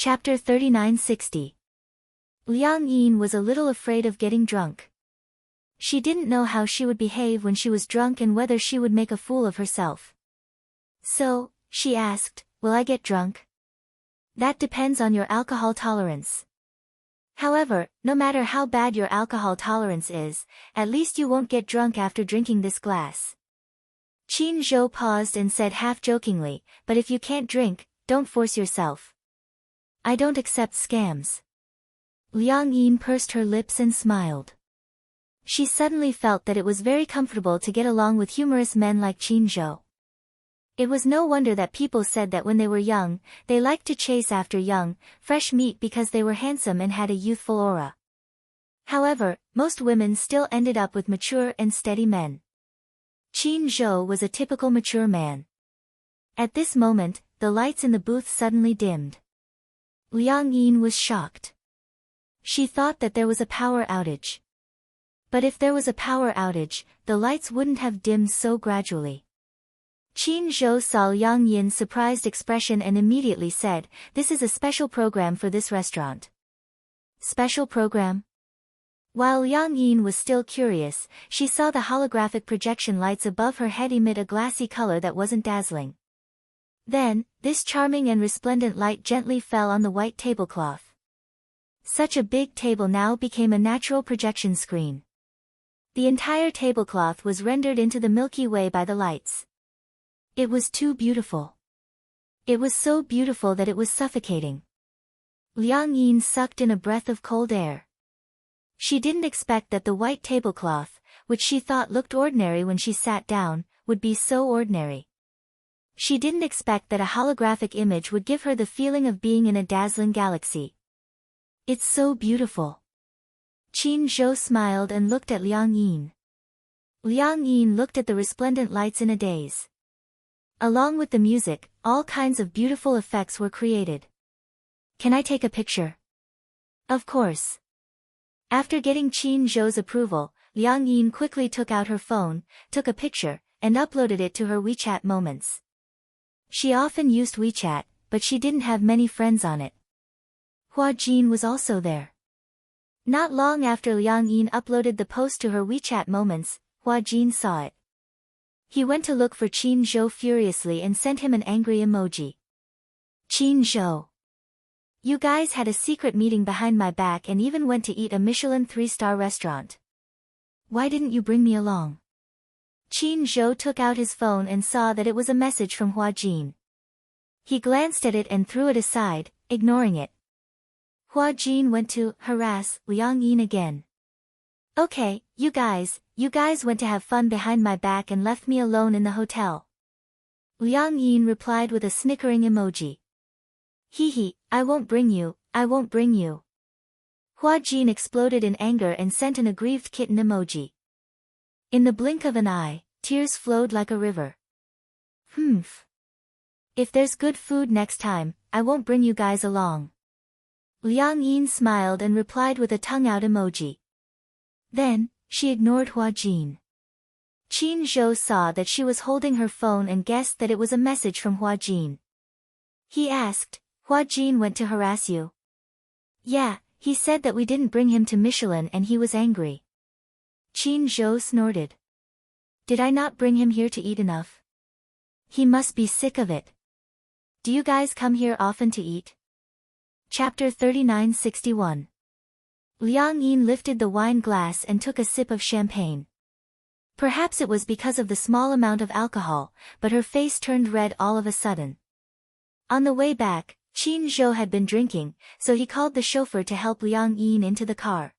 Chapter 3960. Liang Yin was a little afraid of getting drunk. She didn't know how she would behave when she was drunk and whether she would make a fool of herself. So, she asked, "Will I get drunk?" "That depends on your alcohol tolerance. However, no matter how bad your alcohol tolerance is, at least you won't get drunk after drinking this glass." Qin Zhou paused and said half-jokingly, "But if you can't drink, don't force yourself. I don't accept scams." Liang Yin pursed her lips and smiled. She suddenly felt that it was very comfortable to get along with humorous men like Qin Zhou. It was no wonder that people said that when they were young, they liked to chase after young, fresh meat because they were handsome and had a youthful aura. However, most women still ended up with mature and steady men. Qin Zhou was a typical mature man. At this moment, the lights in the booth suddenly dimmed. Liang Yin was shocked. She thought that there was a power outage. But if there was a power outage, the lights wouldn't have dimmed so gradually. Qin Zhou saw Liang Yin's surprised expression and immediately said, "This is a special program for this restaurant." Special program? While Liang Yin was still curious, she saw the holographic projection lights above her head emit a glassy color that wasn't dazzling. Then, this charming and resplendent light gently fell on the white tablecloth. Such a big table now became a natural projection screen. The entire tablecloth was rendered into the Milky Way by the lights. It was too beautiful. It was so beautiful that it was suffocating. Liang Yin sucked in a breath of cold air. She didn't expect that the white tablecloth, which she thought looked ordinary when she sat down, would be so ordinary. She didn't expect that a holographic image would give her the feeling of being in a dazzling galaxy. "It's so beautiful." Qin Zhou smiled and looked at Liang Yin. Liang Yin looked at the resplendent lights in a daze. Along with the music, all kinds of beautiful effects were created. "Can I take a picture?" "Of course." After getting Qin Zhou's approval, Liang Yin quickly took out her phone, took a picture, and uploaded it to her WeChat Moments. She often used WeChat, but she didn't have many friends on it. Hua Jin was also there. Not long after Liang Yin uploaded the post to her WeChat Moments, Hua Jin saw it. He went to look for Qin Zhou furiously and sent him an angry emoji. "Qin Zhou. You guys had a secret meeting behind my back and even went to eat a Michelin 3-star restaurant. Why didn't you bring me along?" Qin Zhou took out his phone and saw that it was a message from Hua Jin. He glanced at it and threw it aside, ignoring it. Hua Jin went to harass Liang Yin again. "Okay, you guys went to have fun behind my back and left me alone in the hotel." Liang Yin replied with a snickering emoji. "Hee, I won't bring you. Hua Jin exploded in anger and sent an aggrieved kitten emoji. In the blink of an eye, tears flowed like a river. "Humph. If there's good food next time, I won't bring you guys along." Liang Yin smiled and replied with a tongue-out emoji. Then, she ignored Hua Jin. Qin Zhou saw that she was holding her phone and guessed that it was a message from Hua Jin. He asked, "Hua Jin went to harass you?" "Yeah, he said that we didn't bring him to Michelin and he was angry." Qin Zhou snorted. "Did I not bring him here to eat enough? He must be sick of it. Do you guys come here often to eat?" Chapter 3961. Liang Yin lifted the wine glass and took a sip of champagne. Perhaps it was because of the small amount of alcohol, but her face turned red all of a sudden. On the way back, Qin Zhou had been drinking, so he called the chauffeur to help Liang Yin into the car.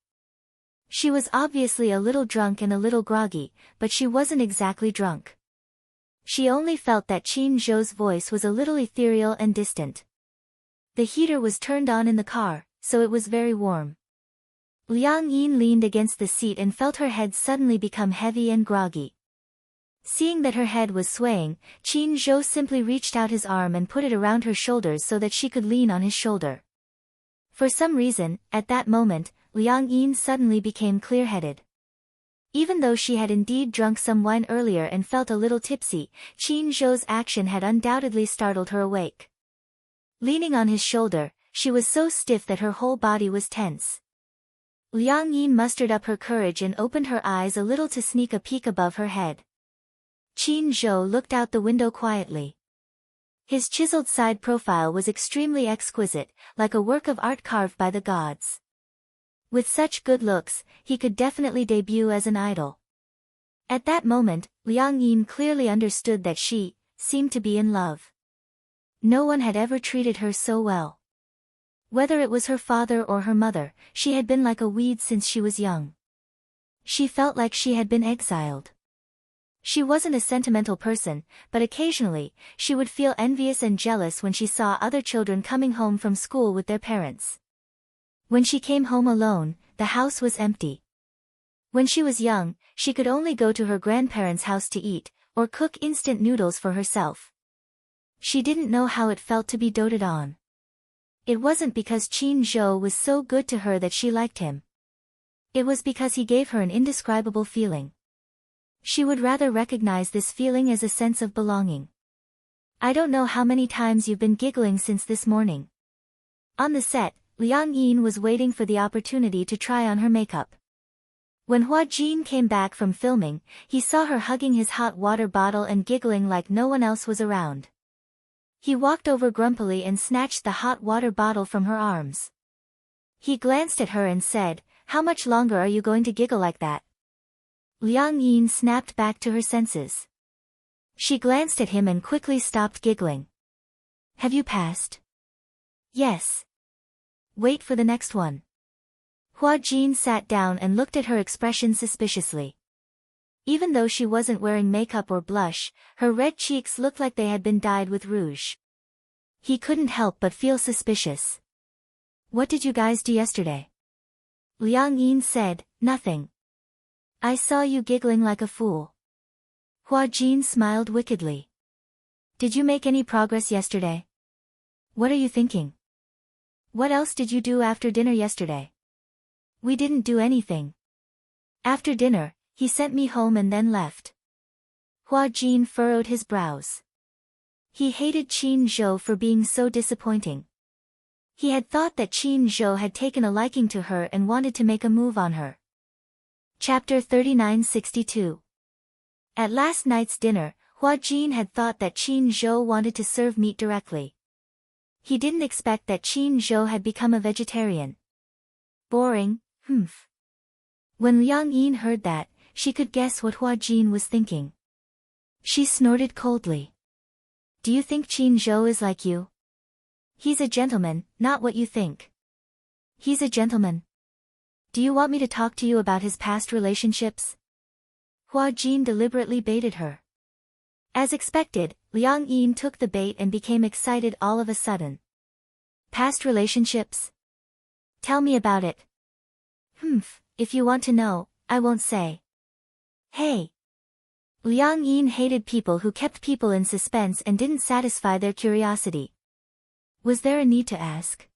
She was obviously a little drunk and a little groggy, but she wasn't exactly drunk. She only felt that Qin Zhou's voice was a little ethereal and distant. The heater was turned on in the car, so it was very warm. Liang Yin leaned against the seat and felt her head suddenly become heavy and groggy. Seeing that her head was swaying, Qin Zhou simply reached out his arm and put it around her shoulders so that she could lean on his shoulder. For some reason, at that moment, Liang Yin suddenly became clear-headed. Even though she had indeed drunk some wine earlier and felt a little tipsy, Qin Zhou's action had undoubtedly startled her awake. Leaning on his shoulder, she was so stiff that her whole body was tense. Liang Yin mustered up her courage and opened her eyes a little to sneak a peek above her head. Qin Zhou looked out the window quietly. His chiseled side profile was extremely exquisite, like a work of art carved by the gods. With such good looks, he could definitely debut as an idol. At that moment, Liang Yin clearly understood that she seemed to be in love. No one had ever treated her so well. Whether it was her father or her mother, she had been like a weed since she was young. She felt like she had been exiled. She wasn't a sentimental person, but occasionally, she would feel envious and jealous when she saw other children coming home from school with their parents. When she came home alone, the house was empty. When she was young, she could only go to her grandparents' house to eat, or cook instant noodles for herself. She didn't know how it felt to be doted on. It wasn't because Qin Zhou was so good to her that she liked him. It was because he gave her an indescribable feeling. She would rather recognize this feeling as a sense of belonging. I don't know how many times you've been giggling since this morning. On the set, Liang Yin was waiting for the opportunity to try on her makeup. When Hua Jin came back from filming, he saw her hugging his hot water bottle and giggling like no one else was around. He walked over grumpily and snatched the hot water bottle from her arms. He glanced at her and said, "How much longer are you going to giggle like that?" Liang Yin snapped back to her senses. She glanced at him and quickly stopped giggling. "Have you passed?" "Yes." "Wait for the next one." Hua Jin sat down and looked at her expression suspiciously. Even though she wasn't wearing makeup or blush, her red cheeks looked like they had been dyed with rouge. He couldn't help but feel suspicious. "What did you guys do yesterday?" Liang Yin said, "Nothing. I saw you giggling like a fool." Hua Jin smiled wickedly. "Did you make any progress yesterday?" "What are you thinking?" "What else did you do after dinner yesterday?" "We didn't do anything. After dinner, he sent me home and then left." Hua Jin furrowed his brows. He hated Qin Zhou for being so disappointing. He had thought that Qin Zhou had taken a liking to her and wanted to make a move on her. Chapter 3962. At last night's dinner, Hua Jin had thought that Qin Zhou wanted to serve meat directly. He didn't expect that Qin Zhou had become a vegetarian. Boring, humph. When Liang Yin heard that, she could guess what Hua Jin was thinking. She snorted coldly. "Do you think Qin Zhou is like you?" "He's a gentleman, not what you think." "He's a gentleman. Do you want me to talk to you about his past relationships?" Hua Jin deliberately baited her. As expected, Liang Yin took the bait and became excited all of a sudden. "Past relationships? Tell me about it." "Humph, if you want to know, I won't say." "Hey." Liang Yin hated people who kept people in suspense and didn't satisfy their curiosity. Was there a need to ask?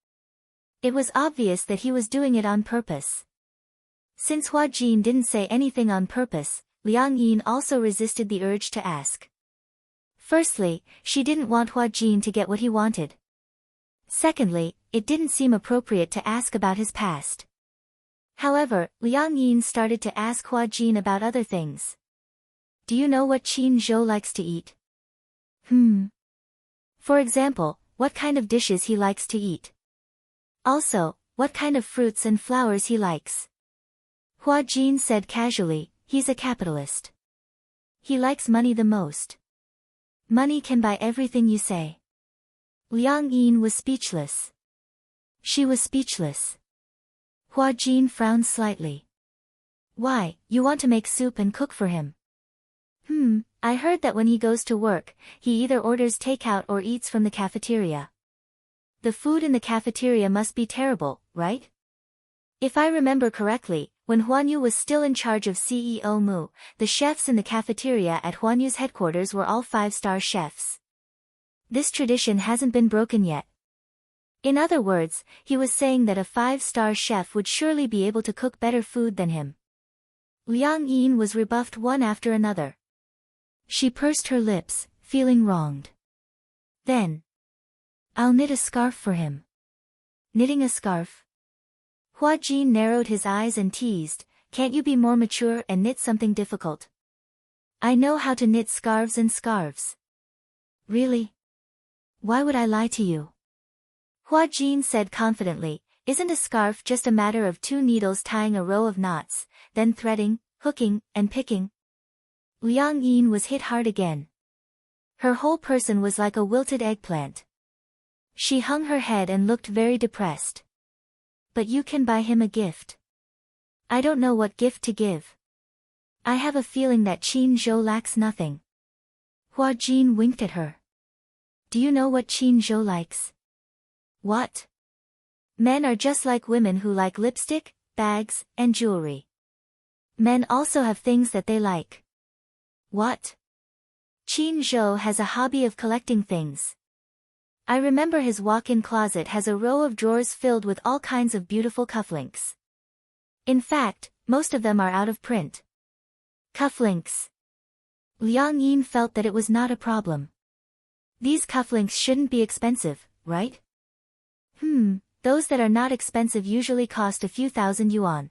It was obvious that he was doing it on purpose. Since Hua Jin didn't say anything on purpose, Liang Yin also resisted the urge to ask. Firstly, she didn't want Hua Jin to get what he wanted. Secondly, it didn't seem appropriate to ask about his past. However, Liang Yin started to ask Hua Jin about other things. "Do you know what Qin Zhou likes to eat?" For example, what kind of dishes he likes to eat. Also, what kind of fruits and flowers he likes. Hua Jin said casually, "He's a capitalist. He likes money the most. Money can buy everything you say." Liang Yin was speechless. She was speechless. Hua Jin frowned slightly. "Why, you want to make soup and cook for him?" I heard that when he goes to work, he either orders takeout or eats from the cafeteria. The food in the cafeteria must be terrible, right? If I remember correctly, when Huanyu was still in charge of CEO Mu, the chefs in the cafeteria at Huanyu's headquarters were all 5-star chefs. This tradition hasn't been broken yet. In other words, he was saying that a 5-star chef would surely be able to cook better food than him. Liang Yin was rebuffed one after another. She pursed her lips, feeling wronged. Then, "I'll knit a scarf for him." Knitting a scarf? Hua Jin narrowed his eyes and teased, can't you be more mature and knit something difficult? I know how to knit scarves and scarves. Really? Why would I lie to you? Hua Jin said confidently, isn't a scarf just a matter of 2 needles tying a row of knots, then threading, hooking, and picking? Liang Yin was hit hard again. Her whole person was like a wilted eggplant. She hung her head and looked very depressed. But you can buy him a gift. I don't know what gift to give. I have a feeling that Qin Zhou lacks nothing. Hua Jin winked at her. Do you know what Qin Zhou likes? What? Men are just like women who like lipstick, bags, and jewelry. Men also have things that they like. What? Qin Zhou has a hobby of collecting things. I remember his walk-in closet has a row of drawers filled with all kinds of beautiful cufflinks. In fact, most of them are out of print. Cufflinks. Liang Yin felt that it was not a problem. These cufflinks shouldn't be expensive, right? Those that are not expensive usually cost a few thousand yuan.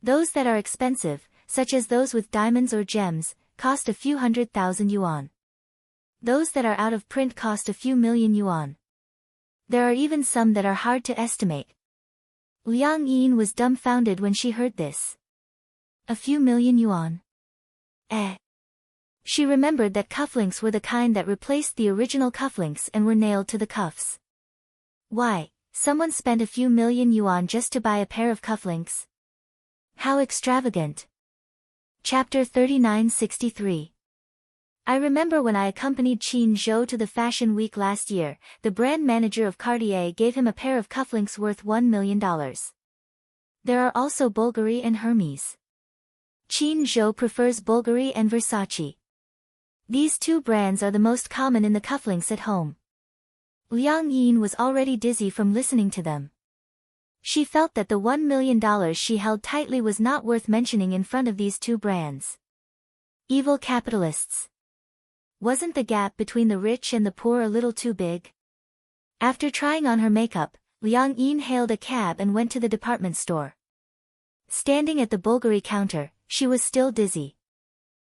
Those that are expensive, such as those with diamonds or gems, cost a few 100,000 yuan. Those that are out of print cost a few million yuan. There are even some that are hard to estimate. Liang Yin was dumbfounded when she heard this. A few million yuan? She remembered that cufflinks were the kind that replaced the original cufflinks and were nailed to the cuffs. Why, someone spent a few million yuan just to buy a pair of cufflinks? How extravagant. Chapter 3963. I remember when I accompanied Qin Zhou to the Fashion Week last year, the brand manager of Cartier gave him a pair of cufflinks worth $1 million. There are also Bulgari and Hermes. Qin Zhou prefers Bulgari and Versace. These 2 brands are the most common in the cufflinks at home. Liang Yin was already dizzy from listening to them. She felt that the $1 million she held tightly was not worth mentioning in front of these 2 brands. Evil capitalists. Wasn't the gap between the rich and the poor a little too big? After trying on her makeup, Liang Yin hailed a cab and went to the department store. Standing at the Bulgari counter, she was still dizzy.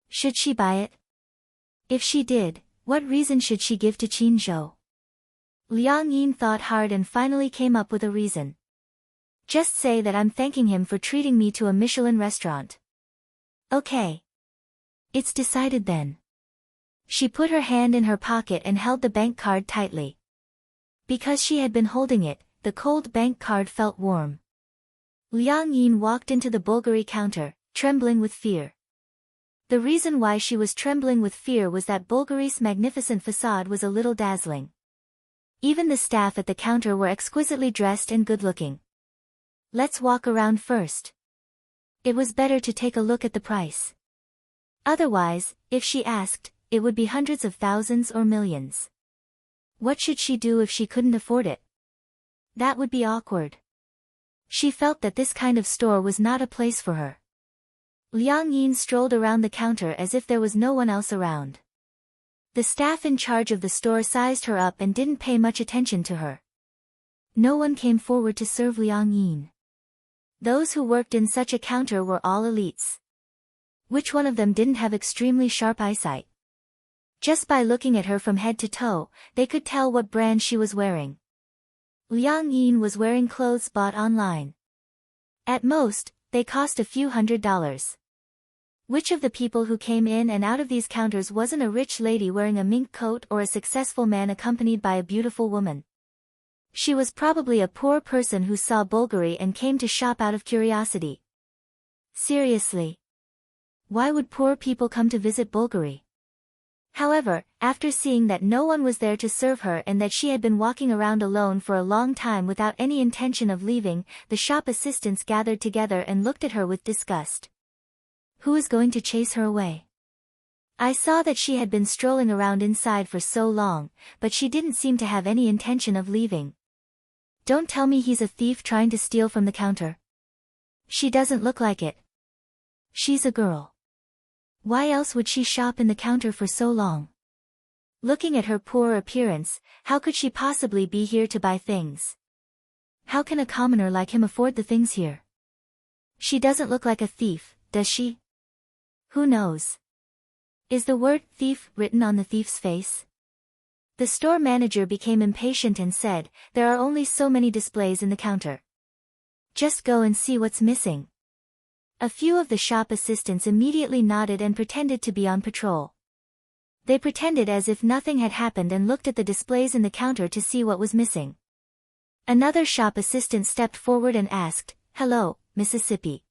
Should she buy it? If she did, what reason should she give to Qin Zhou? Liang Yin thought hard and finally came up with a reason. Just say that I'm thanking him for treating me to a Michelin restaurant. Okay. It's decided then. She put her hand in her pocket and held the bank card tightly. Because she had been holding it, the cold bank card felt warm. Liang Yin walked into the Bulgari counter, trembling with fear. The reason why she was trembling with fear was that Bulgari's magnificent facade was a little dazzling. Even the staff at the counter were exquisitely dressed and good-looking. Let's walk around first. It was better to take a look at the price. Otherwise, if she asked, it would be hundreds of thousands or millions. What should she do if she couldn't afford it? That would be awkward. She felt that this kind of store was not a place for her. Liang Yin strolled around the counter as if there was no one else around. The staff in charge of the store sized her up and didn't pay much attention to her. No one came forward to serve Liang Yin. Those who worked in such a counter were all elites. Which one of them didn't have extremely sharp eyesight? Just by looking at her from head to toe, they could tell what brand she was wearing. Liang Yin was wearing clothes bought online. At most, they cost a few $100s. Which of the people who came in and out of these counters wasn't a rich lady wearing a mink coat or a successful man accompanied by a beautiful woman? She was probably a poor person who saw Bulgari and came to shop out of curiosity. Seriously. Why would poor people come to visit Bulgari? However, after seeing that no one was there to serve her and that she had been walking around alone for a long time without any intention of leaving, the shop assistants gathered together and looked at her with disgust. Who is going to chase her away? I saw that she had been strolling around inside for so long, but she didn't seem to have any intention of leaving. Don't tell me he's a thief trying to steal from the counter. She doesn't look like it. She's a girl. Why else would she shop in the counter for so long? Looking at her poor appearance, how could she possibly be here to buy things? How can a commoner like him afford the things here? She doesn't look like a thief, does she? Who knows? Is the word thief written on the thief's face? The store manager became impatient and said, there are only so many displays in the counter. Just go and see what's missing. A few of the shop assistants immediately nodded and pretended to be on patrol. They pretended as if nothing had happened and looked at the displays in the counter to see what was missing. Another shop assistant stepped forward and asked, hello, Mississippi.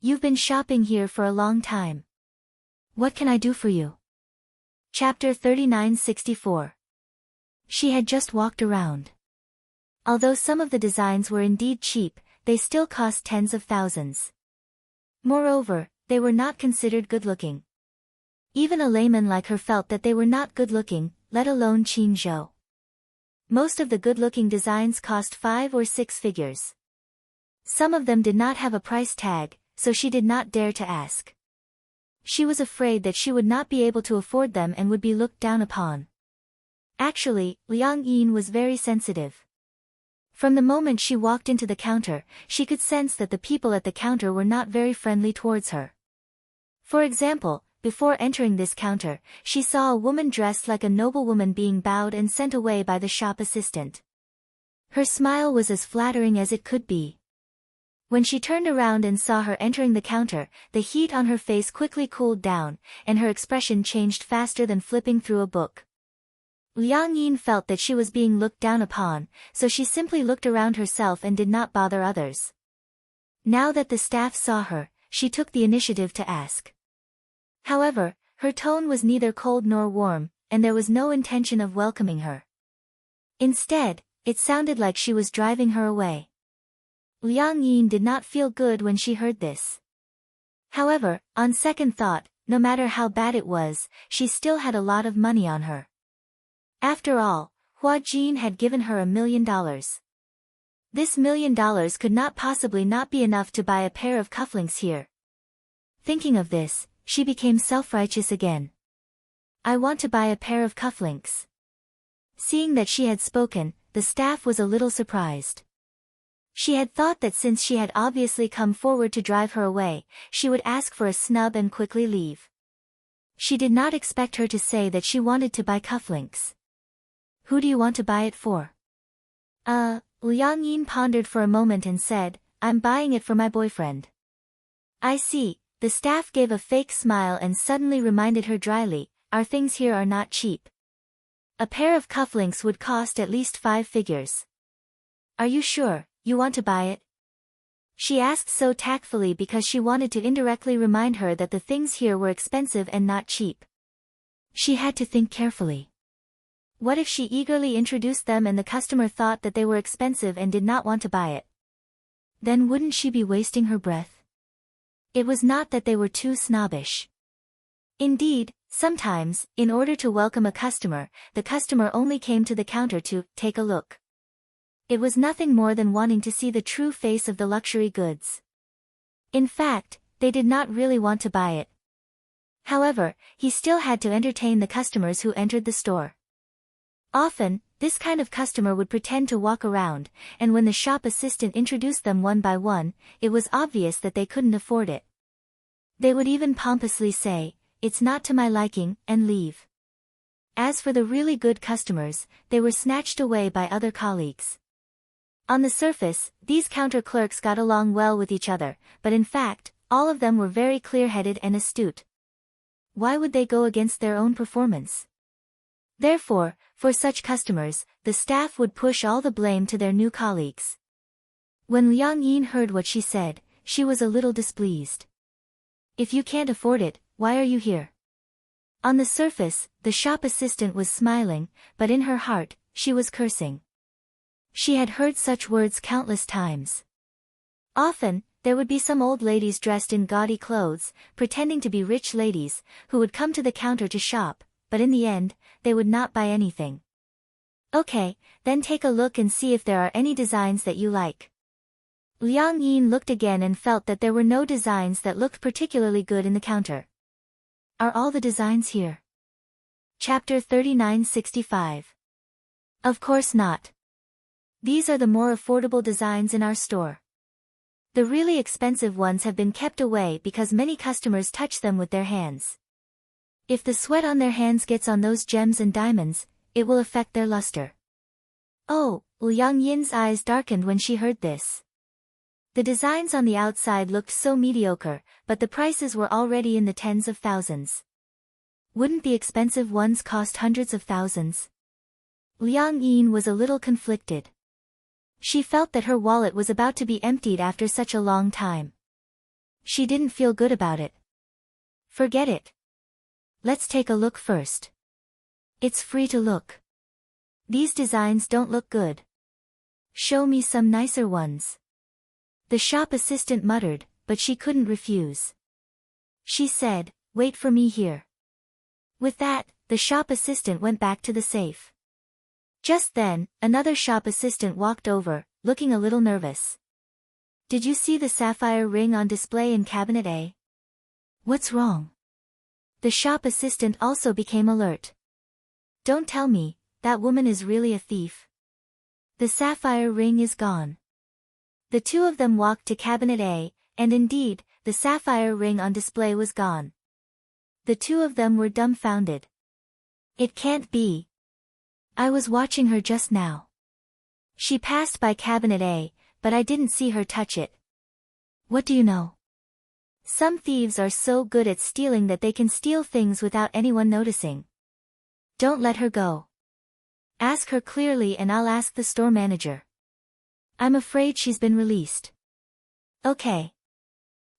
You've been shopping here for a long time. What can I do for you? Chapter 3964. She had just walked around. Although some of the designs were indeed cheap, they still cost tens of thousands. Moreover, they were not considered good-looking. Even a layman like her felt that they were not good-looking, let alone Qin Zhou. Most of the good-looking designs cost 5 or 6 figures. Some of them did not have a price tag, so she did not dare to ask. She was afraid that she would not be able to afford them and would be looked down upon. Actually, Liang Yin was very sensitive. From the moment she walked into the counter, she could sense that the people at the counter were not very friendly towards her. For example, before entering this counter, she saw a woman dressed like a noblewoman being bowed and sent away by the shop assistant. Her smile was as flattering as it could be. When she turned around and saw her entering the counter, the heat on her face quickly cooled down, and her expression changed faster than flipping through a book. Liang Yin felt that she was being looked down upon, so she simply looked around herself and did not bother others. Now that the staff saw her, she took the initiative to ask. However, her tone was neither cold nor warm, and there was no intention of welcoming her. Instead, it sounded like she was driving her away. Liang Yin did not feel good when she heard this. However, on second thought, no matter how bad it was, she still had a lot of money on her. After all, Hua Jin had given her $1 million. This $1 million could not possibly not be enough to buy a pair of cufflinks here. Thinking of this, she became self-righteous again. I want to buy a pair of cufflinks. Seeing that she had spoken, the staff was a little surprised. She had thought that since she had obviously come forward to drive her away, she would ask for a snub and quickly leave. She did not expect her to say that she wanted to buy cufflinks. Who do you want to buy it for? Liang Yin pondered for a moment and said, I'm buying it for my boyfriend. I see, the staff gave a fake smile and suddenly reminded her dryly, our things here are not cheap. A pair of cufflinks would cost at least 5 figures. Are you sure, you want to buy it? She asked so tactfully because she wanted to indirectly remind her that the things here were expensive and not cheap. She had to think carefully. What if she eagerly introduced them and the customer thought that they were expensive and did not want to buy it? Then wouldn't she be wasting her breath? It was not that they were too snobbish. Indeed, sometimes, in order to welcome a customer, the customer only came to the counter to take a look. It was nothing more than wanting to see the true face of the luxury goods. In fact, they did not really want to buy it. However, he still had to entertain the customers who entered the store. Often, this kind of customer would pretend to walk around, and when the shop assistant introduced them one by one, it was obvious that they couldn't afford it. They would even pompously say, it's not to my liking, and leave. As for the really good customers, they were snatched away by other colleagues. On the surface, these counter clerks got along well with each other, but in fact, all of them were very clear-headed and astute. Why would they go against their own performance? Therefore, for such customers, the staff would push all the blame to their new colleagues. When Liang Yin heard what she said, she was a little displeased. If you can't afford it, why are you here? On the surface, the shop assistant was smiling, but in her heart, she was cursing. She had heard such words countless times. Often, there would be some old ladies dressed in gaudy clothes, pretending to be rich ladies, who would come to the counter to shop, but in the end, they would not buy anything. Okay, then take a look and see if there are any designs that you like. Liang Yin looked again and felt that there were no designs that looked particularly good in the counter. Are all the designs here? Chapter 3965. Of course not. These are the more affordable designs in our store. The really expensive ones have been kept away because many customers touch them with their hands. If the sweat on their hands gets on those gems and diamonds, it will affect their luster. Oh, Liang Yin's eyes darkened when she heard this. The designs on the outside looked so mediocre, but the prices were already in the tens of thousands. Wouldn't the expensive ones cost hundreds of thousands? Liang Yin was a little conflicted. She felt that her wallet was about to be emptied after such a long time. She didn't feel good about it. Forget it. Let's take a look first. It's free to look. These designs don't look good. Show me some nicer ones. The shop assistant muttered, but she couldn't refuse. She said, "Wait for me here." With that, the shop assistant went back to the safe. Just then, another shop assistant walked over, looking a little nervous. "Did you see the sapphire ring on display in cabinet A?" "What's wrong?" The shop assistant also became alert. "Don't tell me, that woman is really a thief." "The sapphire ring is gone." The two of them walked to cabinet A, and indeed, the sapphire ring on display was gone. The two of them were dumbfounded. "It can't be. I was watching her just now. She passed by cabinet A, but I didn't see her touch it." "What do you know? Some thieves are so good at stealing that they can steal things without anyone noticing. Don't let her go. Ask her clearly and I'll ask the store manager. I'm afraid she's been released." "Okay."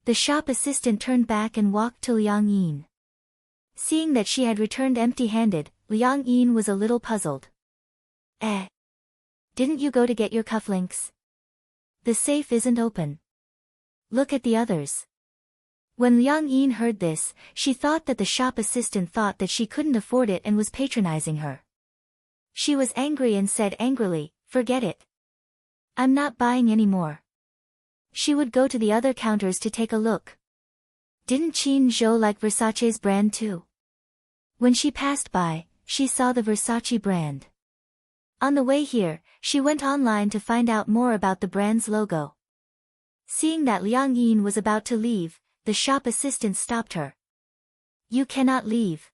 The shop assistant turned back and walked to Liang Yin. Seeing that she had returned empty-handed, Liang Yin was a little puzzled. Didn't you go to get your cufflinks? The safe isn't open. Look at the others." When Liang Yin heard this, she thought that the shop assistant thought that she couldn't afford it and was patronizing her. She was angry and said angrily, "Forget it. I'm not buying any more." She would go to the other counters to take a look. Didn't Qin Zhou like Versace's brand too? When she passed by, she saw the Versace brand. On the way here, she went online to find out more about the brand's logo. Seeing that Liang Yin was about to leave, the shop assistant stopped her. "You cannot leave."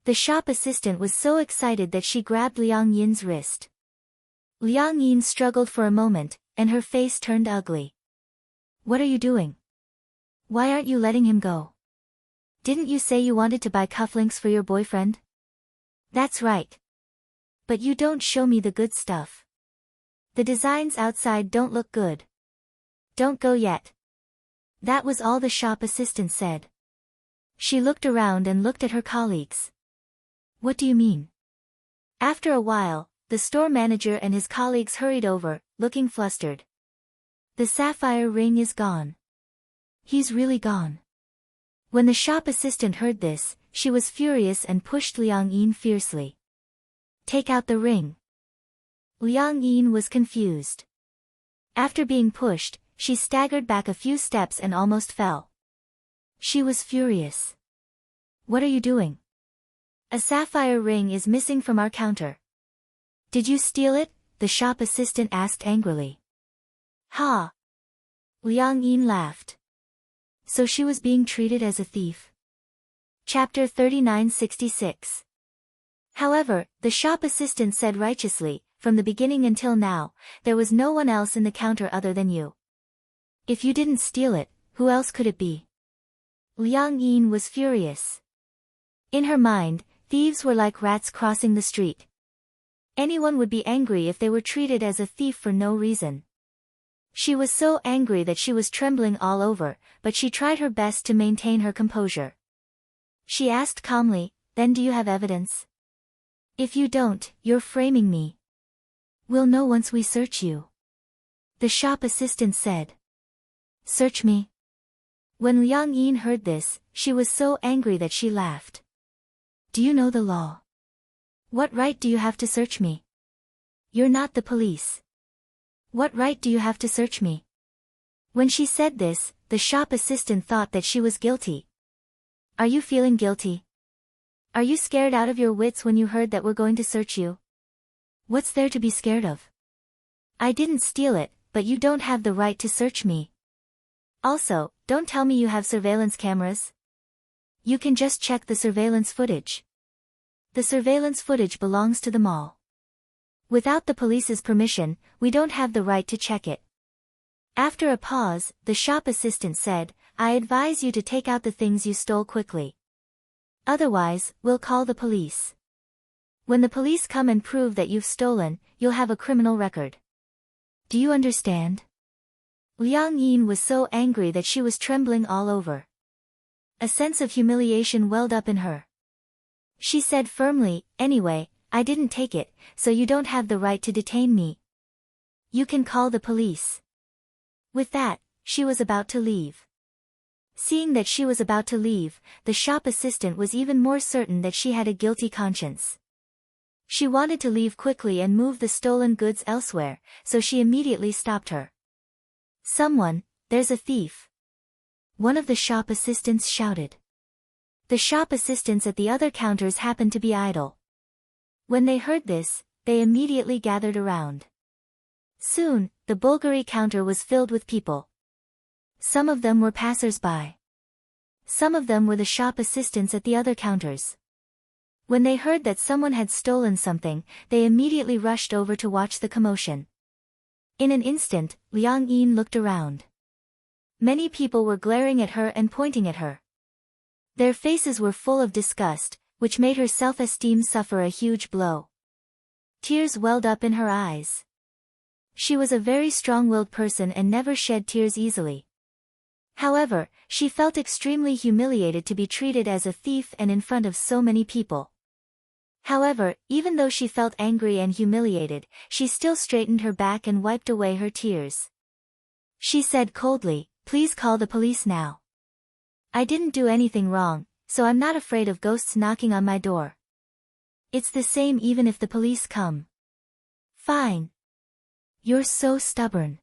The shop assistant was so excited that she grabbed Liang Yin's wrist. Liang Yin struggled for a moment, and her face turned ugly. "What are you doing? Why aren't you letting him go? Didn't you say you wanted to buy cufflinks for your boyfriend?" "That's right. But you don't show me the good stuff. The designs outside don't look good. Don't go yet." That was all the shop assistant said. She looked around and looked at her colleagues. "What do you mean?" After a while, the store manager and his colleagues hurried over, looking flustered. "The sapphire ring is gone." "He's really gone." When the shop assistant heard this, she was furious and pushed Liang Yin fiercely. "Take out the ring." Liang Yin was confused. After being pushed, she staggered back a few steps and almost fell. She was furious. "What are you doing? A sapphire ring is missing from our counter." "Did you steal it?" the shop assistant asked angrily. "Ha!" Liang Yin laughed. So she was being treated as a thief. Chapter 3966. However, the shop assistant said righteously, "From the beginning until now, there was no one else in the counter other than you. If you didn't steal it, who else could it be?" Liang Yin was furious. In her mind, thieves were like rats crossing the street. Anyone would be angry if they were treated as a thief for no reason. She was so angry that she was trembling all over, but she tried her best to maintain her composure. She asked calmly, "Then do you have evidence? If you don't, you're framing me." "We'll know once we search you," the shop assistant said. "Search me?" When Liang Yin heard this, she was so angry that she laughed. "Do you know the law? What right do you have to search me? You're not the police. What right do you have to search me?" When she said this, the shop assistant thought that she was guilty. "Are you feeling guilty? Are you scared out of your wits when you heard that we're going to search you? What's there to be scared of?" I didn't steal it, but you don't have the right to search me. Also, don't tell me you have surveillance cameras. You can just check the surveillance footage. The surveillance footage belongs to the mall. Without the police's permission, we don't have the right to check it. After a pause, the shop assistant said, I advise you to take out the things you stole quickly. Otherwise, we'll call the police. When the police come and prove that you've stolen, you'll have a criminal record. Do you understand? Liang Yin was so angry that she was trembling all over. A sense of humiliation welled up in her. She said firmly, anyway, I didn't take it, so you don't have the right to detain me. You can call the police. With that, she was about to leave. Seeing that she was about to leave, the shop assistant was even more certain that she had a guilty conscience. She wanted to leave quickly and move the stolen goods elsewhere, so she immediately stopped her. Someone, there's a thief. One of the shop assistants shouted. The shop assistants at the other counters happened to be idle. When they heard this, they immediately gathered around. Soon, the Bulgari counter was filled with people. Some of them were passers-by. Some of them were the shop assistants at the other counters. When they heard that someone had stolen something, they immediately rushed over to watch the commotion. In an instant, Liang Yin looked around. Many people were glaring at her and pointing at her. Their faces were full of disgust, which made her self-esteem suffer a huge blow. Tears welled up in her eyes. She was a very strong-willed person and never shed tears easily. However, she felt extremely humiliated to be treated as a thief and in front of so many people. However, even though she felt angry and humiliated, she still straightened her back and wiped away her tears. She said coldly, please call the police now. I didn't do anything wrong, so I'm not afraid of ghosts knocking on my door. It's the same even if the police come. Fine. You're so stubborn.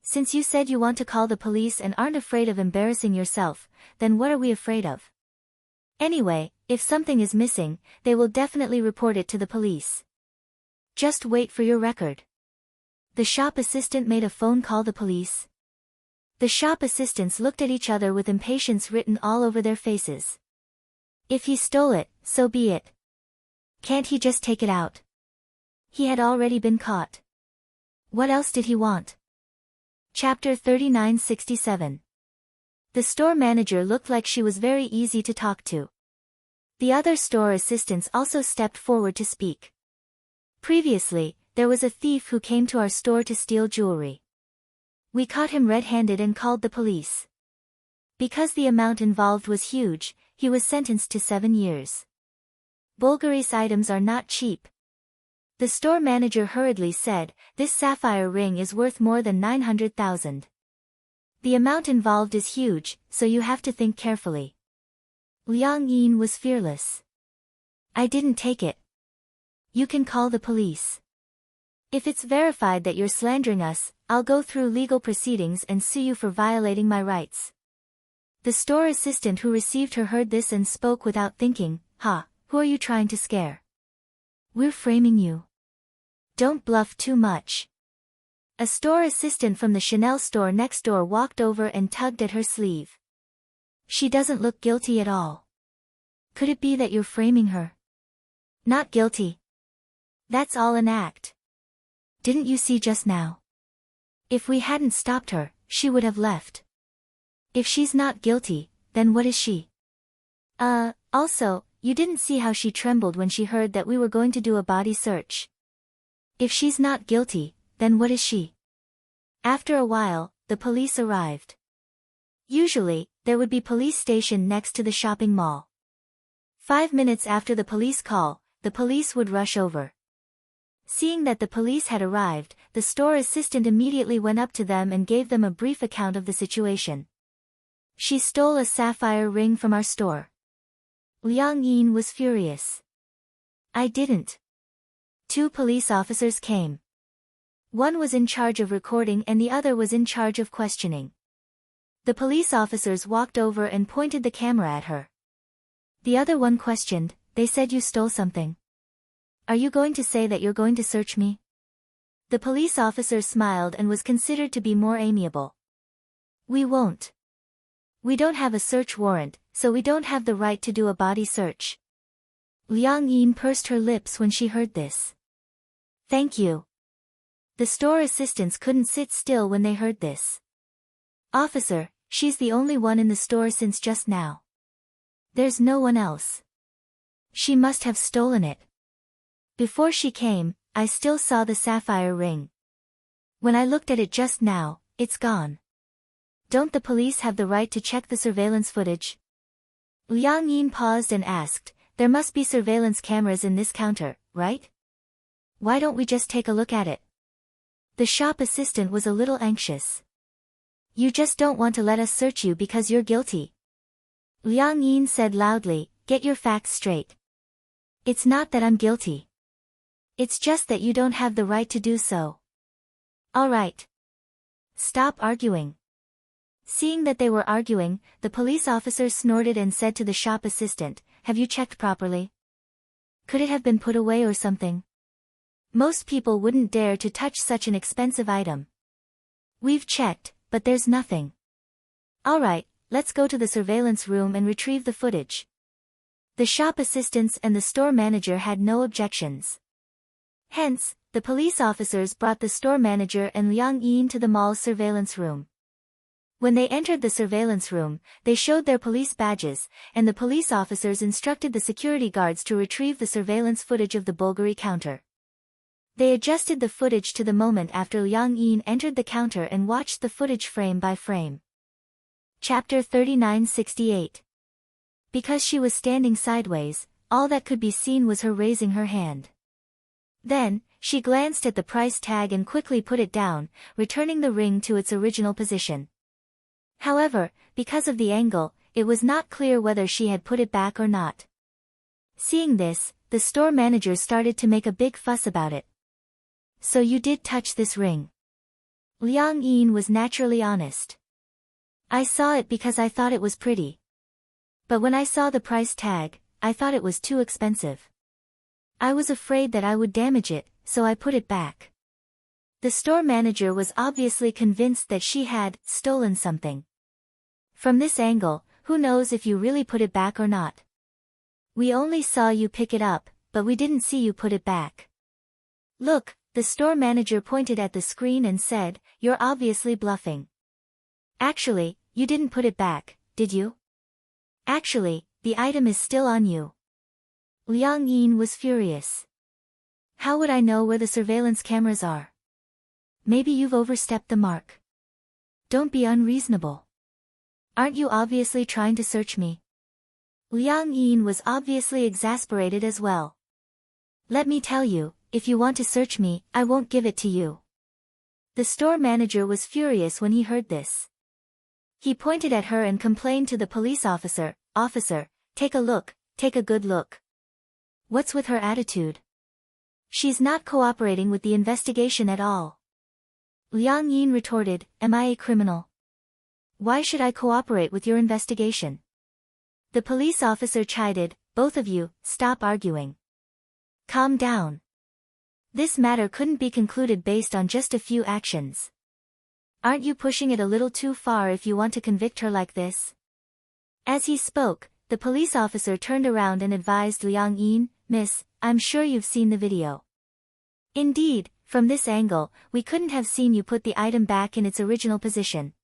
Since you said you want to call the police and aren't afraid of embarrassing yourself, then what are we afraid of? Anyway, if something is missing, they will definitely report it to the police. Just wait for your record. The shop assistant made a phone call the police. The shop assistants looked at each other with impatience written all over their faces. If he stole it, so be it. Can't he just take it out? He had already been caught. What else did he want? Chapter 3967. The store manager looked like she was very easy to talk to. The other store assistants also stepped forward to speak. Previously, there was a thief who came to our store to steal jewelry. We caught him red-handed and called the police. Because the amount involved was huge, he was sentenced to 7 years. Bulgari's items are not cheap. The store manager hurriedly said, this sapphire ring is worth more than 900,000. The amount involved is huge, so you have to think carefully. Liang Yin was fearless. I didn't take it. You can call the police. If it's verified that you're slandering us, I'll go through legal proceedings and sue you for violating my rights. The store assistant who received her heard this and spoke without thinking, who are you trying to scare? We're framing you. Don't bluff too much. A store assistant from the Chanel store next door walked over and tugged at her sleeve. She doesn't look guilty at all. Could it be that you're framing her? Not guilty. That's all an act. Didn't you see just now? If we hadn't stopped her, she would have left. If she's not guilty, then what is she? Also, you didn't see how she trembled when she heard that we were going to do a body search. If she's not guilty, then what is she? After a while, the police arrived. Usually, there would be police stationed next to the shopping mall. 5 minutes after the police call, the police would rush over. Seeing that the police had arrived, the store assistant immediately went up to them and gave them a brief account of the situation. She stole a sapphire ring from our store. Liang Yin was furious. I didn't. 2 police officers came. One was in charge of recording and the other was in charge of questioning. The police officers walked over and pointed the camera at her. The other one questioned, they said you stole something. Are you going to say that you're going to search me? The police officer smiled and was considered to be more amiable. We won't. We don't have a search warrant, so we don't have the right to do a body search. Liang Yin pursed her lips when she heard this. Thank you. The store assistants couldn't sit still when they heard this. Officer, she's the only one in the store since just now. There's no one else. She must have stolen it. Before she came, I still saw the sapphire ring. When I looked at it just now, it's gone. Don't the police have the right to check the surveillance footage? Liang Yin paused and asked, there must be surveillance cameras in this counter, right? Why don't we just take a look at it? The shop assistant was a little anxious. You just don't want to let us search you because you're guilty. Liang Yin said loudly, get your facts straight. It's not that I'm guilty. It's just that you don't have the right to do so. All right. Stop arguing. Seeing that they were arguing, the police officer snorted and said to the shop assistant, have you checked properly? Could it have been put away or something? Most people wouldn't dare to touch such an expensive item. We've checked, but there's nothing. All right, let's go to the surveillance room and retrieve the footage. The shop assistants and the store manager had no objections. Hence, the police officers brought the store manager and Liang Yin to the mall's surveillance room. When they entered the surveillance room, they showed their police badges, and the police officers instructed the security guards to retrieve the surveillance footage of the Bulgari counter. They adjusted the footage to the moment after Liang Yin entered the counter and watched the footage frame by frame. Chapter 3968. Because she was standing sideways, all that could be seen was her raising her hand. Then, she glanced at the price tag and quickly put it down, returning the ring to its original position. However, because of the angle, it was not clear whether she had put it back or not. Seeing this, the store manager started to make a big fuss about it. So you did touch this ring. Liang Yin was naturally honest. I saw it because I thought it was pretty. But when I saw the price tag, I thought it was too expensive. I was afraid that I would damage it, so I put it back. The store manager was obviously convinced that she had stolen something. From this angle, who knows if you really put it back or not? We only saw you pick it up, but we didn't see you put it back. Look, the store manager pointed at the screen and said, you're obviously bluffing. Actually, you didn't put it back, did you? Actually, the item is still on you. Liang Yin was furious. How would I know where the surveillance cameras are? Maybe you've overstepped the mark. Don't be unreasonable. Aren't you obviously trying to search me? Liang Yin was obviously exasperated as well. Let me tell you, if you want to search me, I won't give it to you. The store manager was furious when he heard this. He pointed at her and complained to the police officer, Officer, take a look, take a good look. What's with her attitude? She's not cooperating with the investigation at all. Liang Yin retorted, am I a criminal? Why should I cooperate with your investigation? The police officer chided, both of you, stop arguing. Calm down. This matter couldn't be concluded based on just a few actions. Aren't you pushing it a little too far if you want to convict her like this? As he spoke, the police officer turned around and advised Liang Yin, Miss, I'm sure you've seen the video. Indeed, from this angle, we couldn't have seen you put the item back in its original position.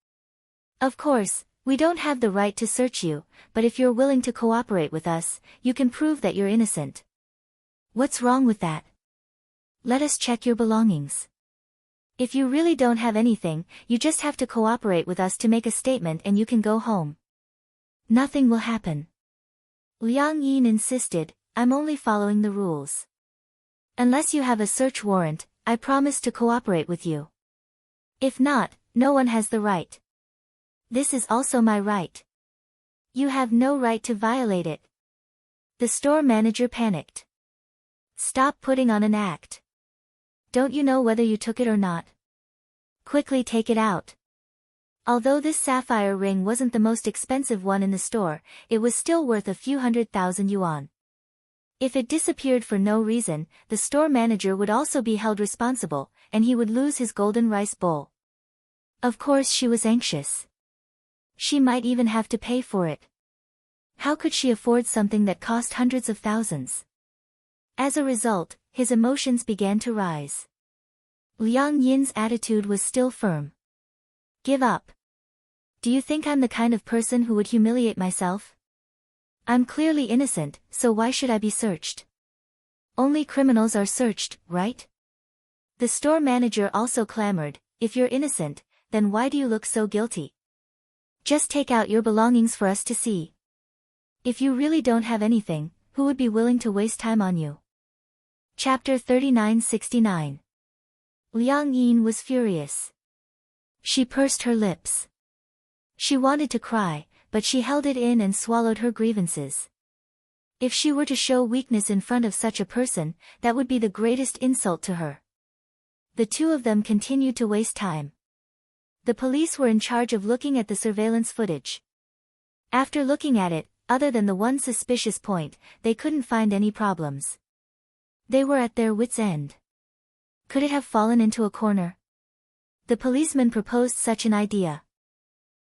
Of course, we don't have the right to search you, but if you're willing to cooperate with us, you can prove that you're innocent. What's wrong with that? Let us check your belongings. If you really don't have anything, you just have to cooperate with us to make a statement and you can go home. Nothing will happen. Liang Yin insisted, I'm only following the rules. Unless you have a search warrant, I promise to cooperate with you. If not, no one has the right. This is also my right. You have no right to violate it. The store manager panicked. Stop putting on an act. Don't you know whether you took it or not? Quickly take it out. Although this sapphire ring wasn't the most expensive one in the store, it was still worth a few 100,000 yuan. If it disappeared for no reason, the store manager would also be held responsible, and he would lose his golden rice bowl. Of course she was anxious. She might even have to pay for it. How could she afford something that cost hundreds of thousands? As a result, his emotions began to rise. Liang Yin's attitude was still firm. Give up. Do you think I'm the kind of person who would humiliate myself? I'm clearly innocent, so why should I be searched? Only criminals are searched, right? The store manager also clamored, if you're innocent, then why do you look so guilty? Just take out your belongings for us to see. If you really don't have anything, who would be willing to waste time on you? Chapter 3969. Liang Yin was furious. She pursed her lips. She wanted to cry, but she held it in and swallowed her grievances. If she were to show weakness in front of such a person, that would be the greatest insult to her. The two of them continued to waste time. The police were in charge of looking at the surveillance footage. After looking at it, other than the one suspicious point, they couldn't find any problems. They were at their wits' end. Could it have fallen into a corner? The policeman proposed such an idea.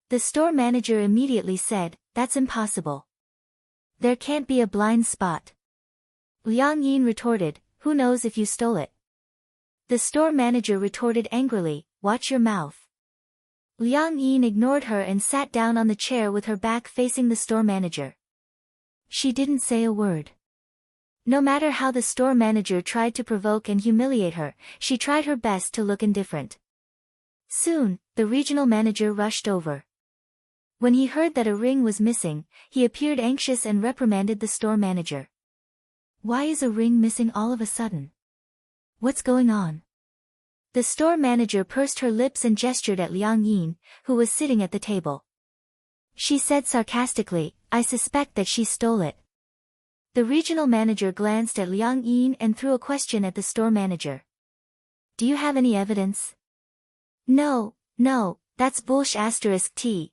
The store manager immediately said, that's impossible. There can't be a blind spot. Liang Yin retorted, who knows if you stole it? The store manager retorted angrily, watch your mouth. Liang Yin ignored her and sat down on the chair with her back facing the store manager. She didn't say a word. No matter how the store manager tried to provoke and humiliate her, she tried her best to look indifferent. Soon, the regional manager rushed over. When he heard that a ring was missing, he appeared anxious and reprimanded the store manager. Why is a ring missing all of a sudden? What's going on? The store manager pursed her lips and gestured at Liang Yin, who was sitting at the table. She said sarcastically, I suspect that she stole it. The regional manager glanced at Liang Yin and threw a question at the store manager. Do you have any evidence? No, that's bullshit.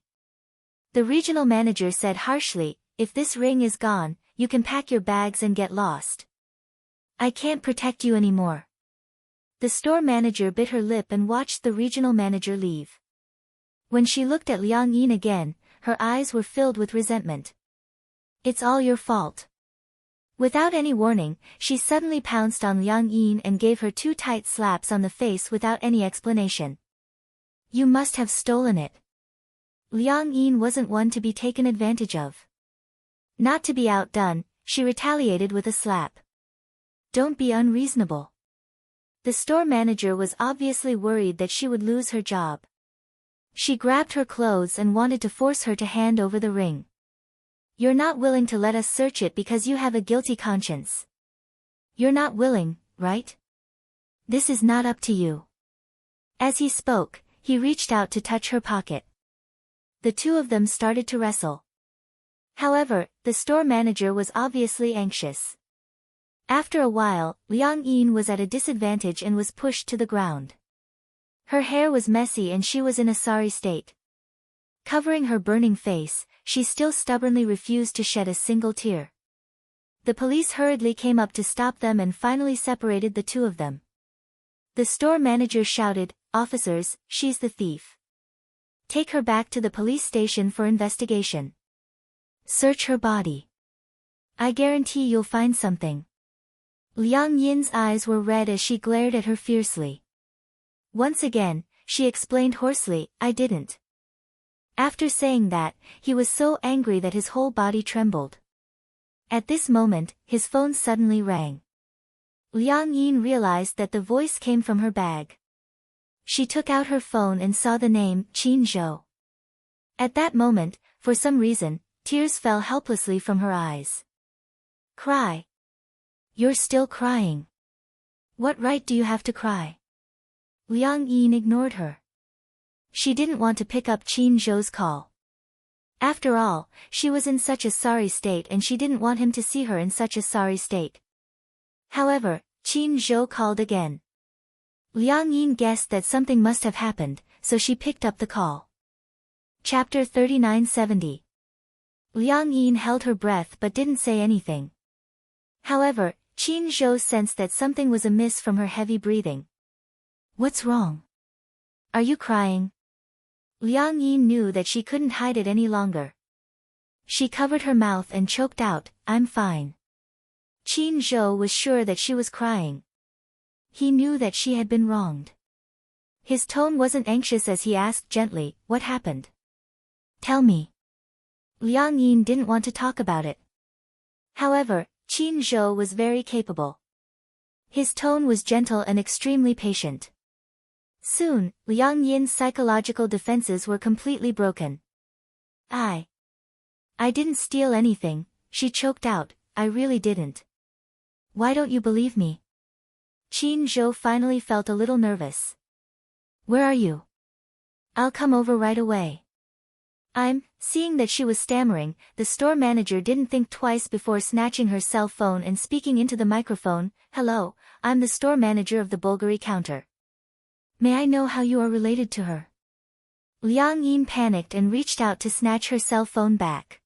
The regional manager said harshly, if this ring is gone, you can pack your bags and get lost. I can't protect you anymore. The store manager bit her lip and watched the regional manager leave. When she looked at Liang Yin again, her eyes were filled with resentment. It's all your fault. Without any warning, she suddenly pounced on Liang Yin and gave her 2 tight slaps on the face without any explanation. You must have stolen it. Liang Yin wasn't one to be taken advantage of. Not to be outdone, she retaliated with a slap. Don't be unreasonable. The store manager was obviously worried that she would lose her job. She grabbed her clothes and wanted to force her to hand over the ring. You're not willing to let us search it because you have a guilty conscience. You're not willing, right? This is not up to you. As he spoke, he reached out to touch her pocket. The two of them started to wrestle. However, the store manager was obviously anxious. After a while, Liang Yin was at a disadvantage and was pushed to the ground. Her hair was messy and she was in a sorry state. Covering her burning face, she still stubbornly refused to shed a single tear. The police hurriedly came up to stop them and finally separated the two of them. The store manager shouted, "Officers, she's the thief. Take her back to the police station for investigation. Search her body. I guarantee you'll find something." Liang Yin's eyes were red as she glared at her fiercely. Once again, she explained hoarsely, "I didn't." After saying that, he was so angry that his whole body trembled. At this moment, his phone suddenly rang. Liang Yin realized that the voice came from her bag. She took out her phone and saw the name, Qin Zhou. At that moment, for some reason, tears fell helplessly from her eyes. Cry. You're still crying. What right do you have to cry? Liang Yin ignored her. She didn't want to pick up Qin Zhou's call. After all, she was in such a sorry state and she didn't want him to see her in such a sorry state. However, Qin Zhou called again. Liang Yin guessed that something must have happened, so she picked up the call. Chapter 3970. Liang Yin held her breath but didn't say anything. However, Qin Zhou sensed that something was amiss from her heavy breathing. What's wrong? Are you crying? Liang Yin knew that she couldn't hide it any longer. She covered her mouth and choked out, I'm fine. Qin Zhou was sure that she was crying. He knew that she had been wronged. His tone wasn't anxious as he asked gently, what happened? Tell me. Liang Yin didn't want to talk about it. However, Qin Zhou was very capable. His tone was gentle and extremely patient. Soon, Liang Yin's psychological defenses were completely broken. I didn't steal anything, she choked out, I really didn't. Why don't you believe me? Qin Zhou finally felt a little nervous. Where are you? I'll come over right away. Seeing that she was stammering, the store manager didn't think twice before snatching her cell phone and speaking into the microphone, hello, I'm the store manager of the Bulgari counter. May I know how you are related to her? Liang Yin panicked and reached out to snatch her cell phone back.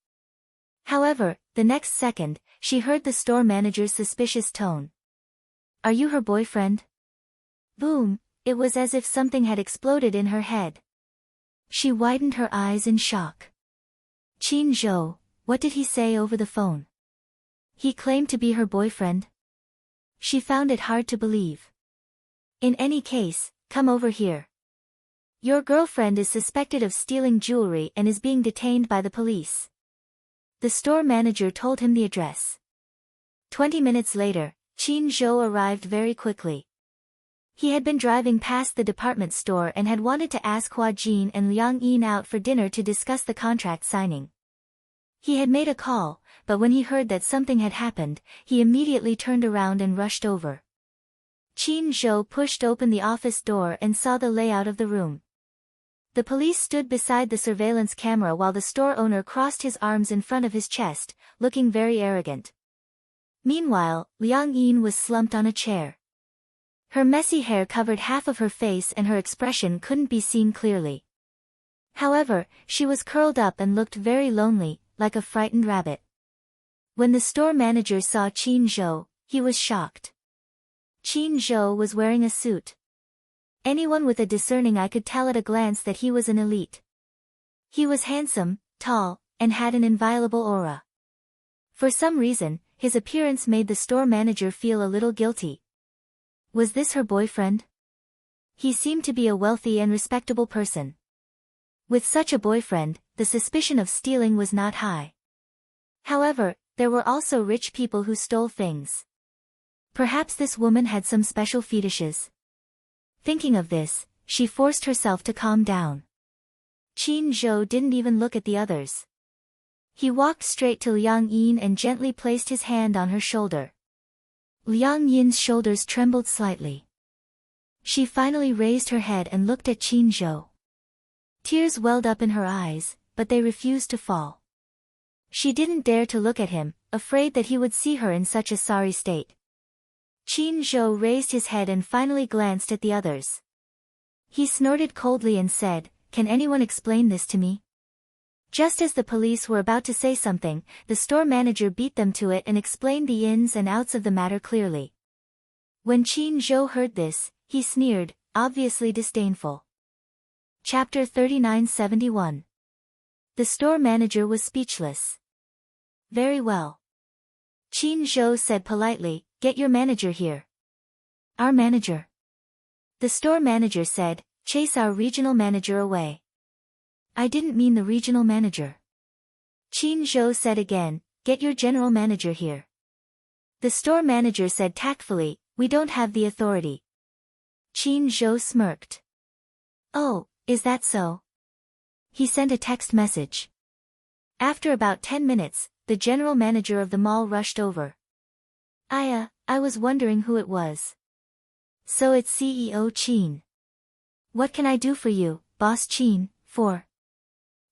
However, the next second, she heard the store manager's suspicious tone. Are you her boyfriend? Boom, it was as if something had exploded in her head. She widened her eyes in shock. Qin Zhou, what did he say over the phone? He claimed to be her boyfriend? She found it hard to believe. In any case, come over here. Your girlfriend is suspected of stealing jewelry and is being detained by the police. The store manager told him the address. 20 minutes later, Qin Zhou arrived very quickly. He had been driving past the department store and had wanted to ask Hua Jin and Liang Yin out for dinner to discuss the contract signing. He had made a call, but when he heard that something had happened, he immediately turned around and rushed over. Qin Zhou pushed open the office door and saw the layout of the room. The police stood beside the surveillance camera while the store owner crossed his arms in front of his chest, looking very arrogant. Meanwhile, Liang Yin was slumped on a chair. Her messy hair covered half of her face and her expression couldn't be seen clearly. However, she was curled up and looked very lonely, like a frightened rabbit. When the store manager saw Qin Zhou, he was shocked. Qin Zhou was wearing a suit. Anyone with a discerning eye could tell at a glance that he was an elite. He was handsome, tall, and had an inviolable aura. For some reason, his appearance made the store manager feel a little guilty. Was this her boyfriend? He seemed to be a wealthy and respectable person. With such a boyfriend, the suspicion of stealing was not high. However, there were also rich people who stole things. Perhaps this woman had some special fetishes. Thinking of this, she forced herself to calm down. Qin Zhou didn't even look at the others. He walked straight to Liang Yin and gently placed his hand on her shoulder. Liang Yin's shoulders trembled slightly. She finally raised her head and looked at Qin Zhou. Tears welled up in her eyes, but they refused to fall. She didn't dare to look at him, afraid that he would see her in such a sorry state. Qin Zhou raised his head and finally glanced at the others. He snorted coldly and said, "Can anyone explain this to me?" Just as the police were about to say something, the store manager beat them to it and explained the ins and outs of the matter clearly. When Qin Zhou heard this, he sneered, obviously disdainful. Chapter 3971. The store manager was speechless. Very well. Qin Zhou said politely, "Get your manager here." Our manager? The store manager said, "Chase our regional manager away." I didn't mean the regional manager. Qin Zhou said again, "Get your general manager here." The store manager said tactfully, "We don't have the authority." Qin Zhou smirked. "Oh, is that so?" He sent a text message. After about 10 minutes, the general manager of the mall rushed over. I was wondering who it was. So it's CEO Qin. What can I do for you, Boss Qin, for?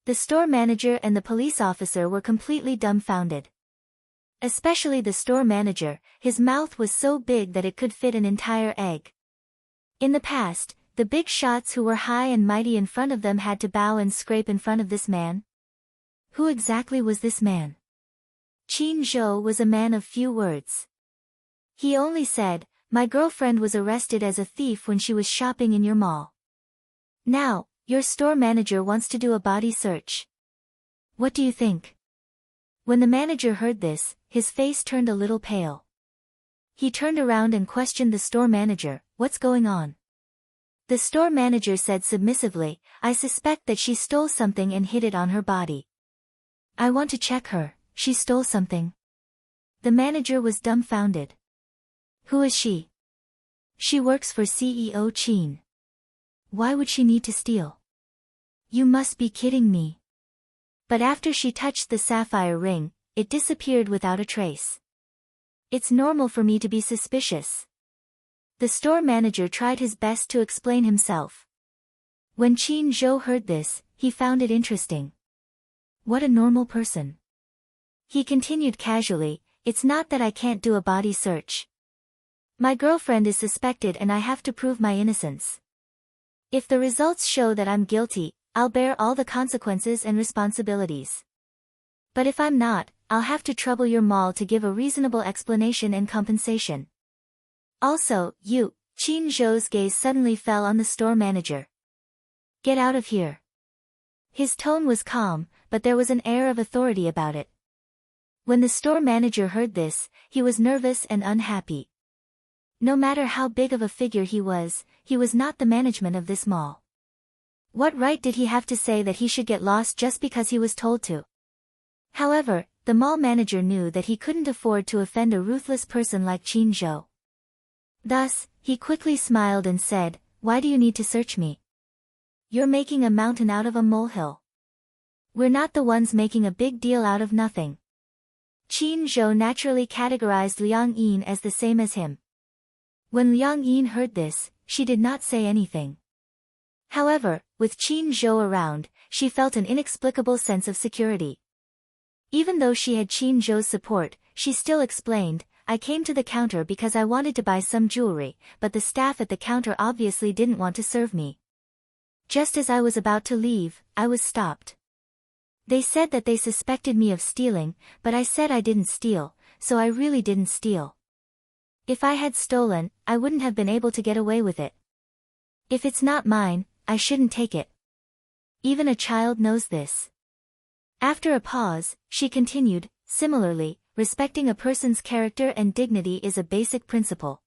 The store manager and the police officer were completely dumbfounded. Especially the store manager, his mouth was so big that it could fit an entire egg. In the past, the big shots who were high and mighty in front of them had to bow and scrape in front of this man. Who exactly was this man? Qin Zhou was a man of few words. He only said, "My girlfriend was arrested as a thief when she was shopping in your mall. Now, your store manager wants to do a body search. What do you think?" When the manager heard this, his face turned a little pale. He turned around and questioned the store manager, "What's going on?" The store manager said submissively, "I suspect that she stole something and hid it on her body. I want to check her. She stole something." The manager was dumbfounded. "Who is she?" "She works for CEO Chin." "Why would she need to steal?" "You must be kidding me." But after she touched the sapphire ring, it disappeared without a trace. "It's normal for me to be suspicious." The store manager tried his best to explain himself. When Chin Zhou heard this, he found it interesting. "What a normal person." He continued casually, "It's not that I can't do a body search. My girlfriend is suspected and I have to prove my innocence. If the results show that I'm guilty, I'll bear all the consequences and responsibilities. But if I'm not, I'll have to trouble your mall to give a reasonable explanation and compensation. Also, you." Chin Zhou's gaze suddenly fell on the store manager. "Get out of here." His tone was calm, but there was an air of authority about it. When the store manager heard this, he was nervous and unhappy. No matter how big of a figure he was not the management of this mall. What right did he have to say that he should get lost just because he was told to? However, the mall manager knew that he couldn't afford to offend a ruthless person like Chin Zhou. Thus, he quickly smiled and said, "Why do you need to search me? You're making a mountain out of a molehill. We're not the ones making a big deal out of nothing." Chin Zhou naturally categorized Liang Yin as the same as him. When Liang Yin heard this, she did not say anything. However, with Chin Zhou around, she felt an inexplicable sense of security. Even though she had Chin Zhou's support, she still explained, "I came to the counter because I wanted to buy some jewelry, but the staff at the counter obviously didn't want to serve me. Just as I was about to leave, I was stopped. They said that they suspected me of stealing, but I said I didn't steal, so I really didn't steal. If I had stolen, I wouldn't have been able to get away with it. If it's not mine, I shouldn't take it. Even a child knows this." After a pause, she continued, "Similarly, respecting a person's character and dignity is a basic principle.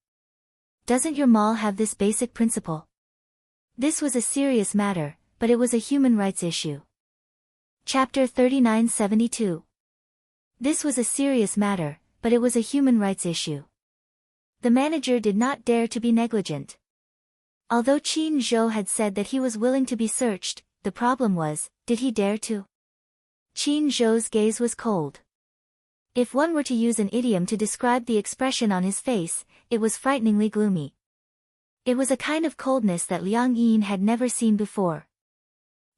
Doesn't your mall have this basic principle?" This was a serious matter, but it was a human rights issue. Chapter 3972. This was a serious matter, but it was a human rights issue. The manager did not dare to be negligent. Although Chin Zhou had said that he was willing to be searched, the problem was, did he dare to? Chin Zhou's gaze was cold. If one were to use an idiom to describe the expression on his face, it was frighteningly gloomy. It was a kind of coldness that Liang Yin had never seen before.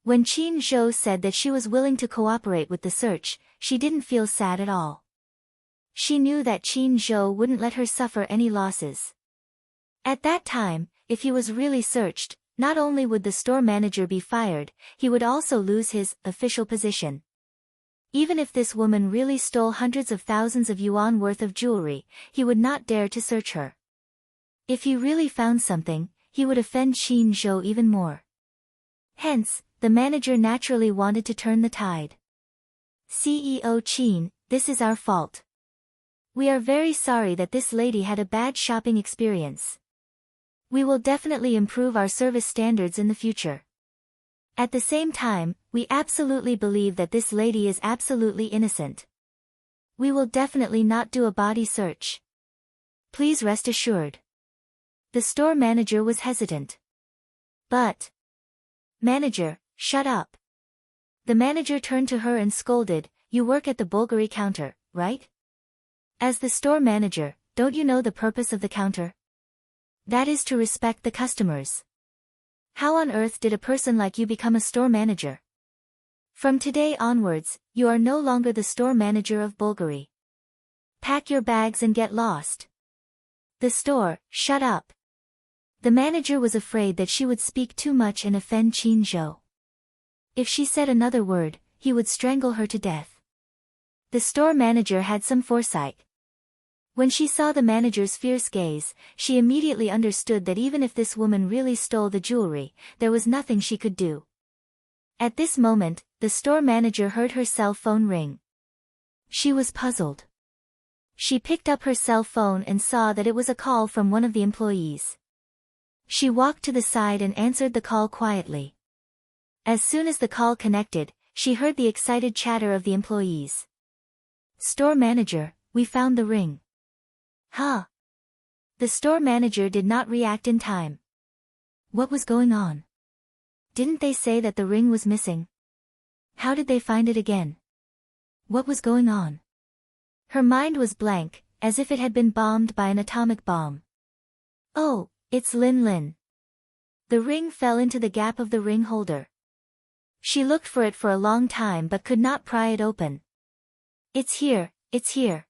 When Chin Zhou said that she was willing to cooperate with the search, she didn't feel sad at all. She knew that Chin Zhou wouldn't let her suffer any losses. At that time, if he was really searched, not only would the store manager be fired, he would also lose his official position. Even if this woman really stole hundreds of thousands of yuan worth of jewelry, he would not dare to search her. If he really found something, he would offend Chin Zhou even more. Hence, the manager naturally wanted to turn the tide. "CEO Chin, this is our fault. We are very sorry that this lady had a bad shopping experience. We will definitely improve our service standards in the future. At the same time, we absolutely believe that this lady is absolutely innocent. We will definitely not do a body search. Please rest assured." The store manager was hesitant. "But..." "Manager, shut up." The manager turned to her and scolded, "You work at the Bulgari counter, right? As the store manager, don't you know the purpose of the counter? That is to respect the customers. How on earth did a person like you become a store manager? From today onwards, you are no longer the store manager of Bulgari. Pack your bags and get lost." The store, "Shut up." The manager was afraid that she would speak too much and offend Chin Zhou. If she said another word, he would strangle her to death. The store manager had some foresight. When she saw the manager's fierce gaze, she immediately understood that even if this woman really stole the jewelry, there was nothing she could do. At this moment, the store manager heard her cell phone ring. She was puzzled. She picked up her cell phone and saw that it was a call from one of the employees. She walked to the side and answered the call quietly. As soon as the call connected, she heard the excited chatter of the employees. "Store manager, we found the ring." "Huh?" The store manager did not react in time. What was going on? Didn't they say that the ring was missing? How did they find it again? What was going on? Her mind was blank, as if it had been bombed by an atomic bomb. "Oh, it's Lin Lin." The ring fell into the gap of the ring holder. She looked for it for a long time but could not pry it open. "It's here, it's here."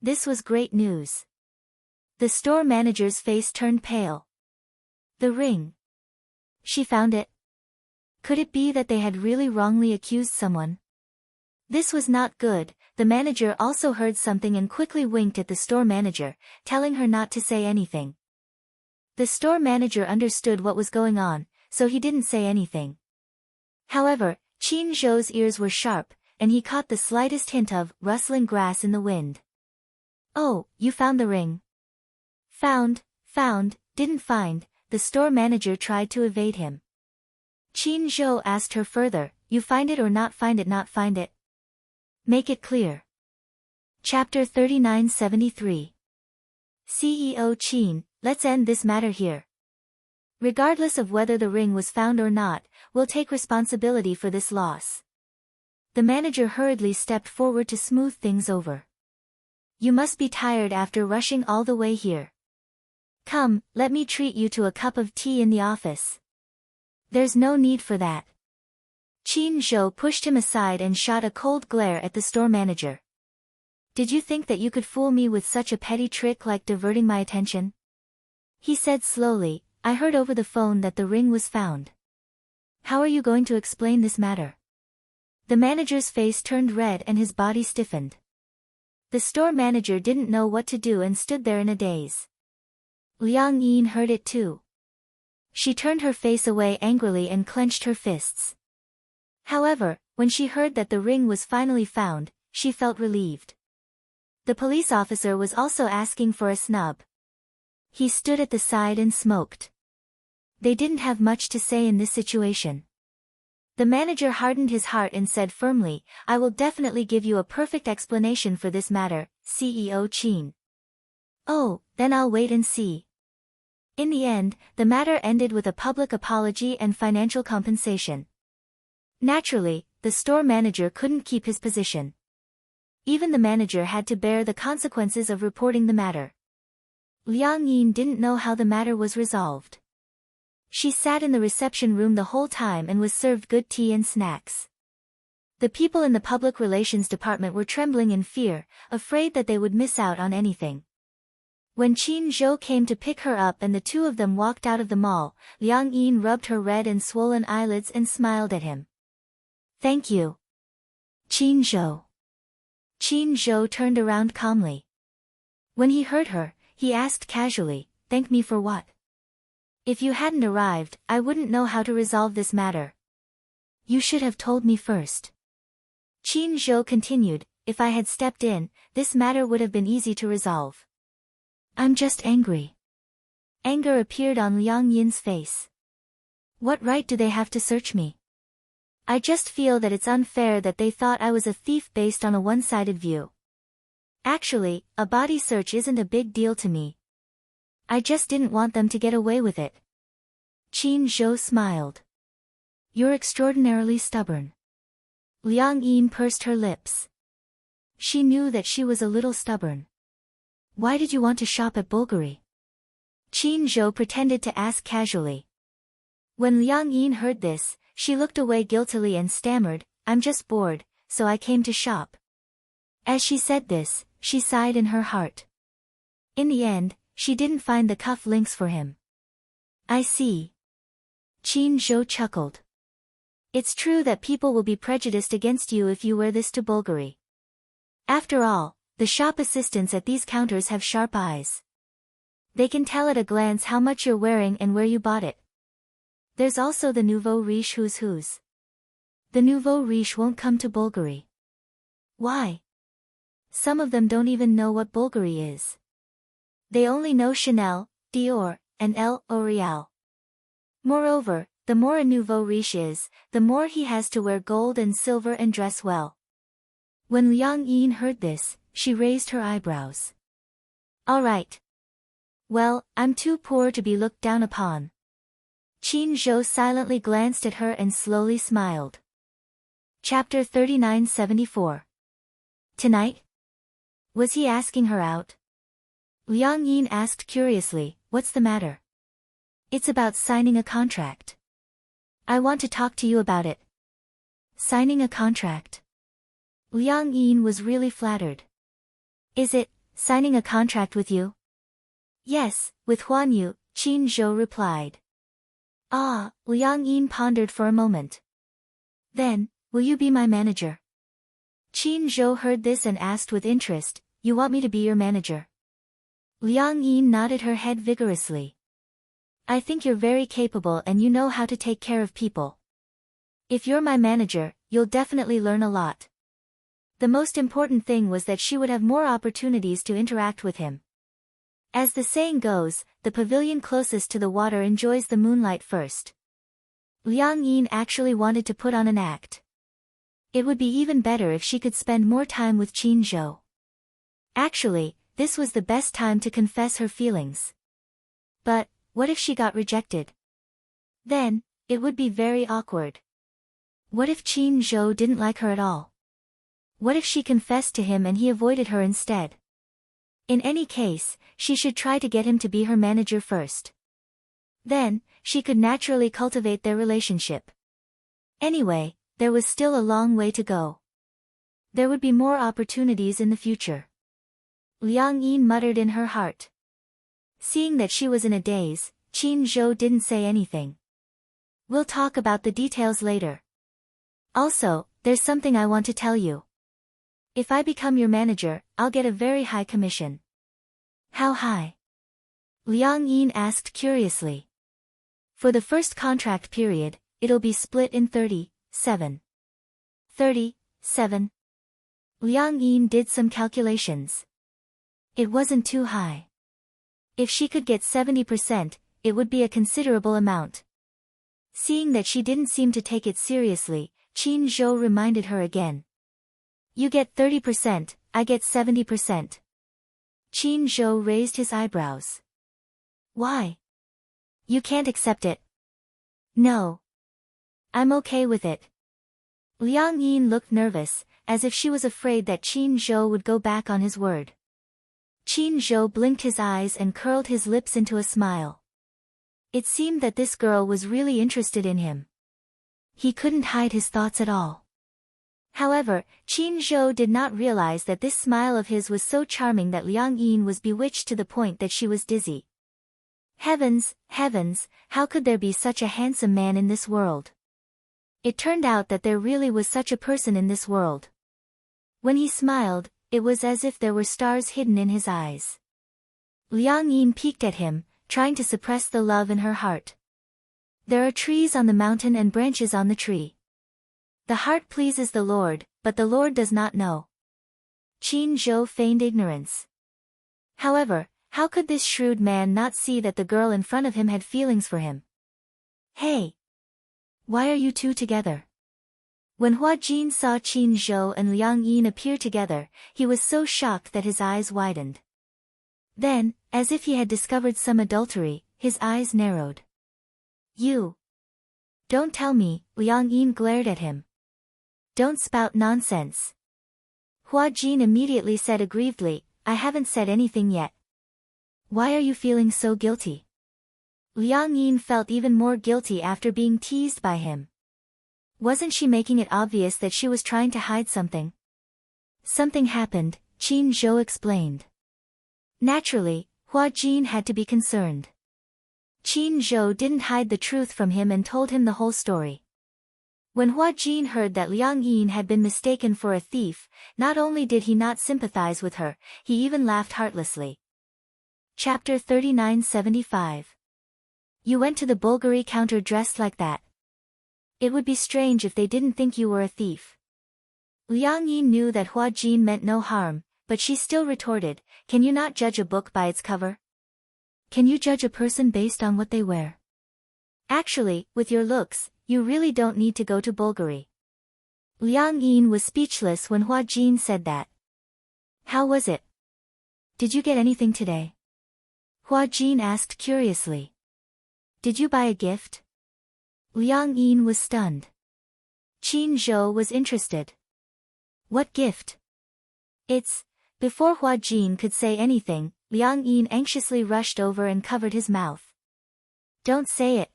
This was great news. The store manager's face turned pale. The ring. She found it. Could it be that they had really wrongly accused someone? This was not good. The manager also heard something and quickly winked at the store manager, telling her not to say anything. The store manager understood what was going on, so he didn't say anything. However, Qin Zhou's ears were sharp, and he caught the slightest hint of rustling grass in the wind. "Oh, you found the ring." Found, didn't find," the store manager tried to evade him. Qin Zhou asked her further, "You find it or not find it? Not find it? Make it clear." Chapter 3973. CEO Qin, let's end this matter here. Regardless of whether the ring was found or not, we'll take responsibility for this loss. The manager hurriedly stepped forward to smooth things over. "You must be tired after rushing all the way here. Come, let me treat you to a cup of tea in the office." "There's no need for that." Qin Zhou pushed him aside and shot a cold glare at the store manager. "Did you think that you could fool me with such a petty trick like diverting my attention?" He said slowly, "I heard over the phone that the ring was found. How are you going to explain this matter?" The manager's face turned red and his body stiffened. The store manager didn't know what to do and stood there in a daze. Liang Yin heard it too. She turned her face away angrily and clenched her fists. However, when she heard that the ring was finally found, she felt relieved. The police officer was also asking for a snub. He stood at the side and smoked. They didn't have much to say in this situation. The manager hardened his heart and said firmly, "I will definitely give you a perfect explanation for this matter, CEO Qin." "Oh, then I'll wait and see." In the end, the matter ended with a public apology and financial compensation. Naturally, the store manager couldn't keep his position. Even the manager had to bear the consequences of reporting the matter. Liang Yin didn't know how the matter was resolved. She sat in the reception room the whole time and was served good tea and snacks. The people in the public relations department were trembling in fear, afraid that they would miss out on anything. When Qin Zhou came to pick her up and the two of them walked out of the mall, Liang Yin rubbed her red and swollen eyelids and smiled at him. "Thank you, Qin Zhou." Qin Zhou turned around calmly. When he heard her, he asked casually, "Thank me for what? If you hadn't arrived, I wouldn't know how to resolve this matter." "You should have told me first." Qin Zhou continued, "If I had stepped in, this matter would have been easy to resolve." "I'm just angry." Anger appeared on Liang Yin's face. "What right do they have to search me? I just feel that it's unfair that they thought I was a thief based on a one-sided view. Actually, a body search isn't a big deal to me. I just didn't want them to get away with it." Qin Zhou smiled. "You're extraordinarily stubborn." Liang Yin pursed her lips. She knew that she was a little stubborn. "Why did you want to shop at Bulgari?" Qin Zhou pretended to ask casually. When Liang Yin heard this, she looked away guiltily and stammered, "I'm just bored, so I came to shop." As she said this, she sighed in her heart. In the end, she didn't find the cuff links for him. "I see." Qin Zhou chuckled. "It's true that people will be prejudiced against you if you wear this to Bulgari. After all, The shop assistants at these counters have sharp eyes. They can tell at a glance how much you're wearing and where you bought it. There's also the nouveau riche who's who's. The nouveau riche won't come to Bulgari. Why? Some of them don't even know what Bulgari is. They only know Chanel, Dior, and L'Oréal. Moreover, the more a nouveau riche is, the more he has to wear gold and silver and dress well. When Liang Yin heard this, she raised her eyebrows. All right. Well, I'm too poor to be looked down upon. Qin Zhou silently glanced at her and slowly smiled. Chapter 3974. Tonight? Was he asking her out? Liang Yin asked curiously, what's the matter? It's about signing a contract. I want to talk to you about it. Signing a contract? Liang Yin was really flattered. Is it, signing a contract with you? Yes, with Huan Yu, Qin Zhou replied. Ah, Liang Yin pondered for a moment. Then, will you be my manager? Qin Zhou heard this and asked with interest, you want me to be your manager? Liang Yin nodded her head vigorously. I think you're very capable and you know how to take care of people. If you're my manager, you'll definitely learn a lot. The most important thing was that she would have more opportunities to interact with him. As the saying goes, the pavilion closest to the water enjoys the moonlight first. Liang Yin actually wanted to put on an act. It would be even better if she could spend more time with Qin Zhou. Actually, this was the best time to confess her feelings. But, what if she got rejected? Then, it would be very awkward. What if Qin Zhou didn't like her at all? What if she confessed to him and he avoided her instead? In any case, she should try to get him to be her manager first. Then, she could naturally cultivate their relationship. Anyway, there was still a long way to go. There would be more opportunities in the future. Liang Yin muttered in her heart. Seeing that she was in a daze, Qin Zhou didn't say anything. We'll talk about the details later. Also, there's something I want to tell you. If I become your manager, I'll get a very high commission. How high? Liang Yin asked curiously. For the first contract period, it'll be split in 37. 37. Liang Yin did some calculations. It wasn't too high. If she could get 70%, it would be a considerable amount. Seeing that she didn't seem to take it seriously, Qin Zhou reminded her again. You get 30%, I get 70%. Qin Zhou raised his eyebrows. Why? You can't accept it. No. I'm okay with it. Liang Yin looked nervous, as if she was afraid that Qin Zhou would go back on his word. Qin Zhou blinked his eyes and curled his lips into a smile. It seemed that this girl was really interested in him. He couldn't hide his thoughts at all. However, Qin Zhou did not realize that this smile of his was so charming that Liang Yin was bewitched to the point that she was dizzy. Heavens, heavens, how could there be such a handsome man in this world? It turned out that there really was such a person in this world. When he smiled, it was as if there were stars hidden in his eyes. Liang Yin peeked at him, trying to suppress the love in her heart. There are trees on the mountain and branches on the tree. The heart pleases the Lord, but the Lord does not know. Qin Zhou feigned ignorance. However, how could this shrewd man not see that the girl in front of him had feelings for him? Hey! Why are you two together? When Hua Jin saw Qin Zhou and Liang Yin appear together, he was so shocked that his eyes widened. Then, as if he had discovered some adultery, his eyes narrowed. You! Don't tell me, Liang Yin glared at him. Don't spout nonsense. Hua Jin immediately said aggrievedly, I haven't said anything yet. Why are you feeling so guilty? Liang Yin felt even more guilty after being teased by him. Wasn't she making it obvious that she was trying to hide something? Something happened, Qin Zhou explained. Naturally, Hua Jin had to be concerned. Qin Zhou didn't hide the truth from him and told him the whole story. When Hua Jin heard that Liang Yin had been mistaken for a thief, not only did he not sympathize with her, he even laughed heartlessly. Chapter 3975. You went to the Bulgari counter dressed like that. It would be strange if they didn't think you were a thief. Liang Yin knew that Hua Jin meant no harm, but she still retorted, can you not judge a book by its cover? Can you judge a person based on what they wear? Actually, with your looks, you really don't need to go to Bulgari. Liang Yin was speechless when Hua Jin said that. How was it? Did you get anything today? Hua Jin asked curiously. Did you buy a gift? Liang Yin was stunned. Qin Zhou was interested. What gift? Before Hua Jin could say anything, Liang Yin anxiously rushed over and covered his mouth. Don't say it.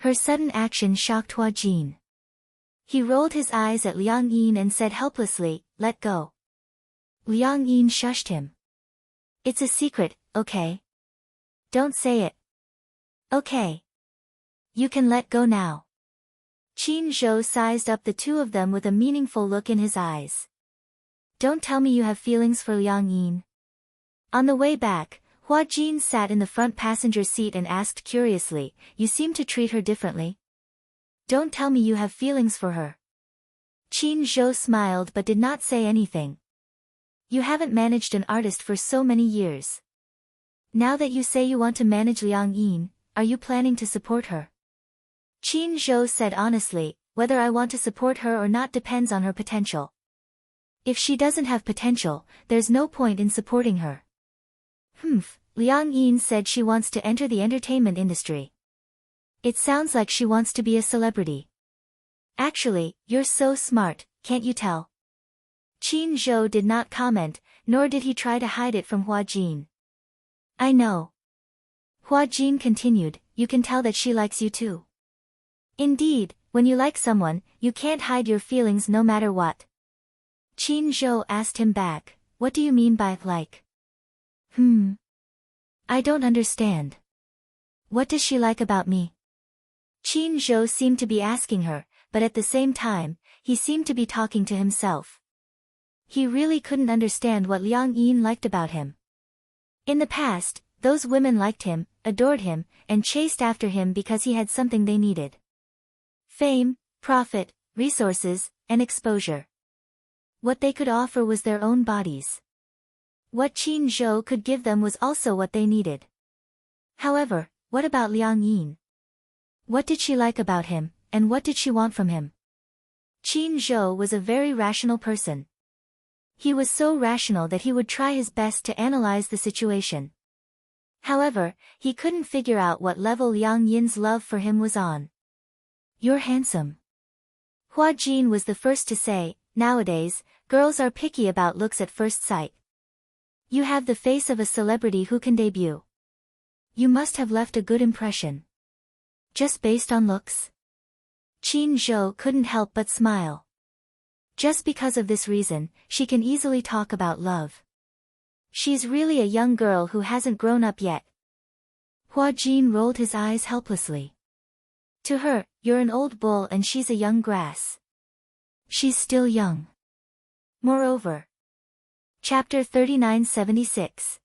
Her sudden action shocked Hua Jin. He rolled his eyes at Liang Yin and said helplessly, let go. Liang Yin shushed him. It's a secret, okay? Don't say it. Okay. You can let go now. Qin Zhou sized up the two of them with a meaningful look in his eyes. Don't tell me you have feelings for Liang Yin. On the way back, Hua Jin sat in the front passenger seat and asked curiously, you seem to treat her differently. Don't tell me you have feelings for her. Qin Zhou smiled but did not say anything. You haven't managed an artist for so many years. Now that you say you want to manage Liang Yin, are you planning to support her? Qin Zhou said honestly, whether I want to support her or not depends on her potential. If she doesn't have potential, there's no point in supporting her. Liang Yin said she wants to enter the entertainment industry. It sounds like she wants to be a celebrity. Actually, you're so smart, can't you tell? Qin Zhou did not comment, nor did he try to hide it from Hua Jin. I know. Hua Jin continued, you can tell that she likes you too. Indeed, when you like someone, you can't hide your feelings no matter what. Qin Zhou asked him back, what do you mean by like? I don't understand. What does she like about me? Qin Zhou seemed to be asking her, but at the same time, he seemed to be talking to himself. He really couldn't understand what Liang Yin liked about him. In the past, those women liked him, adored him, and chased after him because he had something they needed. Fame, profit, resources, and exposure. What they could offer was their own bodies. What Qin Zhou could give them was also what they needed. However, what about Liang Yin? What did she like about him, and what did she want from him? Qin Zhou was a very rational person. He was so rational that he would try his best to analyze the situation. However, he couldn't figure out what level Liang Yin's love for him was on. You're handsome. Hua Jin was the first to say, nowadays, girls are picky about looks at first sight. You have the face of a celebrity who can debut. You must have left a good impression. Just based on looks? Qin Zhou couldn't help but smile. Just because of this reason, she can easily talk about love. She's really a young girl who hasn't grown up yet. Hua Jin rolled his eyes helplessly. To her, you're an old bull and she's a young grass. She's still young. Moreover. Chapter 3976.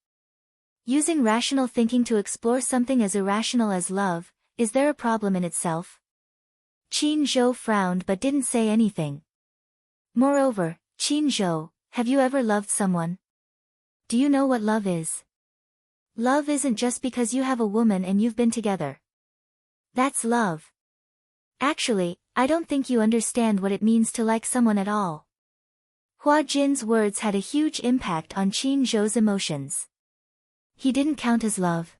Using rational thinking to explore something as irrational as love, is there a problem in itself? Qin Zhou frowned but didn't say anything. Moreover, Qin Zhou, have you ever loved someone? Do you know what love is? Love isn't just because you have a woman and you've been together. That's love. Actually, I don't think you understand what it means to like someone at all. Hua Jin's words had a huge impact on Qin Zhou's emotions. He didn't count as love.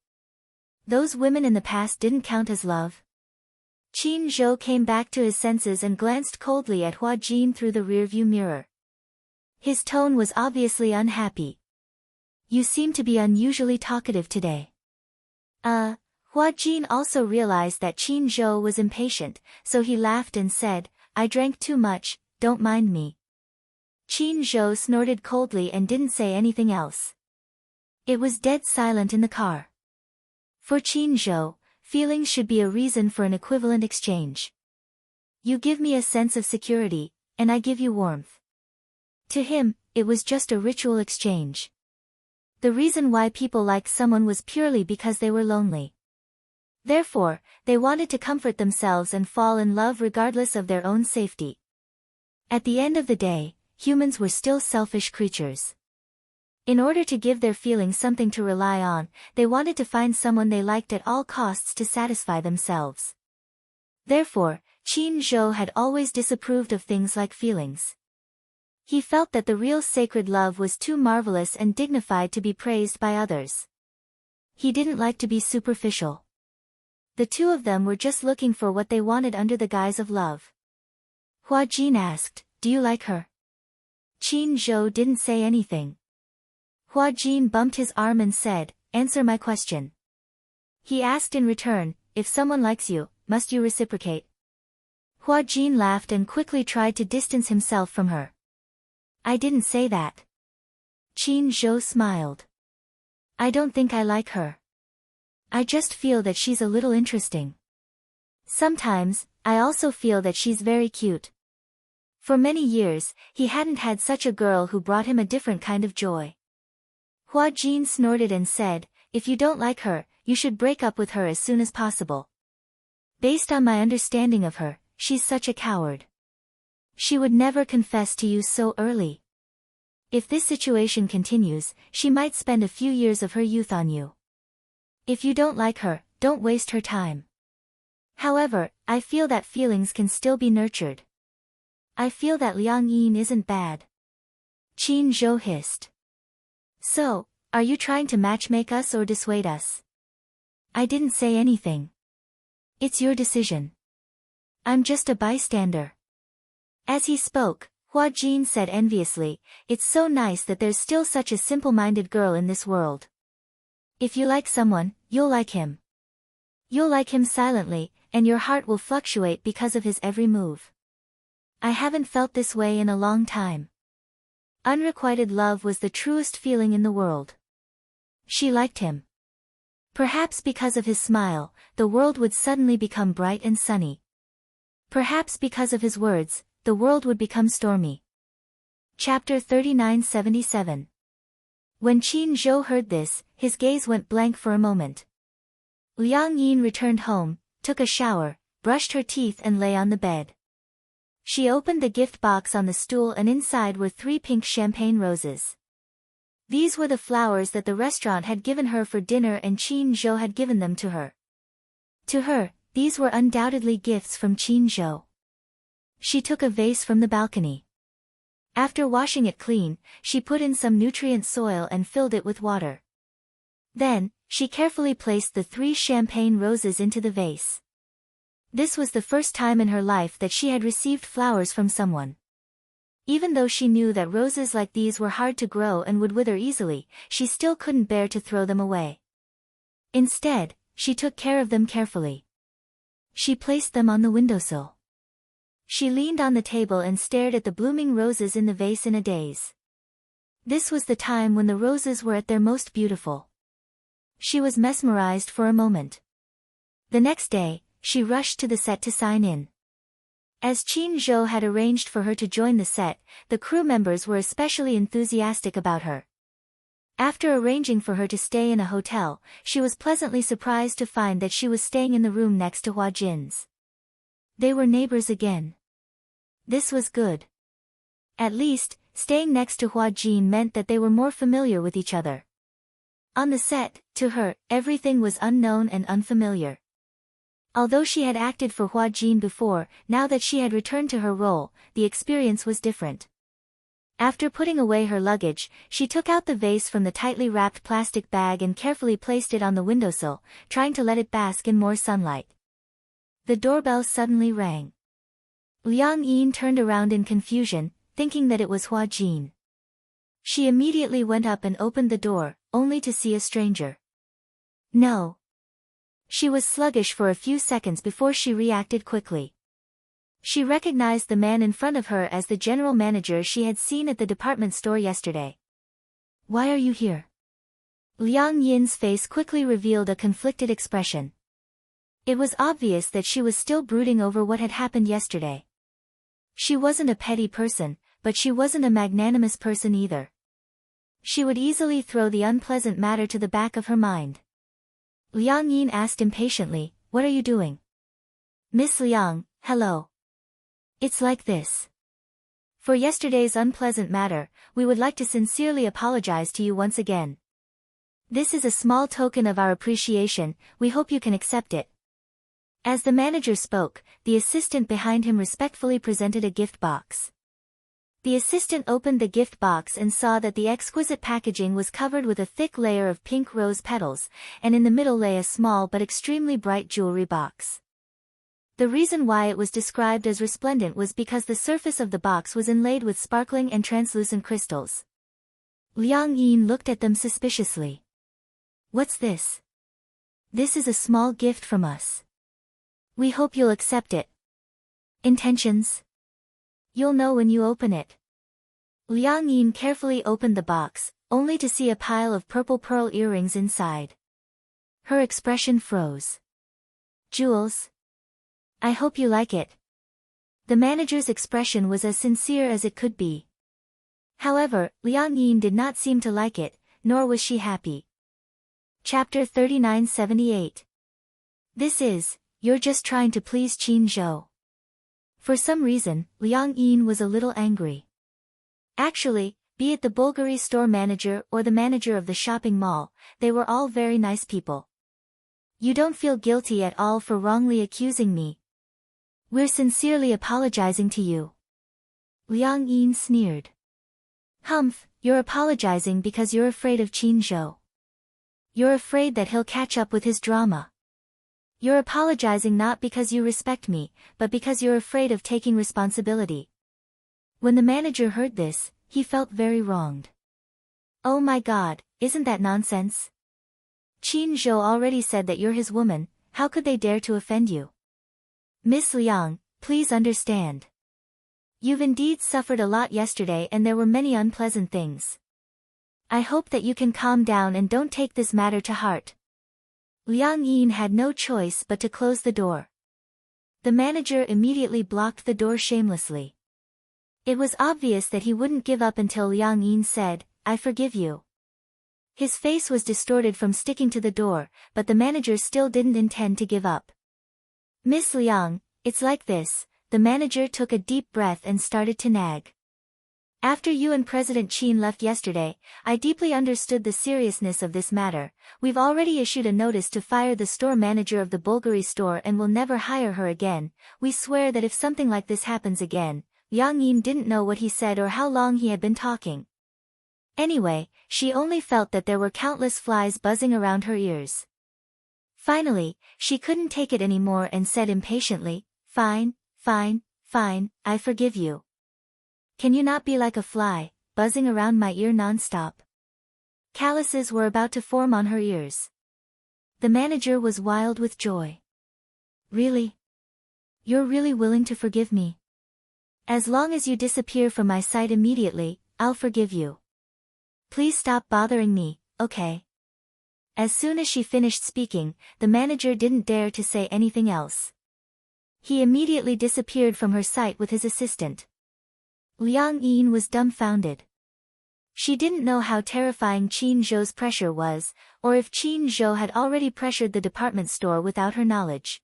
Those women in the past didn't count as love. Qin Zhou came back to his senses and glanced coldly at Hua Jin through the rearview mirror. His tone was obviously unhappy. You seem to be unusually talkative today. Hua Jin also realized that Qin Zhou was impatient, so he laughed and said, I drank too much, don't mind me. Qin Zhou snorted coldly and didn't say anything else. It was dead silent in the car. For Qin Zhou, feelings should be a reason for an equivalent exchange. You give me a sense of security, and I give you warmth. To him, it was just a ritual exchange. The reason why people liked someone was purely because they were lonely. Therefore, they wanted to comfort themselves and fall in love regardless of their own safety. At the end of the day, humans were still selfish creatures. In order to give their feelings something to rely on, they wanted to find someone they liked at all costs to satisfy themselves. Therefore, Qin Zhou had always disapproved of things like feelings. He felt that the real sacred love was too marvelous and dignified to be praised by others. He didn't like to be superficial. The two of them were just looking for what they wanted under the guise of love. Hua Jin asked, "Do you like her?" Qin Zhou didn't say anything. Hua Jin bumped his arm and said, "Answer my question." He asked in return, "If someone likes you, must you reciprocate?" Hua Jin laughed and quickly tried to distance himself from her. "I didn't say that." Qin Zhou smiled. "I don't think I like her. I just feel that she's a little interesting. Sometimes, I also feel that she's very cute." For many years, he hadn't had such a girl who brought him a different kind of joy. Hua Jin snorted and said, "If you don't like her, you should break up with her as soon as possible. Based on my understanding of her, she's such a coward. She would never confess to you so early. If this situation continues, she might spend a few years of her youth on you. If you don't like her, don't waste her time. However, I feel that feelings can still be nurtured. I feel that Liang Yin isn't bad." Qin Zhou hissed. "So, are you trying to matchmake us or dissuade us?" "I didn't say anything. It's your decision. I'm just a bystander." As he spoke, Hua Jin said enviously, "It's so nice that there's still such a simple-minded girl in this world. If you like someone, you'll like him. You'll like him silently, and your heart will fluctuate because of his every move. I haven't felt this way in a long time." Unrequited love was the truest feeling in the world. She liked him. Perhaps because of his smile, the world would suddenly become bright and sunny. Perhaps because of his words, the world would become stormy. Chapter 3977. When Qin Zhou heard this, his gaze went blank for a moment. Liang Yin returned home, took a shower, brushed her teeth and lay on the bed. She opened the gift box on the stool and inside were 3 pink champagne roses. These were the flowers that the restaurant had given her for dinner and Qin Zhou had given them to her. To her, these were undoubtedly gifts from Qin Zhou. She took a vase from the balcony. After washing it clean, she put in some nutrient soil and filled it with water. Then, she carefully placed the 3 champagne roses into the vase. This was the first time in her life that she had received flowers from someone. Even though she knew that roses like these were hard to grow and would wither easily, she still couldn't bear to throw them away. Instead, she took care of them carefully. She placed them on the windowsill. She leaned on the table and stared at the blooming roses in the vase in a daze. This was the time when the roses were at their most beautiful. She was mesmerized for a moment. The next day, she rushed to the set to sign in. As Qin Zhou had arranged for her to join the set, the crew members were especially enthusiastic about her. After arranging for her to stay in a hotel, she was pleasantly surprised to find that she was staying in the room next to Hua Jin's. They were neighbors again. This was good. At least, staying next to Hua Jin meant that they were more familiar with each other. On the set, to her, everything was unknown and unfamiliar. Although she had acted for Hua Jin before, now that she had returned to her role, the experience was different. After putting away her luggage, she took out the vase from the tightly wrapped plastic bag and carefully placed it on the windowsill, trying to let it bask in more sunlight. The doorbell suddenly rang. Liang Yin turned around in confusion, thinking that it was Hua Jin. She immediately went up and opened the door, only to see a stranger. No. She was sluggish for a few seconds before she reacted quickly. She recognized the man in front of her as the general manager she had seen at the department store yesterday. "Why are you here?" Liang Yin's face quickly revealed a conflicted expression. It was obvious that she was still brooding over what had happened yesterday. She wasn't a petty person, but she wasn't a magnanimous person either. She would easily throw the unpleasant matter to the back of her mind. Liang Yin asked impatiently, "What are you doing?" "Miss Liang, hello. It's like this. For yesterday's unpleasant matter, we would like to sincerely apologize to you once again. This is a small token of our appreciation, we hope you can accept it." As the manager spoke, the assistant behind him respectfully presented a gift box. The assistant opened the gift box and saw that the exquisite packaging was covered with a thick layer of pink rose petals, and in the middle lay a small but extremely bright jewelry box. The reason why it was described as resplendent was because the surface of the box was inlaid with sparkling and translucent crystals. Liang Yin looked at them suspiciously. "What's this?" "This is a small gift from us. We hope you'll accept it." "Intentions?" "You'll know when you open it." Liang Yin carefully opened the box, only to see a pile of purple pearl earrings inside. Her expression froze. "Jewels? I hope you like it." The manager's expression was as sincere as it could be. However, Liang Yin did not seem to like it, nor was she happy. Chapter 3978. This is, "You're just trying to please Qin Zhou." For some reason, Liang Yin was a little angry. Actually, be it the Bulgari store manager or the manager of the shopping mall, they were all very nice people. "You don't feel guilty at all for wrongly accusing me. We're sincerely apologizing to you." Liang Yin sneered. "Humph, you're apologizing because you're afraid of Qin Zhou. You're afraid that he'll catch up with his drama. You're apologizing not because you respect me, but because you're afraid of taking responsibility." When the manager heard this, he felt very wronged. "Oh my God, isn't that nonsense? Qin Zhou already said that you're his woman, how could they dare to offend you? Miss Liang, please understand. You've indeed suffered a lot yesterday and there were many unpleasant things. I hope that you can calm down and don't take this matter to heart." Liang Yin had no choice but to close the door. The manager immediately blocked the door shamelessly. It was obvious that he wouldn't give up until Liang Yin said, "I forgive you." His face was distorted from sticking to the door, but the manager still didn't intend to give up. "Miss Liang, it's like this," the manager took a deep breath and started to nag. "After you and President Qin left yesterday, I deeply understood the seriousness of this matter. We've already issued a notice to fire the store manager of the Bulgari store and will never hire her again. We swear that if something like this happens again." Liang Yin didn't know what he said or how long he had been talking. Anyway, she only felt that there were countless flies buzzing around her ears. Finally, she couldn't take it anymore and said impatiently, "Fine, fine, fine, I forgive you. Can you not be like a fly, buzzing around my ear non-stop?" Calluses were about to form on her ears. The manager was wild with joy. "Really? You're really willing to forgive me? As long as you disappear from my sight immediately, I'll forgive you. Please stop bothering me, okay?" As soon as she finished speaking, the manager didn't dare to say anything else. He immediately disappeared from her sight with his assistant. Liang Yin was dumbfounded. She didn't know how terrifying Qin Zhou's pressure was, or if Qin Zhou had already pressured the department store without her knowledge.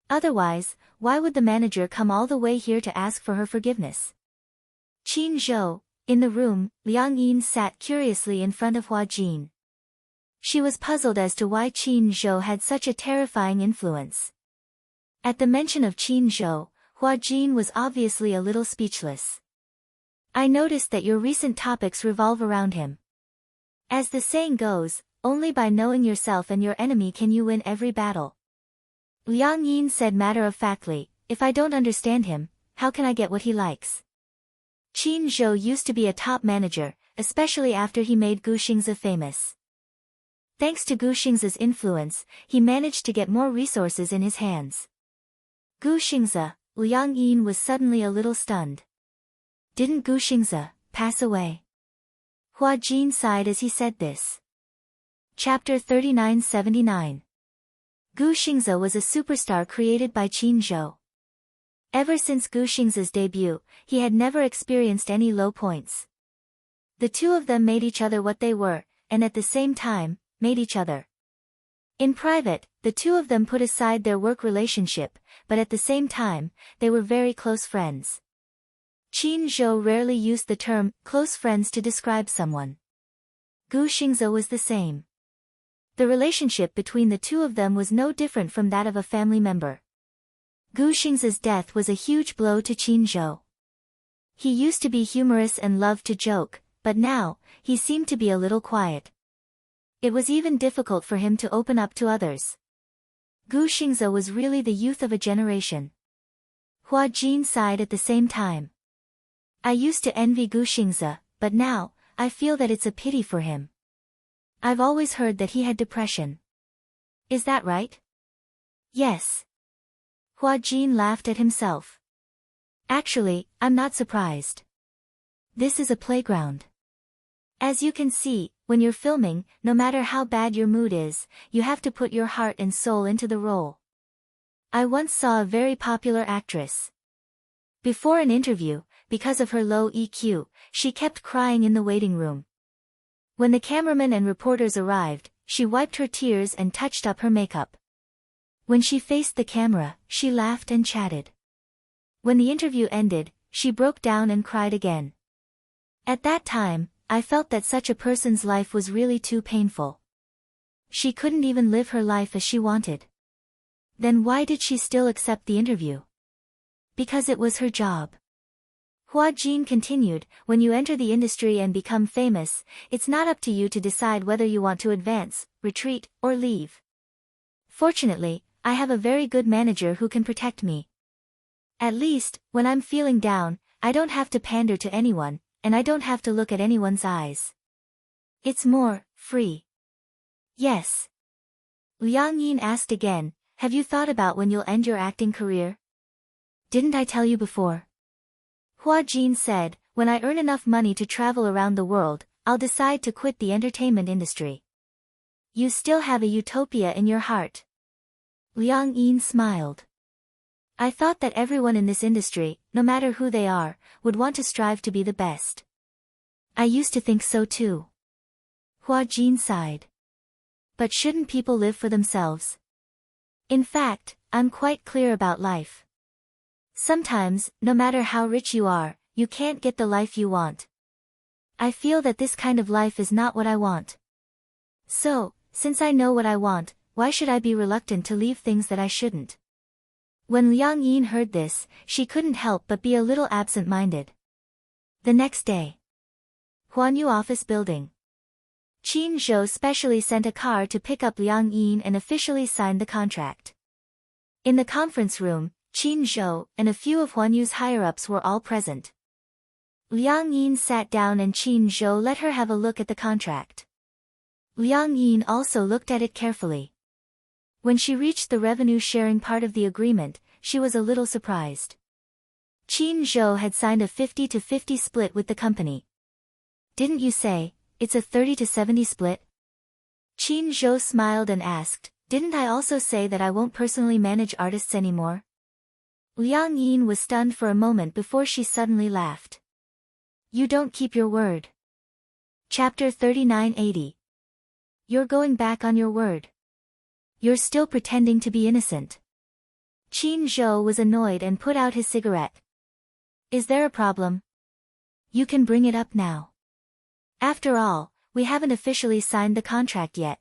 Otherwise, why would the manager come all the way here to ask for her forgiveness? Qin Zhou, in the room, Liang Yin sat curiously in front of Hua Jin. She was puzzled as to why Qin Zhou had such a terrifying influence. At the mention of Qin Zhou, Hua Jin was obviously a little speechless. "I noticed that your recent topics revolve around him. As the saying goes, only by knowing yourself and your enemy can you win every battle." Liang Yin said matter-of-factly, "If I don't understand him, how can I get what he likes?" Qin Zhou used to be a top manager, especially after he made Gu Xingzi famous. Thanks to Gu Xingzi's influence, he managed to get more resources in his hands. Gu Xingzi, Liang Yin was suddenly a little stunned. Didn't Gu Xingzi pass away? Hua Jin sighed as he said this. Chapter 3979. Gu Xingze was a superstar created by Qin Zhou. Ever since Gu Xingze's debut, he had never experienced any low points. The two of them made each other what they were, and at the same time, made each other. In private, the two of them put aside their work relationship, but at the same time, they were very close friends. Qin Zhou rarely used the term close friends to describe someone. Gu Xingze was the same. The relationship between the two of them was no different from that of a family member. Gu Xingze's death was a huge blow to Qin Zhou. He used to be humorous and loved to joke, but now, he seemed to be a little quiet. It was even difficult for him to open up to others. Gu Xingze was really the youth of a generation. Hua Jin sighed at the same time. I used to envy Gu Xingze, but now, I feel that it's a pity for him. I've always heard that he had depression. Is that right? Yes. Hua Jin laughed at himself. Actually, I'm not surprised. This is a playground. As you can see, when you're filming, no matter how bad your mood is, you have to put your heart and soul into the role. I once saw a very popular actress. Before an interview, because of her low EQ, she kept crying in the waiting room. When the cameraman and reporters arrived, she wiped her tears and touched up her makeup. When she faced the camera, she laughed and chatted. When the interview ended, she broke down and cried again. At that time, I felt that such a person's life was really too painful. She couldn't even live her life as she wanted. Then why did she still accept the interview? Because it was her job. Hua Jin continued, when you enter the industry and become famous, it's not up to you to decide whether you want to advance, retreat, or leave. Fortunately, I have a very good manager who can protect me. At least, when I'm feeling down, I don't have to pander to anyone, and I don't have to look at anyone's eyes. It's more free. Yes. Liang Yin asked again, have you thought about when you'll end your acting career? Didn't I tell you before? Hua Jin said, when I earn enough money to travel around the world, I'll decide to quit the entertainment industry. You still have a utopia in your heart. Liang Yin smiled. I thought that everyone in this industry, no matter who they are, would want to strive to be the best. I used to think so too. Hua Jin sighed. But shouldn't people live for themselves? In fact, I'm quite clear about life. Sometimes, no matter how rich you are, you can't get the life you want. I feel that this kind of life is not what I want. So, since I know what I want, why should I be reluctant to leave things that I shouldn't? When Liang Yin heard this, she couldn't help but be a little absent-minded. The next day. Huanyu office building. Qin Zhou specially sent a car to pick up Liang Yin and officially signed the contract. In the conference room, Qin Zhou and a few of Huanyu's higher-ups were all present. Liang Yin sat down and Qin Zhou let her have a look at the contract. Liang Yin also looked at it carefully. When she reached the revenue-sharing part of the agreement, she was a little surprised. Qin Zhou had signed a 50-50 split with the company. Didn't you say, it's a 30-70 split? Qin Zhou smiled and asked, didn't I also say that I won't personally manage artists anymore? Liang Yin was stunned for a moment before she suddenly laughed. You don't keep your word. Chapter 3980. You're going back on your word. You're still pretending to be innocent. Qin Zhou was annoyed and put out his cigarette. Is there a problem? You can bring it up now. After all, we haven't officially signed the contract yet.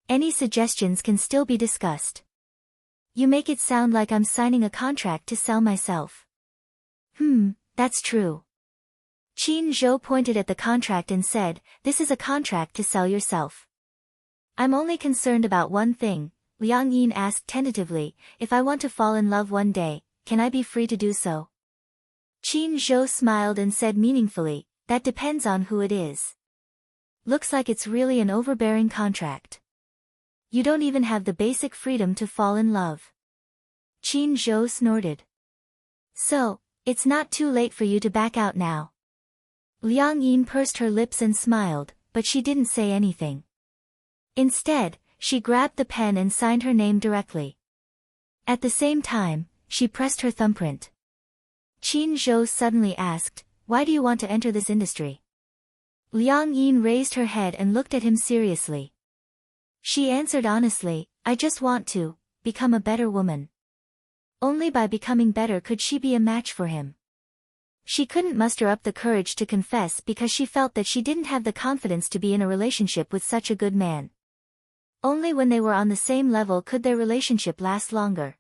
Any suggestions can still be discussed. You make it sound like I'm signing a contract to sell myself. That's true. Qin Zhou pointed at the contract and said, this is a contract to sell yourself. I'm only concerned about one thing, Liang Yin asked tentatively, if I want to fall in love one day, can I be free to do so? Qin Zhou smiled and said meaningfully, that depends on who it is. Looks like it's really an overbearing contract. You don't even have the basic freedom to fall in love. Qin Zhou snorted. So, it's not too late for you to back out now. Liang Yin pursed her lips and smiled, but she didn't say anything. Instead, she grabbed the pen and signed her name directly. At the same time, she pressed her thumbprint. Qin Zhou suddenly asked, "Why do you want to enter this industry?" Liang Yin raised her head and looked at him seriously. She answered honestly, "I just want to become a better woman." Only by becoming better could she be a match for him. She couldn't muster up the courage to confess because she felt that she didn't have the confidence to be in a relationship with such a good man. Only when they were on the same level could their relationship last longer.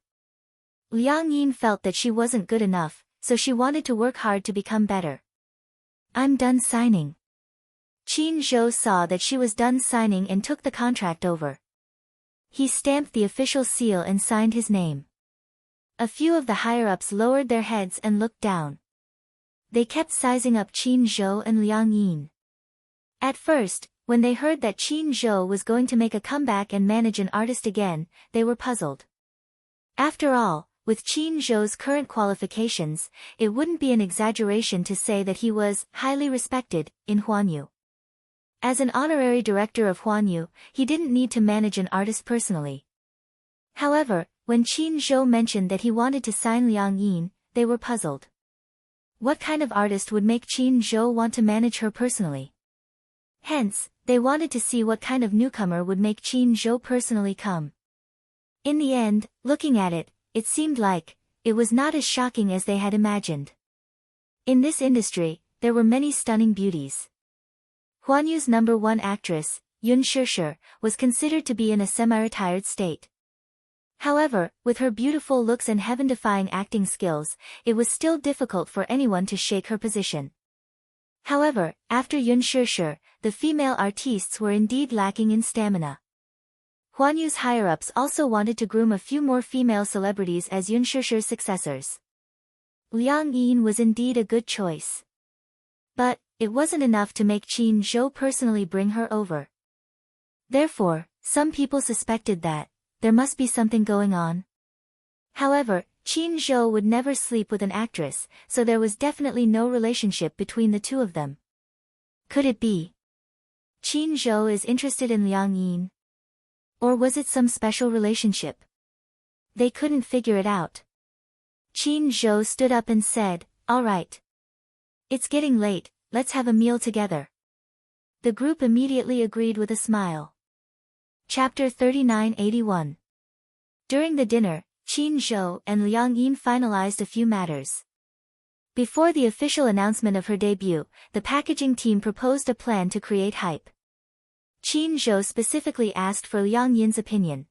Liang Yin felt that she wasn't good enough, so she wanted to work hard to become better. "I'm done signing." Qin Zhou saw that she was done signing and took the contract over. He stamped the official seal and signed his name. A few of the higher-ups lowered their heads and looked down. They kept sizing up Qin Zhou and Liang Yin. At first, when they heard that Qin Zhou was going to make a comeback and manage an artist again, they were puzzled. After all, with Qin Zhou's current qualifications, it wouldn't be an exaggeration to say that he was highly respected in Huanyu. As an honorary director of Huanyu, he didn't need to manage an artist personally. However, when Qin Zhou mentioned that he wanted to sign Liang Yin, they were puzzled. What kind of artist would make Qin Zhou want to manage her personally? Hence, they wanted to see what kind of newcomer would make Qin Zhou personally come. In the end, looking at it, it seemed like it was not as shocking as they had imagined. In this industry, there were many stunning beauties. Huanyu's #1 actress, Yun Shishir, was considered to be in a semi-retired state. However, with her beautiful looks and heaven-defying acting skills, it was still difficult for anyone to shake her position. However, after Yun Shishir, the female artistes were indeed lacking in stamina. Huanyu's higher-ups also wanted to groom a few more female celebrities as Yun Shishir's successors. Liang Yin was indeed a good choice. But it wasn't enough to make Qin Zhou personally bring her over. Therefore, some people suspected that there must be something going on. However, Qin Zhou would never sleep with an actress, so there was definitely no relationship between the two of them. Could it be Qin Zhou is interested in Liang Yin? Or was it some special relationship? They couldn't figure it out. Qin Zhou stood up and said, "All right. It's getting late, let's have a meal together." The group immediately agreed with a smile. Chapter 3981. During the dinner, Qin Zhou and Liang Yin finalized a few matters. Before the official announcement of her debut, the packaging team proposed a plan to create hype. Qin Zhou specifically asked for Liang Yin's opinion.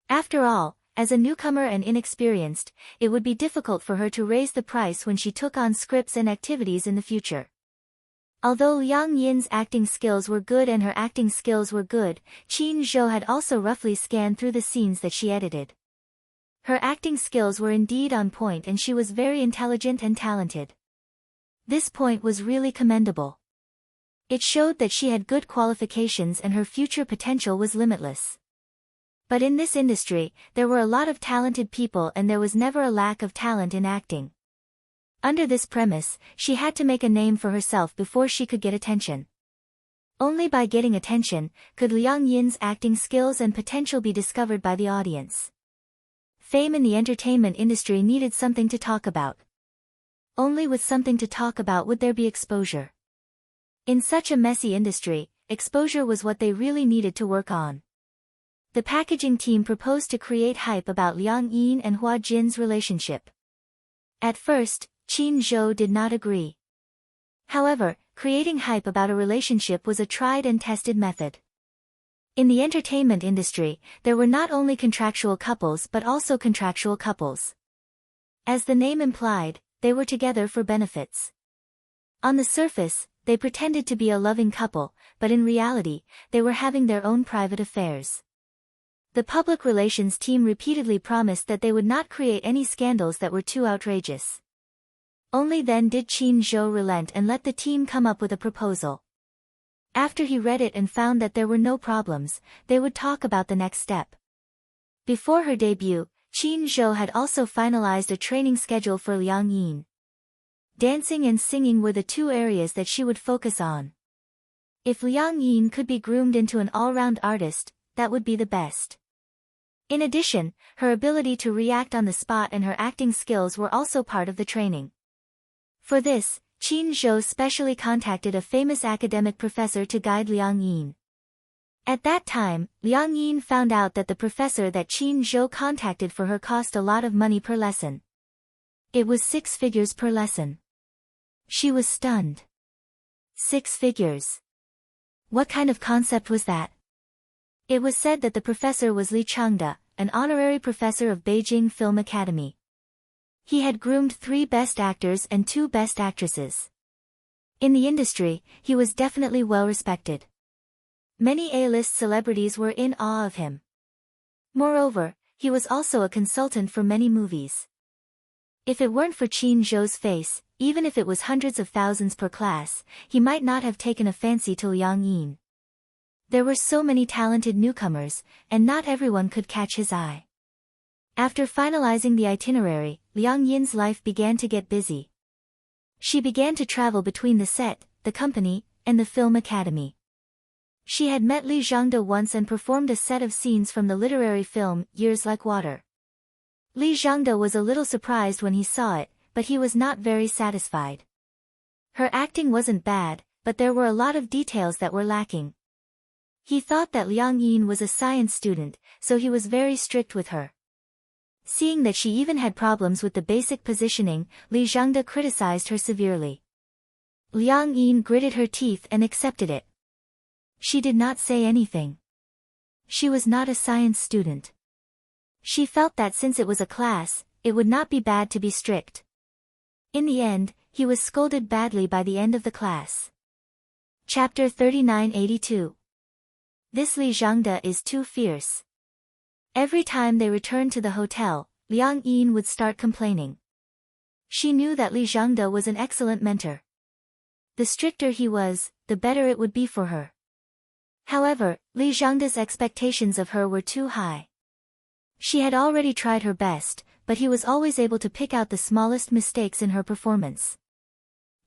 After all, as a newcomer and inexperienced, it would be difficult for her to raise the price when she took on scripts and activities in the future. Although Liang Yin's acting skills were good and her acting skills were good, Qin Zhou had also roughly scanned through the scenes that she edited. Her acting skills were indeed on point and she was very intelligent and talented. This point was really commendable. It showed that she had good qualifications and her future potential was limitless. But in this industry, there were a lot of talented people and there was never a lack of talent in acting. Under this premise, she had to make a name for herself before she could get attention. Only by getting attention, could Liang Yin's acting skills and potential be discovered by the audience. Fame in the entertainment industry needed something to talk about. Only with something to talk about would there be exposure. In such a messy industry, exposure was what they really needed to work on. The packaging team proposed to create hype about Liang Yin and Hua Jin's relationship. At first, Qin Zhou did not agree. However, creating hype about a relationship was a tried and tested method. In the entertainment industry, there were not only contractual couples but also contractual couples. As the name implied, they were together for benefits. On the surface, they pretended to be a loving couple, but in reality, they were having their own private affairs. The public relations team repeatedly promised that they would not create any scandals that were too outrageous. Only then did Qin Zhou relent and let the team come up with a proposal. After he read it and found that there were no problems, they would talk about the next step. Before her debut, Qin Zhou had also finalized a training schedule for Liang Yin. Dancing and singing were the two areas that she would focus on. If Liang Yin could be groomed into an all-round artist, that would be the best. In addition, her ability to react on the spot and her acting skills were also part of the training. For this, Qin Zhou specially contacted a famous academic professor to guide Liang Yin. At that time, Liang Yin found out that the professor that Qin Zhou contacted for her cost a lot of money per lesson. It was 6 figures per lesson. She was stunned. 6 figures. What kind of concept was that? It was said that the professor was Li Changde, an honorary professor of Beijing Film Academy. He had groomed 3 best actors and 2 best actresses. In the industry, he was definitely well respected. Many A-list celebrities were in awe of him. Moreover, he was also a consultant for many movies. If it weren't for Qin Zhou's face, even if it was hundreds of thousands per class, he might not have taken a fancy to Liang Yin. There were so many talented newcomers, and not everyone could catch his eye. After finalizing the itinerary, Liang Yin's life began to get busy. She began to travel between the set, the company, and the film academy. She had met Li Zhangde once and performed a set of scenes from the literary film, Years Like Water. Li Zhangde was a little surprised when he saw it, but he was not very satisfied. Her acting wasn't bad, but there were a lot of details that were lacking. He thought that Liang Yin was a science student, so he was very strict with her. Seeing that she even had problems with the basic positioning, Li Zhangde criticized her severely. Liang Yin gritted her teeth and accepted it. She did not say anything. She was not a science student. She felt that since it was a class, it would not be bad to be strict. In the end, he was scolded badly by the end of the class. Chapter 3982. This Li Zhangde is too fierce. Every time they returned to the hotel, Liang Yin would start complaining. She knew that Li Zhangde was an excellent mentor. The stricter he was, the better it would be for her. However, Li Zhangde's expectations of her were too high. She had already tried her best, but he was always able to pick out the smallest mistakes in her performance.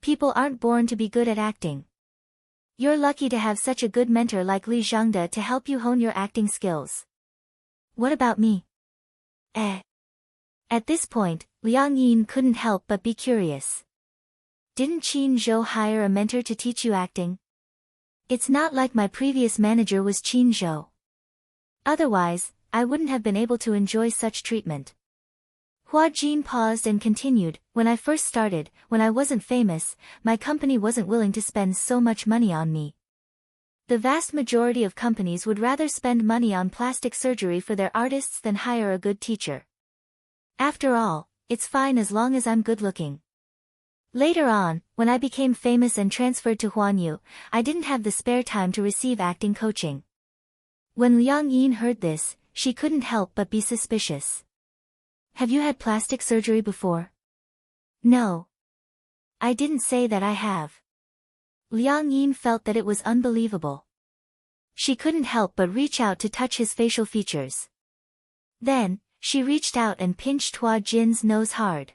People aren't born to be good at acting. You're lucky to have such a good mentor like Li Zhangde to help you hone your acting skills. What about me? At this point, Liang Yin couldn't help but be curious. Didn't Qin Zhou hire a mentor to teach you acting? It's not like my previous manager was Qin Zhou. Otherwise, I wouldn't have been able to enjoy such treatment. Hua Jin paused and continued, when I first started, when I wasn't famous, my company wasn't willing to spend so much money on me. The vast majority of companies would rather spend money on plastic surgery for their artists than hire a good teacher. After all, it's fine as long as I'm good-looking. Later on, when I became famous and transferred to Huanyu, I didn't have the spare time to receive acting coaching. When Liang Yin heard this, she couldn't help but be suspicious. Have you had plastic surgery before? No. I didn't say that I have. Liang Yin felt that it was unbelievable. She couldn't help but reach out to touch his facial features. Then, she reached out and pinched Hua Jin's nose hard.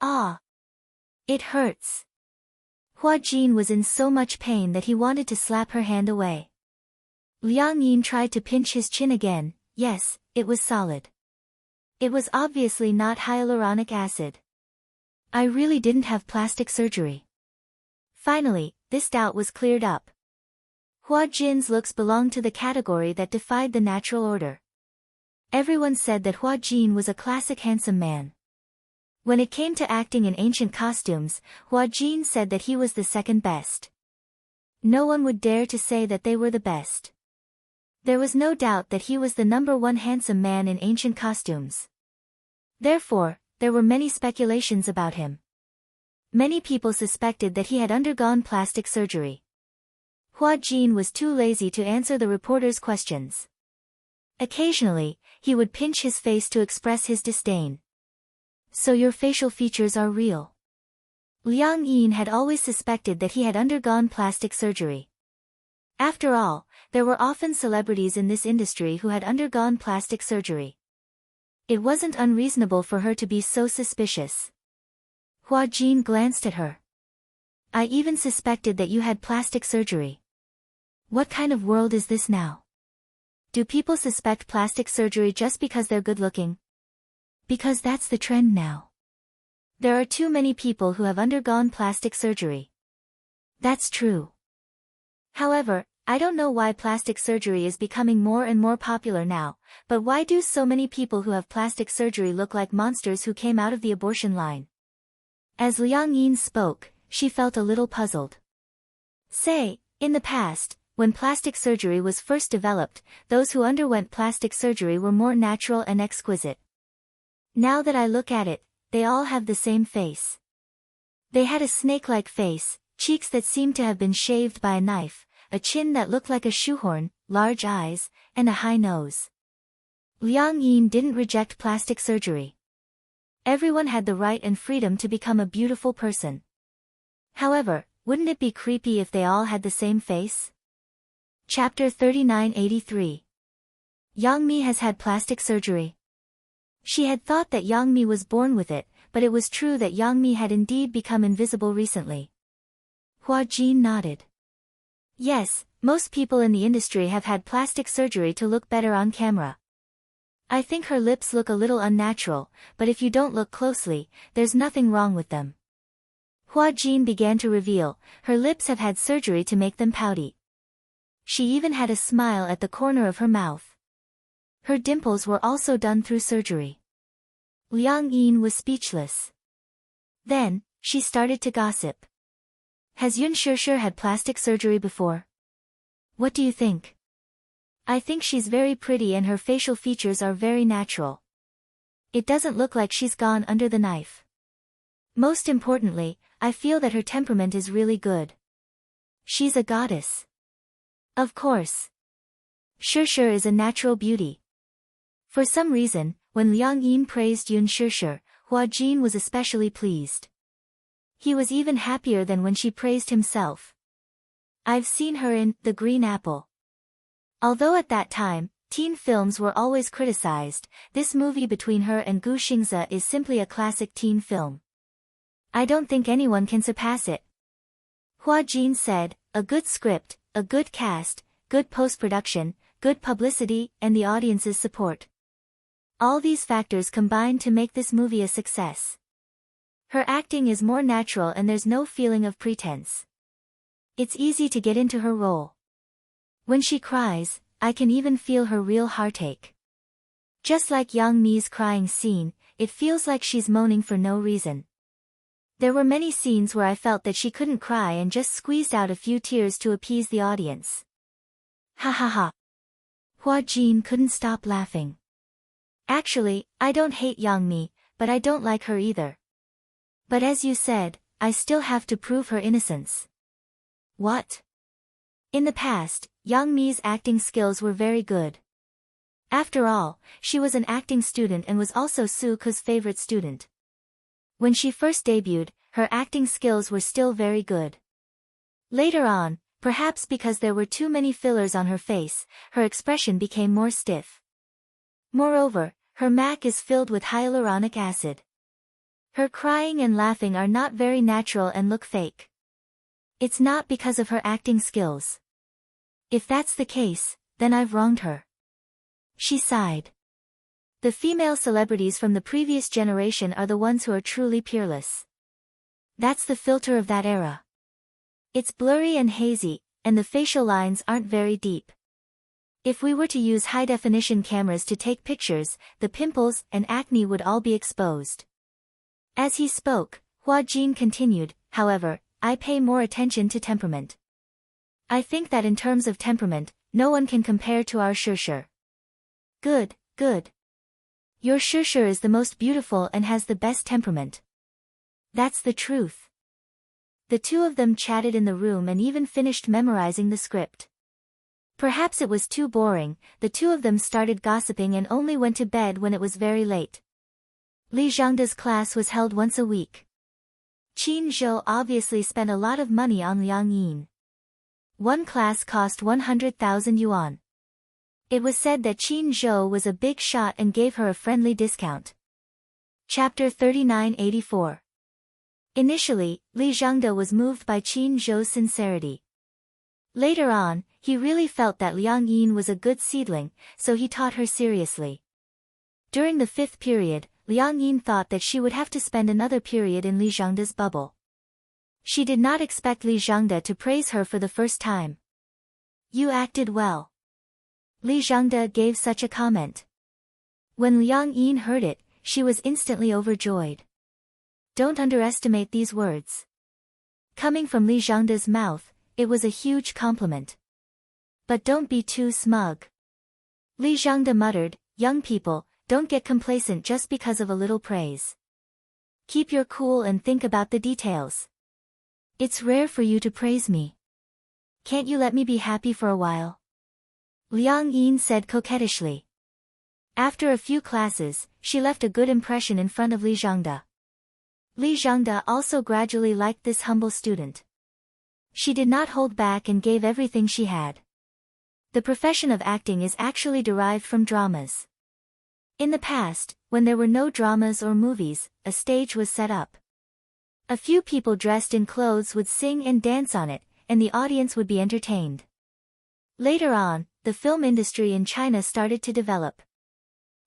Ah! It hurts. Hua Jin was in so much pain that he wanted to slap her hand away. Liang Yin tried to pinch his chin again. Yes, it was solid. It was obviously not hyaluronic acid. I really didn't have plastic surgery. Finally, this doubt was cleared up. Hua Jin's looks belonged to the category that defied the natural order. Everyone said that Hua Jin was a classic handsome man. When it came to acting in ancient costumes, Hua Jin said that he was the second best. No one would dare to say that they were the best. There was no doubt that he was the #1 handsome man in ancient costumes. Therefore, there were many speculations about him. Many people suspected that he had undergone plastic surgery. Hua Jin was too lazy to answer the reporters' questions. Occasionally, he would pinch his face to express his disdain. So your facial features are real. Liang Yin had always suspected that he had undergone plastic surgery. After all, there were often celebrities in this industry who had undergone plastic surgery. It wasn't unreasonable for her to be so suspicious. Hua Jin glanced at her. I even suspected that you had plastic surgery. What kind of world is this now? Do people suspect plastic surgery just because they're good-looking? Because that's the trend now. There are too many people who have undergone plastic surgery. That's true. However, I don't know why plastic surgery is becoming more and more popular now, but why do so many people who have plastic surgery look like monsters who came out of the abortion line? As Liang Yin spoke, she felt a little puzzled. Say, in the past, when plastic surgery was first developed, those who underwent plastic surgery were more natural and exquisite. Now that I look at it, they all have the same face. They had a snake-like face, cheeks that seemed to have been shaved by a knife, a chin that looked like a shoehorn, large eyes, and a high nose. Liang Yin didn't reject plastic surgery. Everyone had the right and freedom to become a beautiful person. However, wouldn't it be creepy if they all had the same face? Chapter 3983. Yang Mi has had plastic surgery. She had thought that Yang Mi was born with it, but it was true that Yang Mi had indeed become invisible recently. Hua Jin nodded. Yes, most people in the industry have had plastic surgery to look better on camera. I think her lips look a little unnatural, but if you don't look closely, there's nothing wrong with them. Hua Jin began to reveal, her lips have had surgery to make them pouty. She even had a smile at the corner of her mouth. Her dimples were also done through surgery. Liang Yin was speechless. Then, she started to gossip. Has Yun Shishir had plastic surgery before? What do you think? I think she's very pretty and her facial features are very natural. It doesn't look like she's gone under the knife. Most importantly, I feel that her temperament is really good. She's a goddess. Of course. Shishir is a natural beauty. For some reason, when Liang Yin praised Yun Shishir, Hua Jin was especially pleased. He was even happier than when she praised himself. I've seen her in The Green Apple. Although at that time, teen films were always criticized, this movie between her and Gu Xingze is simply a classic teen film. I don't think anyone can surpass it. Hua Jin said, a good script, a good cast, good post-production, good publicity, and the audience's support. All these factors combine to make this movie a success. Her acting is more natural and there's no feeling of pretense. It's easy to get into her role. When she cries, I can even feel her real heartache. Just like Yang Mi's crying scene, it feels like she's moaning for no reason. There were many scenes where I felt that she couldn't cry and just squeezed out a few tears to appease the audience. Ha ha ha. Hua Jin couldn't stop laughing. Actually, I don't hate Yang Mi, but I don't like her either. But as you said, I still have to prove her innocence. What? In the past, Yang Mi's acting skills were very good. After all, she was an acting student and was also Su Ke's favorite student. When she first debuted, her acting skills were still very good. Later on, perhaps because there were too many fillers on her face, her expression became more stiff. Moreover, her MAC is filled with hyaluronic acid. Her crying and laughing are not very natural and look fake. It's not because of her acting skills. If that's the case, then I've wronged her. She sighed. The female celebrities from the previous generation are the ones who are truly peerless. That's the filter of that era. It's blurry and hazy, and the facial lines aren't very deep. If we were to use high-definition cameras to take pictures, the pimples and acne would all be exposed. As he spoke, Hua Jin continued, however, I pay more attention to temperament. I think that in terms of temperament, no one can compare to our Shishir. Good, good. Your Shishir is the most beautiful and has the best temperament. That's the truth. The two of them chatted in the room and even finished memorizing the script. Perhaps it was too boring, the two of them started gossiping and only went to bed when it was very late. Li Zhangda's class was held once a week. Qin Zhou obviously spent a lot of money on Liang Yin. One class cost 100,000 yuan. It was said that Qin Zhou was a big shot and gave her a friendly discount. Chapter 3984. Initially, Li Zhangda was moved by Qin Zhou's sincerity. Later on, he really felt that Liang Yin was a good seedling, so he taught her seriously. During the 5th period, Liang Yin thought that she would have to spend another period in Li Zhangda's bubble. She did not expect Li Zhangda to praise her for the first time. "You acted well." Li Zhangda gave such a comment. When Liang Yin heard it, she was instantly overjoyed. Don't underestimate these words. Coming from Li Zhangda's mouth, it was a huge compliment. But don't be too smug. Li Zhangda muttered, "Young people, don't get complacent just because of a little praise. Keep your cool and think about the details. It's rare for you to praise me. Can't you let me be happy for a while?" Liang Yin said coquettishly. After a few classes, she left a good impression in front of Li Zhangda. Li Zhangda also gradually liked this humble student. She did not hold back and gave everything she had. The profession of acting is actually derived from dramas. In the past, when there were no dramas or movies, a stage was set up. A few people dressed in clothes would sing and dance on it, and the audience would be entertained. Later on, the film industry in China started to develop.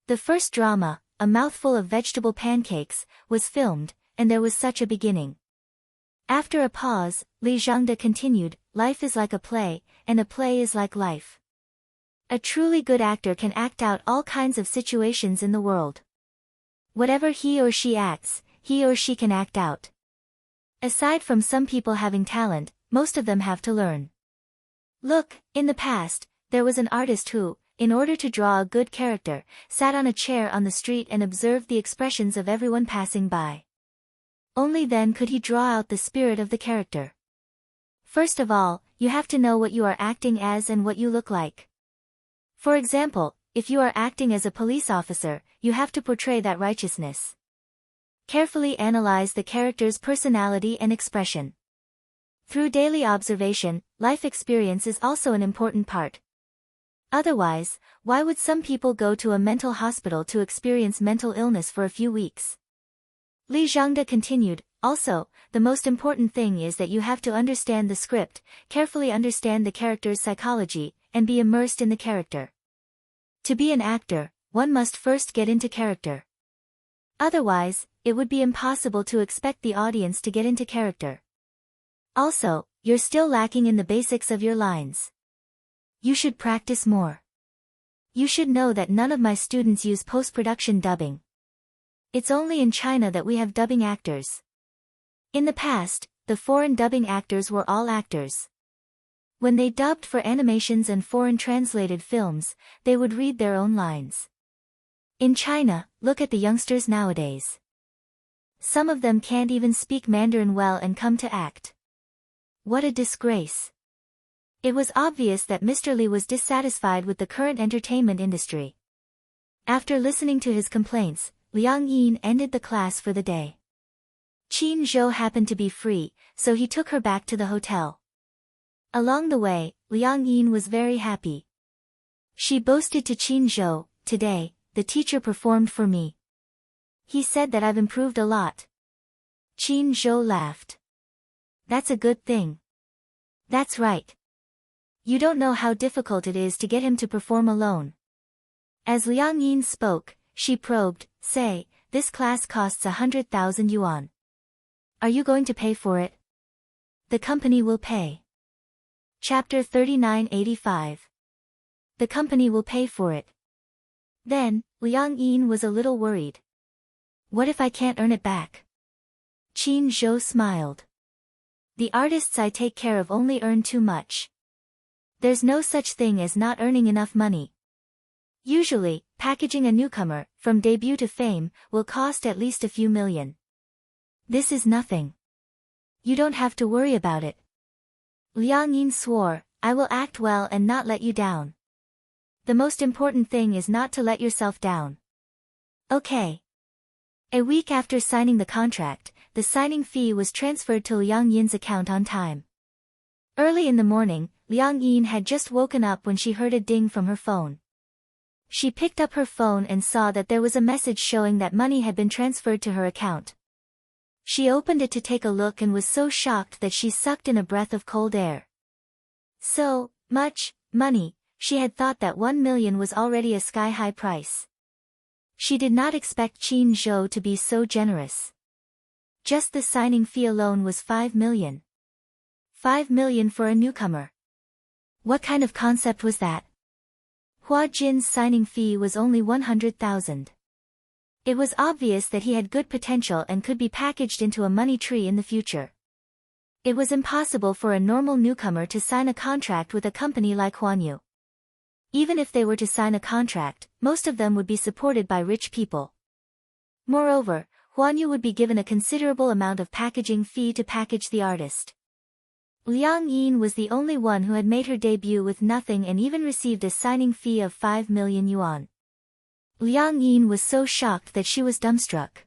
The first drama, A Mouthful of Vegetable Pancakes, was filmed, and there was such a beginning. After a pause, Li Zhangda continued, "Life is like a play, and a play is like life. A truly good actor can act out all kinds of situations in the world. Whatever he or she acts, he or she can act out. Aside from some people having talent, most of them have to learn. Look, in the past, there was an artist who, in order to draw a good character, sat on a chair on the street and observed the expressions of everyone passing by. Only then could he draw out the spirit of the character. First of all, you have to know what you are acting as and what you look like. For example, if you are acting as a police officer, you have to portray that righteousness. Carefully analyze the character's personality and expression. Through daily observation, life experience is also an important part. Otherwise, why would some people go to a mental hospital to experience mental illness for a few weeks? Li Zhangda continued, "Also, the most important thing is that you have to understand the script, carefully understand the character's psychology, and be immersed in the character. To be an actor, one must first get into character. Otherwise, it would be impossible to expect the audience to get into character. Also, you're still lacking in the basics of your lines. You should practice more. You should know that none of my students use post-production dubbing. It's only in China that we have dubbing actors. In the past, the foreign dubbing actors were all actors. When they dubbed for animations and foreign translated films, they would read their own lines. In China, look at the youngsters nowadays. Some of them can't even speak Mandarin well and come to act. What a disgrace." It was obvious that Mr. Li was dissatisfied with the current entertainment industry. After listening to his complaints, Liang Yin ended the class for the day. Qin Zhou happened to be free, so he took her back to the hotel. Along the way, Liang Yin was very happy. She boasted to Qin Zhou, "Today, the teacher performed for me. He said that I've improved a lot." Qin Zhou laughed. "That's a good thing." "That's right. You don't know how difficult it is to get him to perform alone." As Liang Yin spoke, she probed, "Say, this class costs 100,000 yuan. Are you going to pay for it?" "The company will pay." Chapter 3985. The company will pay for it. Then, Liang Yin was a little worried. "What if I can't earn it back?" Qin Zhou smiled. "The artists I take care of only earn too much. There's no such thing as not earning enough money. Usually, packaging a newcomer, from debut to fame, will cost at least a few million. This is nothing. You don't have to worry about it." Liang Yin swore, "I will act well and not let you down. The most important thing is not to let yourself down." "Okay." A week after signing the contract, the signing fee was transferred to Liang Yin's account on time. Early in the morning, Liang Yin had just woken up when she heard a ding from her phone. She picked up her phone and saw that there was a message showing that money had been transferred to her account. She opened it to take a look and was so shocked that she sucked in a breath of cold air. So much money, she had thought that 1 million was already a sky-high price. She did not expect Qin Zhou to be so generous. Just the signing fee alone was 5 million. 5 million for a newcomer. What kind of concept was that? Hua Jin's signing fee was only 100,000. It was obvious that he had good potential and could be packaged into a money tree in the future. It was impossible for a normal newcomer to sign a contract with a company like Huanyu. Even if they were to sign a contract, most of them would be supported by rich people. Moreover, Huanyu would be given a considerable amount of packaging fee to package the artist. Liang Yin was the only one who had made her debut with nothing and even received a signing fee of 5 million yuan. Liang Yin was so shocked that she was dumbstruck.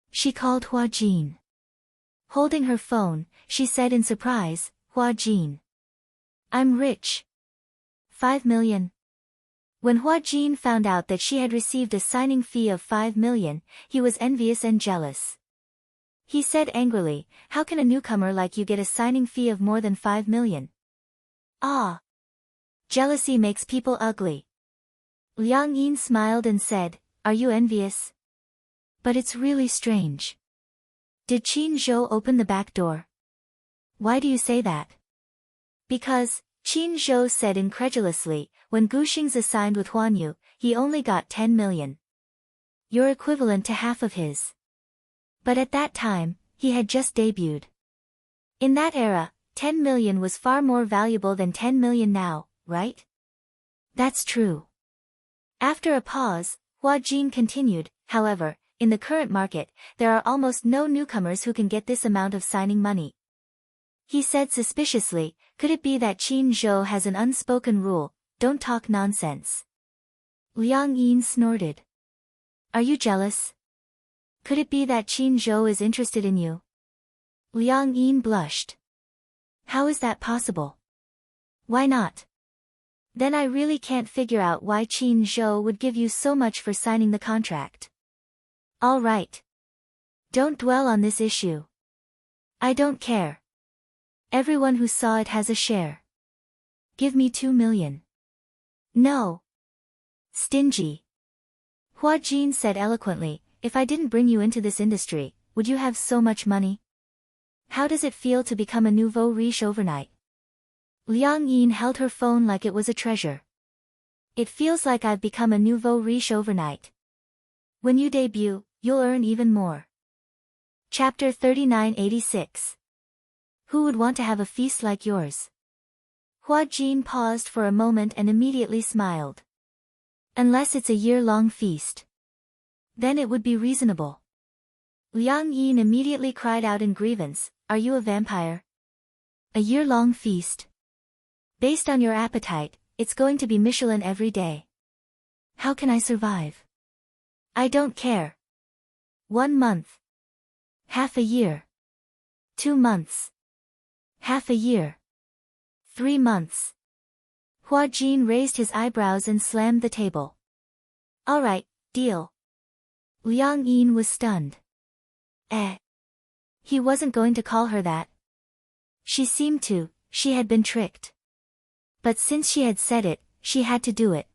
She called Hua Jin. Holding her phone, she said in surprise, "Hua Jin. I'm rich. 5 million. When Hua Jin found out that she had received a signing fee of 5 million, he was envious and jealous. He said angrily, "How can a newcomer like you get a signing fee of more than 5 million? Ah! Jealousy makes people ugly." Liang Yin smiled and said, "Are you envious? But it's really strange. Did Qin Zhou open the back door?" "Why do you say that?" "Because," Qin Zhou said incredulously, "when Gu Xing's assigned with Huanyu, he only got 10 million. You're equivalent to half of his. But at that time, he had just debuted. In that era, 10 million was far more valuable than 10 million now, right?" "That's true." After a pause, Hua Jin continued, "However, in the current market, there are almost no newcomers who can get this amount of signing money." He said suspiciously, "Could it be that Qin Zhou has an unspoken rule, don't talk nonsense?" Liang Yin snorted. "Are you jealous? Could it be that Qin Zhou is interested in you?" Liang Yin blushed. "How is that possible? Why not? Then I really can't figure out why Qin Zhou would give you so much for signing the contract." "All right. Don't dwell on this issue. I don't care. Everyone who saw it has a share. Give me 2 million. "No. Stingy." Hua Jin said eloquently, "If I didn't bring you into this industry, would you have so much money? How does it feel to become a nouveau riche overnight?" Liang Yin held her phone like it was a treasure. "It feels like I've become a nouveau riche overnight. When you debut, you'll earn even more." Chapter 3986. Who would want to have a feast like yours? Hua Jin paused for a moment and immediately smiled. "Unless it's a year-long feast. Then it would be reasonable." Liang Yin immediately cried out in grievance, "Are you a vampire? A year-long feast? Based on your appetite, it's going to be Michelin every day. How can I survive?" "I don't care. 1 month. Half a year. 2 months. Half a year. 3 months." Hua Jin raised his eyebrows and slammed the table. "All right, deal." Liang Yin was stunned. He wasn't going to call her that. She seemed to, she had been tricked. But since she had said it, she had to do it.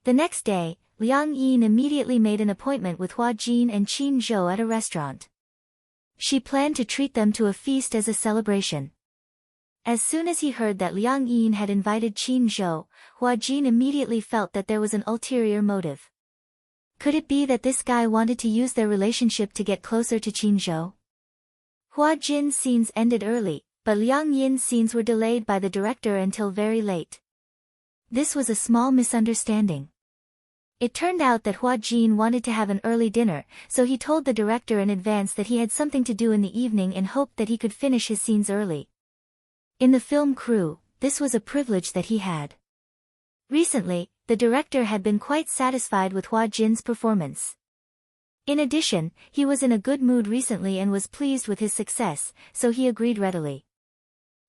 The next day, Liang Yin immediately made an appointment with Hua Jin and Qin Zhou at a restaurant. She planned to treat them to a feast as a celebration. As soon as he heard that Liang Yin had invited Qin Zhou, Hua Jin immediately felt that there was an ulterior motive. Could it be that this guy wanted to use their relationship to get closer to Qin Zhou? Hua Jin's scenes ended early, but Liang Yin's scenes were delayed by the director until very late. This was a small misunderstanding. It turned out that Hua Jin wanted to have an early dinner, so he told the director in advance that he had something to do in the evening and hoped that he could finish his scenes early. In the film crew, this was a privilege that he had. Recently, the director had been quite satisfied with Hua Jin's performance. In addition, he was in a good mood recently and was pleased with his success, so he agreed readily.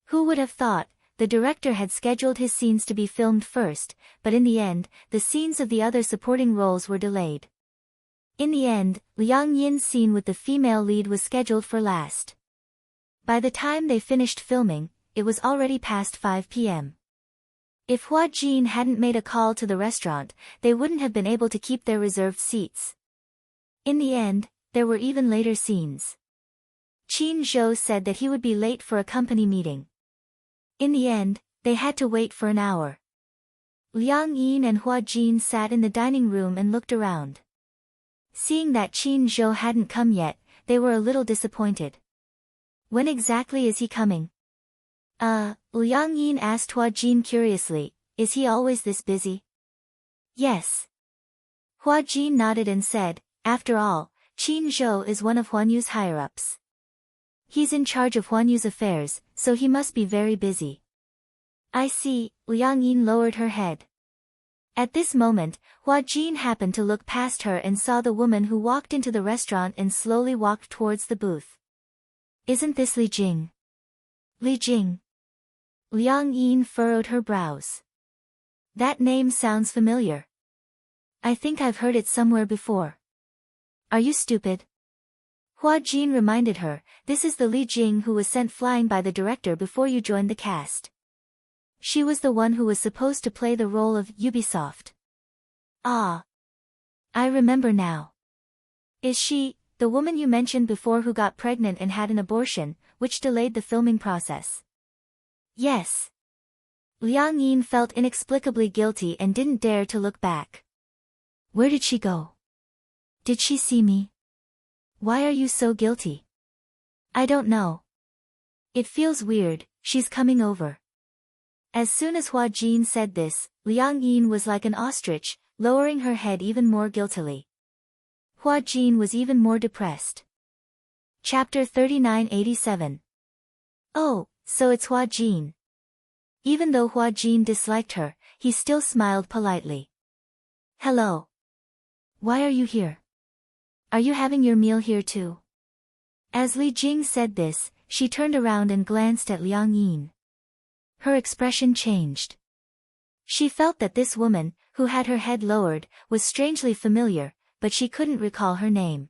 Who would have thought? The director had scheduled his scenes to be filmed first, but in the end, the scenes of the other supporting roles were delayed. In the end, Liang Yin's scene with the female lead was scheduled for last. By the time they finished filming, it was already past 5 p.m. If Hua Jin hadn't made a call to the restaurant, they wouldn't have been able to keep their reserved seats. In the end, there were even later scenes. Qin Zhou said that he would be late for a company meeting. In the end, they had to wait for an hour. Liang Yin and Hua Jin sat in the dining room and looked around. Seeing that Qin Zhou hadn't come yet, they were a little disappointed. When exactly is he coming? Liang Yin asked Hua Jin curiously, is he always this busy? Yes. Hua Jin nodded and said, after all, Qin Zhou is one of Huanyu's higher-ups. He's in charge of Huanyu's affairs, so he must be very busy. I see, Liang Yin lowered her head. At this moment, Hua Jin happened to look past her and saw the woman who walked into the restaurant and slowly walked towards the booth. Isn't this Li Jing? Li Jing. Liang Yin furrowed her brows. That name sounds familiar. I think I've heard it somewhere before. Are you stupid? Hua Jin reminded her, this is the Li Jing who was sent flying by the director before you joined the cast. She was the one who was supposed to play the role of Ubisoft. Ah. I remember now. Is she, the woman you mentioned before who got pregnant and had an abortion, which delayed the filming process? Yes. Liang Yin felt inexplicably guilty and didn't dare to look back. Where did she go? Did she see me? Why are you so guilty? I don't know. It feels weird, she's coming over. As soon as Hua Jin said this, Liang Yin was like an ostrich, lowering her head even more guiltily. Hua Jin was even more depressed. Chapter 3987. Oh, so it's Hua Jin. Even though Hua Jin disliked her, he still smiled politely. Hello. Why are you here? Are you having your meal here too? As Li Jing said this, she turned around and glanced at Liang Yin. Her expression changed. She felt that this woman, who had her head lowered, was strangely familiar, but she couldn't recall her name.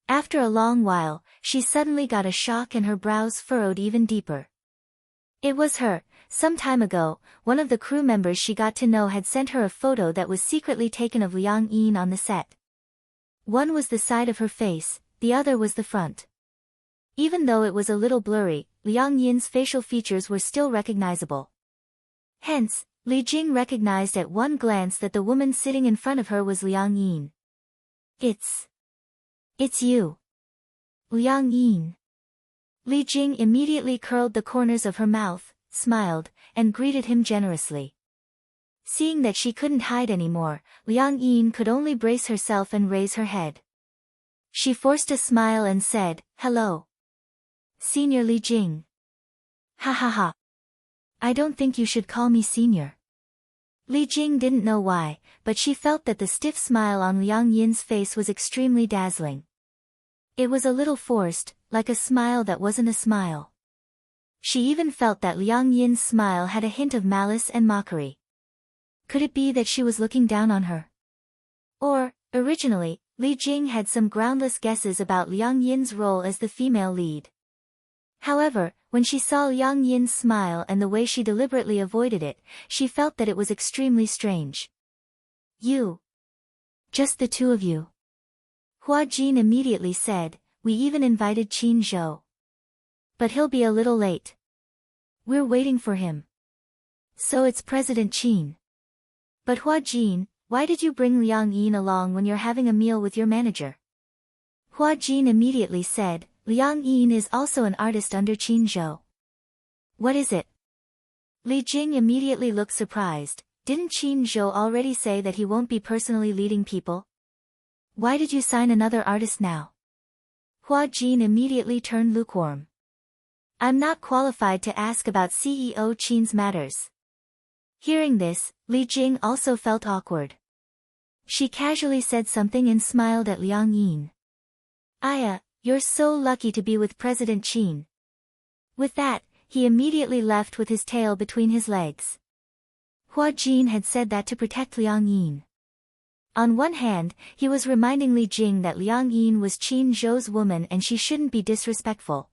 After a long while, she suddenly got a shock and her brows furrowed even deeper. It was her. Some time ago, one of the crew members she got to know had sent her a photo that was secretly taken of Liang Yin on the set. One was the side of her face, the other was the front. Even though it was a little blurry, Liang Yin's facial features were still recognizable. Hence, Li Jing recognized at one glance that the woman sitting in front of her was Liang Yin. It's you. Liang Yin. Li Jing immediately curled the corners of her mouth, smiled, and greeted him generously. Seeing that she couldn't hide anymore, Liang Yin could only brace herself and raise her head. She forced a smile and said, hello. Senior Li Jing. Ha ha ha. I don't think you should call me senior. Li Jing didn't know why, but she felt that the stiff smile on Liang Yin's face was extremely dazzling. It was a little forced, like a smile that wasn't a smile. She even felt that Liang Yin's smile had a hint of malice and mockery. Could it be that she was looking down on her? Or, originally, Li Jing had some groundless guesses about Liang Yin's role as the female lead. However, when she saw Liang Yin's smile and the way she deliberately avoided it, she felt that it was extremely strange. You. Just the two of you. Hua Jin immediately said, we even invited Qin Zhou. But he'll be a little late. We're waiting for him. So it's President Qin. But Hua Jin, why did you bring Liang Yin along when you're having a meal with your manager? Hua Jin immediately said, Liang Yin is also an artist under Qin Zhou. What is it? Li Jing immediately looked surprised. Didn't Qin Zhou already say that he won't be personally leading people? Why did you sign another artist now? Hua Jin immediately turned lukewarm. I'm not qualified to ask about CEO Qin's matters. Hearing this, Li Jing also felt awkward. She casually said something and smiled at Liang Yin. Aya, you're so lucky to be with President Qin. With that, he immediately left with his tail between his legs. Hua Jin had said that to protect Liang Yin. On one hand, he was reminding Li Jing that Liang Yin was Qin Zhou's woman and she shouldn't be disrespectful.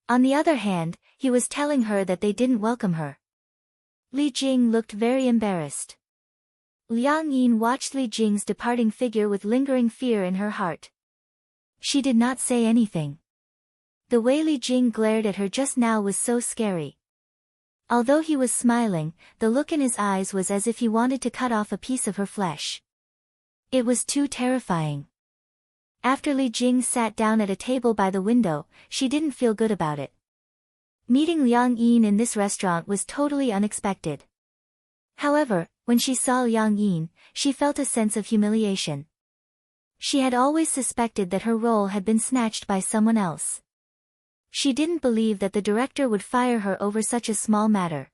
On the other hand, he was telling her that they didn't welcome her. Li Jing looked very embarrassed. Liang Yin watched Li Jing's departing figure with lingering fear in her heart. She did not say anything. The way Li Jing glared at her just now was so scary. Although he was smiling, the look in his eyes was as if he wanted to cut off a piece of her flesh. It was too terrifying. After Li Jing sat down at a table by the window, she didn't feel good about it. Meeting Liang Yin in this restaurant was totally unexpected. However, when she saw Liang Yin, she felt a sense of humiliation. She had always suspected that her role had been snatched by someone else. She didn't believe that the director would fire her over such a small matter.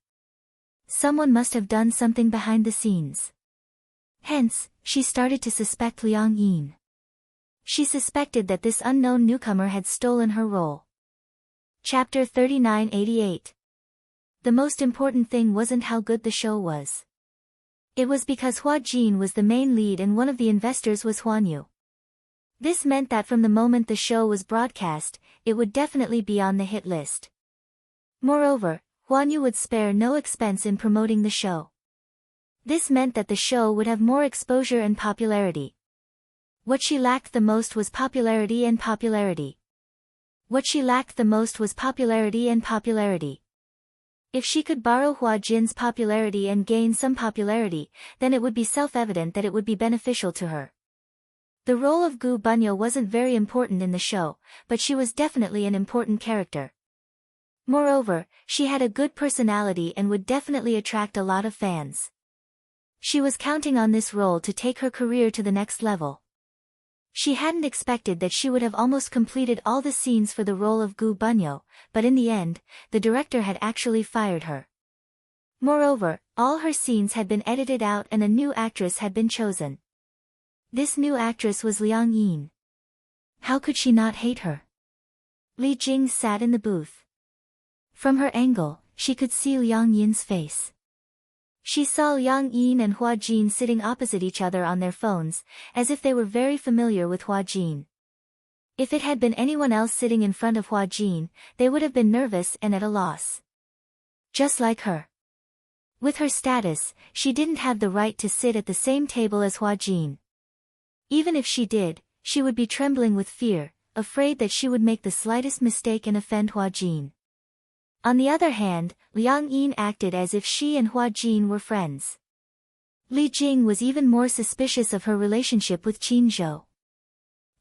Someone must have done something behind the scenes. Hence, she started to suspect Liang Yin. She suspected that this unknown newcomer had stolen her role. Chapter 3988. The most important thing wasn't how good the show was. It was because Hua Jin was the main lead and one of the investors was Huan Yu. This meant that from the moment the show was broadcast, it would definitely be on the hit list. Moreover, Huan Yu would spare no expense in promoting the show. This meant that the show would have more exposure and popularity. What she lacked the most was popularity and popularity. What she lacked the most was popularity and popularity. If she could borrow Hua Jin's popularity and gain some popularity, then it would be self-evident that it would be beneficial to her. The role of Gu Bunyo wasn't very important in the show, but she was definitely an important character. Moreover, she had a good personality and would definitely attract a lot of fans. She was counting on this role to take her career to the next level. She hadn't expected that she would have almost completed all the scenes for the role of Gu Bunyo, but in the end, the director had actually fired her. Moreover, all her scenes had been edited out and a new actress had been chosen. This new actress was Liang Yin. How could she not hate her? Li Jing sat in the booth. From her angle, she could see Liang Yin's face. She saw Liang Yin and Hua Jin sitting opposite each other on their phones, as if they were very familiar with Hua Jin. If it had been anyone else sitting in front of Hua Jin, they would have been nervous and at a loss. Just like her. With her status, she didn't have the right to sit at the same table as Hua Jin. Even if she did, she would be trembling with fear, afraid that she would make the slightest mistake and offend Hua Jin. On the other hand, Liang Yin acted as if she and Hua Jin were friends. Li Jing was even more suspicious of her relationship with Qin Zhou.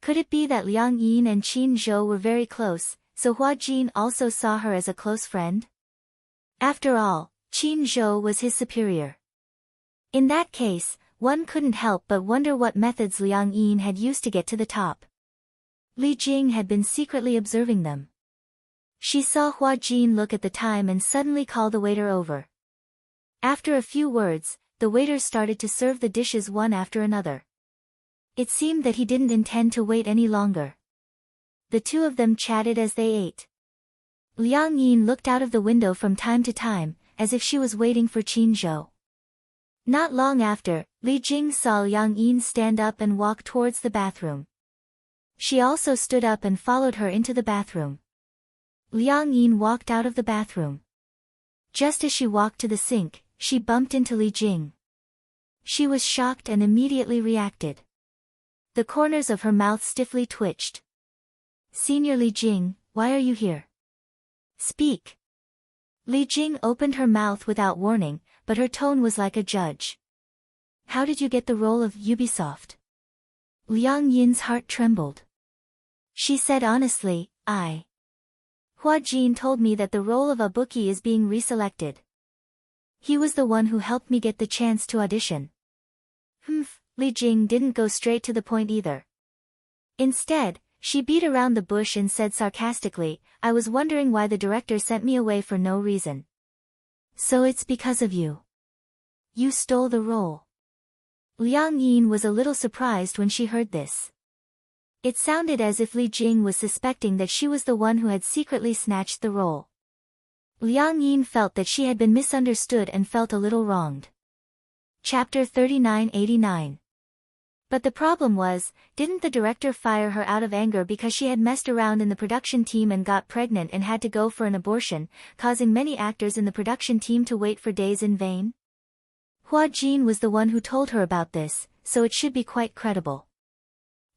Could it be that Liang Yin and Qin Zhou were very close, so Hua Jin also saw her as a close friend? After all, Qin Zhou was his superior. In that case, one couldn't help but wonder what methods Liang Yin had used to get to the top. Li Jing had been secretly observing them. She saw Hua Jin look at the time and suddenly call the waiter over. After a few words, the waiter started to serve the dishes one after another. It seemed that he didn't intend to wait any longer. The two of them chatted as they ate. Liang Yin looked out of the window from time to time, as if she was waiting for Qin Zhou. Not long after, Li Jing saw Liang Yin stand up and walk towards the bathroom. She also stood up and followed her into the bathroom. Liang Yin walked out of the bathroom. Just as she walked to the sink, she bumped into Li Jing. She was shocked and immediately reacted. The corners of her mouth stiffly twitched. "Senior Li Jing, why are you here? Speak." Li Jing opened her mouth without warning, but her tone was like a judge. "How did you get the role of Ubisoft?" Liang Yin's heart trembled. She said honestly, Hua Jin told me that the role of a bookie is being reselected. He was the one who helped me get the chance to audition." Li Jing didn't go straight to the point either. Instead, she beat around the bush and said sarcastically, "I was wondering why the director sent me away for no reason." "So it's because of you. You stole the role." Liang Yin was a little surprised when she heard this. It sounded as if Li Jing was suspecting that she was the one who had secretly snatched the role. Liang Yin felt that she had been misunderstood and felt a little wronged. Chapter 3989. But the problem was, didn't the director fire her out of anger because she had messed around in the production team and got pregnant and had to go for an abortion, causing many actors in the production team to wait for days in vain? Hua Jin was the one who told her about this, so it should be quite credible.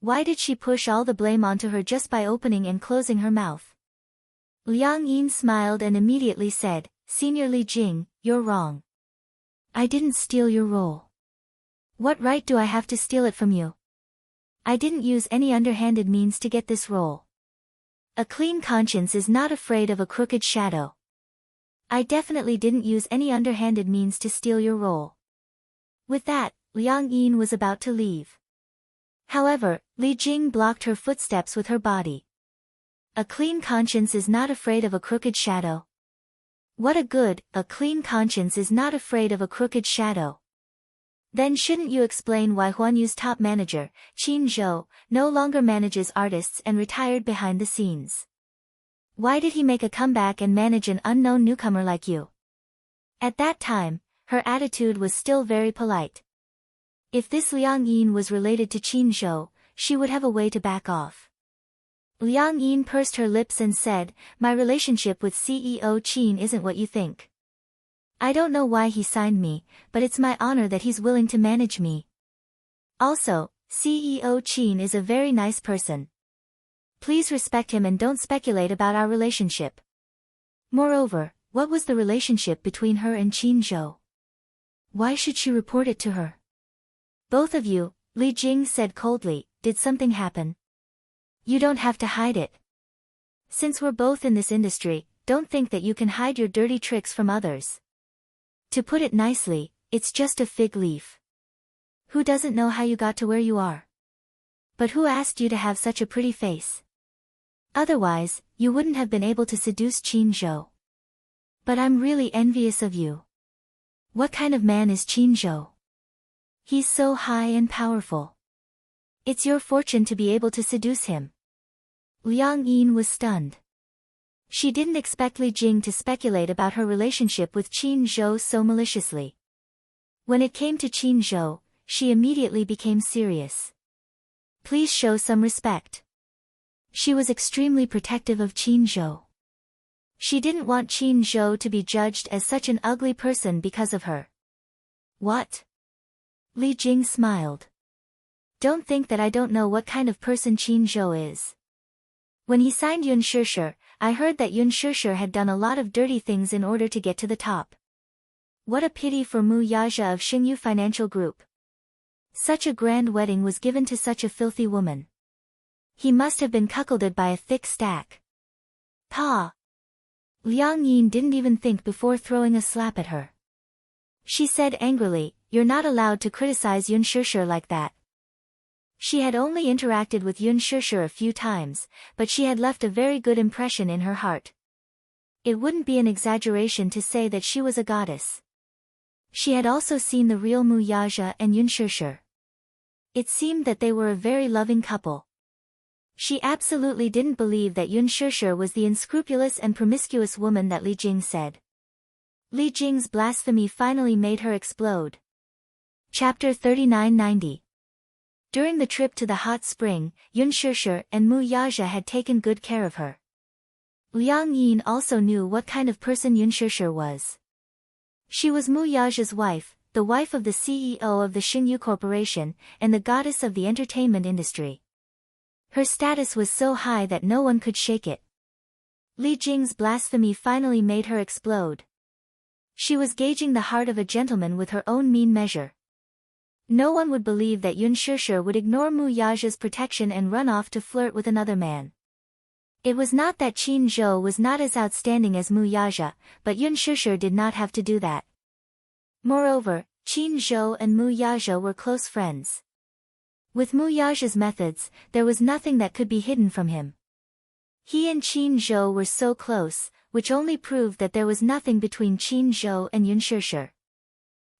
Why did she push all the blame onto her just by opening and closing her mouth? Liang Yin smiled and immediately said, "Senior Li Jing, you're wrong. I didn't steal your role. What right do I have to steal it from you? I didn't use any underhanded means to get this role. A clean conscience is not afraid of a crooked shadow. I definitely didn't use any underhanded means to steal your role." With that, Liang Yin was about to leave. However, Li Jing blocked her footsteps with her body. A clean conscience is not afraid of a crooked shadow. What a clean conscience is not afraid of a crooked shadow. Then shouldn't you explain why Huan Yu's top manager, Qin Zhou, no longer manages artists and retired behind the scenes? Why did he make a comeback and manage an unknown newcomer like you? At that time, her attitude was still very polite. If this Liang Yin was related to Qin Zhou, she would have a way to back off. Liang Yin pursed her lips and said, "My relationship with CEO Qin isn't what you think. I don't know why he signed me, but it's my honor that he's willing to manage me. Also, CEO Qin is a very nice person. Please respect him and don't speculate about our relationship." Moreover, what was the relationship between her and Qin Zhou? Why should she report it to her? "Both of you," Li Jing said coldly, "did something happen? You don't have to hide it. Since we're both in this industry, don't think that you can hide your dirty tricks from others. To put it nicely, it's just a fig leaf. Who doesn't know how you got to where you are? But who asked you to have such a pretty face? Otherwise, you wouldn't have been able to seduce Qin Zhou. But I'm really envious of you. What kind of man is Qin Zhou? He's so high and powerful. It's your fortune to be able to seduce him." Liang Yin was stunned. She didn't expect Li Jing to speculate about her relationship with Qin Zhou so maliciously. When it came to Qin Zhou, she immediately became serious. Please show some respect. She was extremely protective of Qin Zhou. She didn't want Qin Zhou to be judged as such an ugly person because of her. What? Li Jing smiled. Don't think that I don't know what kind of person Qin Zhou is. When he signed Yun Shishir, I heard that Yun Shishir had done a lot of dirty things in order to get to the top. What a pity for Mu Yaja of Xingyu Financial Group. Such a grand wedding was given to such a filthy woman. He must have been cuckolded by a thick stack. Pa! Liang Yin didn't even think before throwing a slap at her. She said angrily, "You're not allowed to criticize Yun Shishir like that." She had only interacted with Yun Shishir a few times, but she had left a very good impression in her heart. It wouldn't be an exaggeration to say that she was a goddess. She had also seen the real Mu Yaja and Yun Shishir. It seemed that they were a very loving couple. She absolutely didn't believe that Yun Shishir was the unscrupulous and promiscuous woman that Li Jing said. Li Jing's blasphemy finally made her explode. Chapter 3990. During the trip to the hot spring, Yun Shishir and Mu Yaja had taken good care of her. Liang Yin also knew what kind of person Yun Shishir was. She was Mu Yaja's wife, the wife of the CEO of the Xingyu Corporation, and the goddess of the entertainment industry. Her status was so high that no one could shake it. Li Jing's blasphemy finally made her explode. She was gauging the heart of a gentleman with her own mean measure. No one would believe that Yun Shishir would ignore Mu Yaja's protection and run off to flirt with another man. It was not that Qin Zhou was not as outstanding as Mu Yaja, but Yun Shishir did not have to do that. Moreover, Qin Zhou and Mu Yaja were close friends. With Mu Yaja's methods, there was nothing that could be hidden from him. He and Qin Zhou were so close, which only proved that there was nothing between Qin Zhou and Yun Shishir.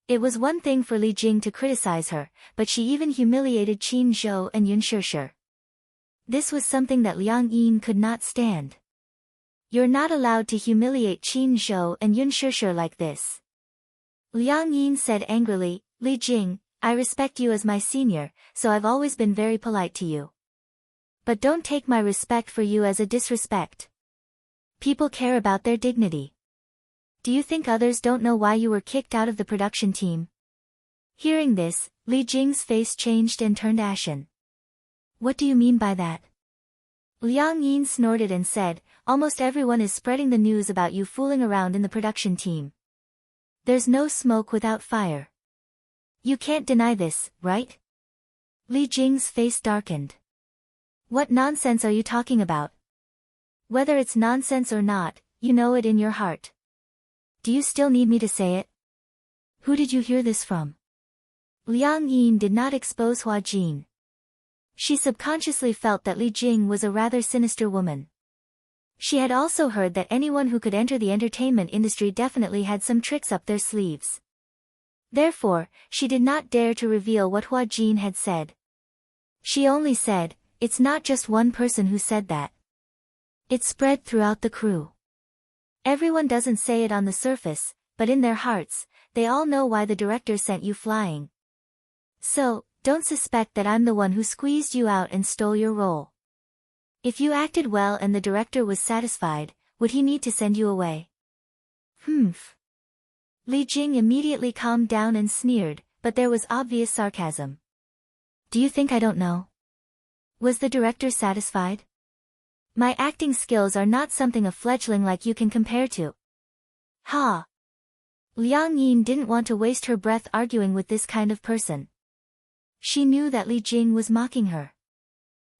It was one thing for Li Jing to criticize her, but she even humiliated Qin Zhou and Yun Shishir. This was something that Liang Yin could not stand. You're not allowed to humiliate Qin Zhou and Yun Shishir like this. Liang Yin said angrily, Li Jing, I respect you as my senior, so I've always been very polite to you. But don't take my respect for you as a disrespect. People care about their dignity. Do you think others don't know why you were kicked out of the production team? Hearing this, Li Jing's face changed and turned ashen. What do you mean by that? Liang Yin snorted and said, almost everyone is spreading the news about you fooling around in the production team. There's no smoke without fire. You can't deny this, right? Li Jing's face darkened. What nonsense are you talking about? Whether it's nonsense or not, you know it in your heart. Do you still need me to say it? Who did you hear this from? Liang Yin did not expose Hua Jin. She subconsciously felt that Li Jing was a rather sinister woman. She had also heard that anyone who could enter the entertainment industry definitely had some tricks up their sleeves. Therefore, she did not dare to reveal what Hua Jin had said. She only said, it's not just one person who said that. It spread throughout the crew. Everyone doesn't say it on the surface, but in their hearts, they all know why the director sent you flying. So, don't suspect that I'm the one who squeezed you out and stole your role. If you acted well and the director was satisfied, would he need to send you away? Humph. Li Jing immediately calmed down and sneered, but there was obvious sarcasm. Do you think I don't know? Was the director satisfied? My acting skills are not something a fledgling like you can compare to. Ha! Liang Yin didn't want to waste her breath arguing with this kind of person. She knew that Li Jing was mocking her.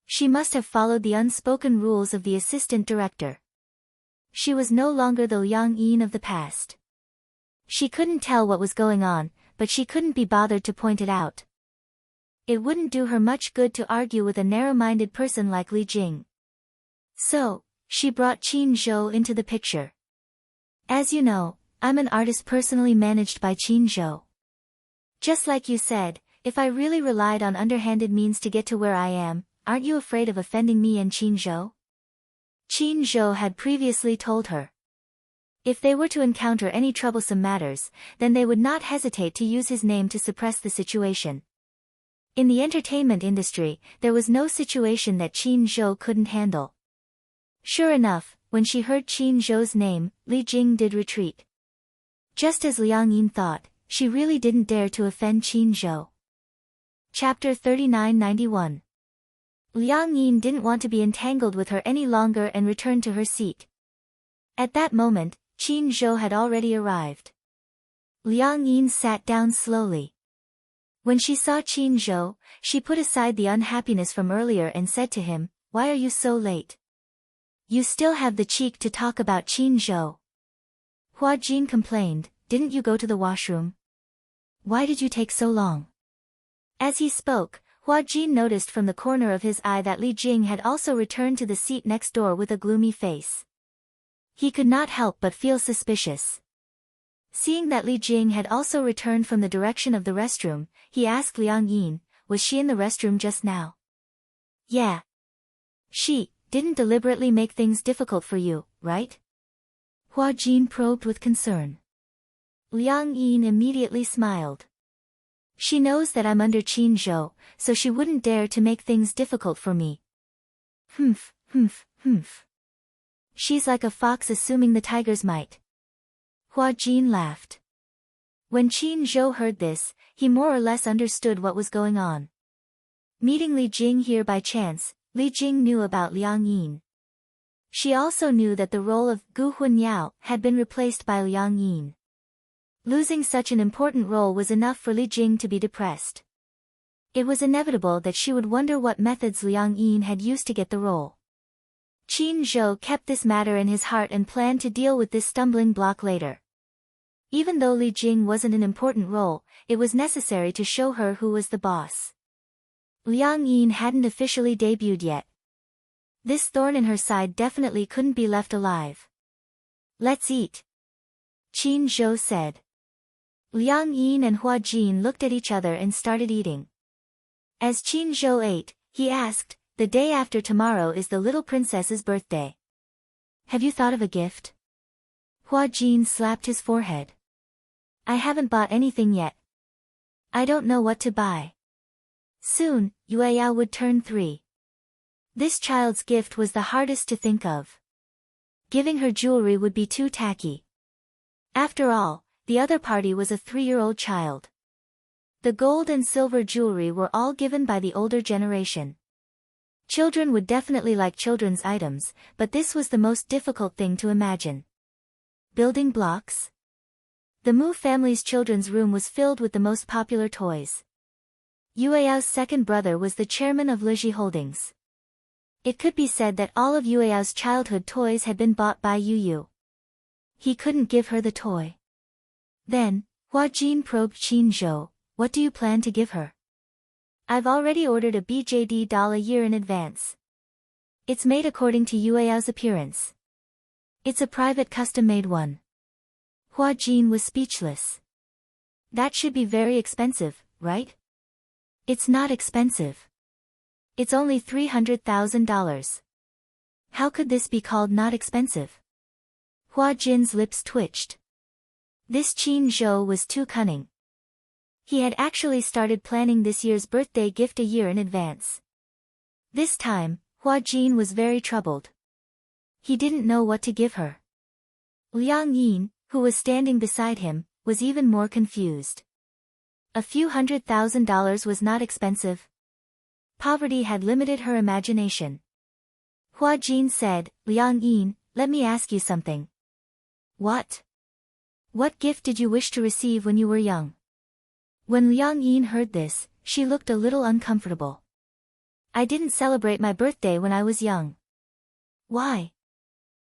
She must have followed the unspoken rules of the assistant director. She was no longer the Liang Yin of the past. She couldn't tell what was going on, but she couldn't be bothered to point it out. It wouldn't do her much good to argue with a narrow-minded person like Li Jing. So, she brought Qin Zhou into the picture. As you know, I'm an artist personally managed by Qin Zhou. Just like you said, if I really relied on underhanded means to get to where I am, aren't you afraid of offending me and Qin Zhou? Qin Zhou had previously told her. If they were to encounter any troublesome matters, then they would not hesitate to use his name to suppress the situation. In the entertainment industry, there was no situation that Qin Zhou couldn't handle. Sure enough, when she heard Qin Zhou's name, Li Jing did retreat. Just as Liang Yin thought, she really didn't dare to offend Qin Zhou. Chapter 3991. Liang Yin didn't want to be entangled with her any longer and returned to her seat. At that moment, Qin Zhou had already arrived. Liang Yin sat down slowly. When she saw Qin Zhou, she put aside the unhappiness from earlier and said to him, "Why are you so late? You still have the cheek to talk about Qin Zhou." Hua Jin complained, "Didn't you go to the washroom? Why did you take so long?" As he spoke, Hua Jin noticed from the corner of his eye that Li Jing had also returned to the seat next door with a gloomy face. He could not help but feel suspicious. Seeing that Li Jing had also returned from the direction of the restroom, he asked Liang Yin, "Was she in the restroom just now?" "Yeah. She didn't deliberately make things difficult for you, right?" Hua Jin probed with concern. Liang Yin immediately smiled. "She knows that I'm under Qin Zhou, so she wouldn't dare to make things difficult for me." Humph, humph, humph. She's like a fox assuming the tiger's might. Hua Jin laughed. When Qin Zhou heard this, he more or less understood what was going on. Meeting Li Jing here by chance, Li Jing knew about Liang Yin. She also knew that the role of Gu Hunyao had been replaced by Liang Yin. Losing such an important role was enough for Li Jing to be depressed. It was inevitable that she would wonder what methods Liang Yin had used to get the role. Qin Zhou kept this matter in his heart and planned to deal with this stumbling block later. Even though Li Jing wasn't an important role, it was necessary to show her who was the boss. Liang Yin hadn't officially debuted yet. This thorn in her side definitely couldn't be left alive. "Let's eat," Qin Zhou said. Liang Yin and Hua Jin looked at each other and started eating. As Qin Zhou ate, he asked, "The day after tomorrow is the little princess's birthday. Have you thought of a gift?" Hua Jin slapped his forehead. "I haven't bought anything yet. I don't know what to buy. Soon, Yueyao would turn 3. This child's gift was the hardest to think of. Giving her jewelry would be too tacky. After all, the other party was a 3-year-old child. The gold and silver jewelry were all given by the older generation. Children would definitely like children's items, but this was the most difficult thing to imagine. Building blocks? The Mu family's children's room was filled with the most popular toys. Yueyao's second brother was the chairman of Liji Holdings. It could be said that all of Yueyao's childhood toys had been bought by Yu. He couldn't give her the toy. Then, Hua Jin probed Qin Zhou, what do you plan to give her? I've already ordered a BJD doll a year in advance. It's made according to Yueyao's appearance. It's a private custom-made one. Hua Jin was speechless. That should be very expensive, right? It's not expensive. It's only $300,000. How could this be called not expensive? Hua Jin's lips twitched. This Qin Zhou was too cunning. He had actually started planning this year's birthday gift a year in advance. This time, Hua Jin was very troubled. He didn't know what to give her. Liang Yin, who was standing beside him, was even more confused. A few $100,000 was not expensive. Poverty had limited her imagination. Hua Jin said, Liang Yin, let me ask you something. What? What gift did you wish to receive when you were young? When Liang Yin heard this, she looked a little uncomfortable. I didn't celebrate my birthday when I was young. Why?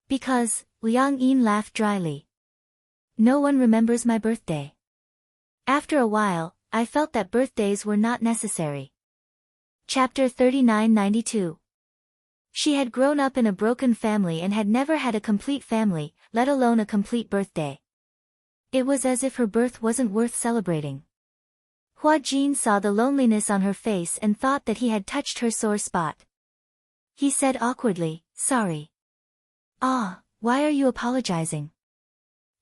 Because, Liang Yin laughed dryly. No one remembers my birthday. After a while, I felt that birthdays were not necessary. Chapter 3992. She had grown up in a broken family and had never had a complete family, let alone a complete birthday. It was as if her birth wasn't worth celebrating. Hua Jin saw the loneliness on her face and thought that he had touched her sore spot. He said awkwardly, sorry. Ah, why are you apologizing?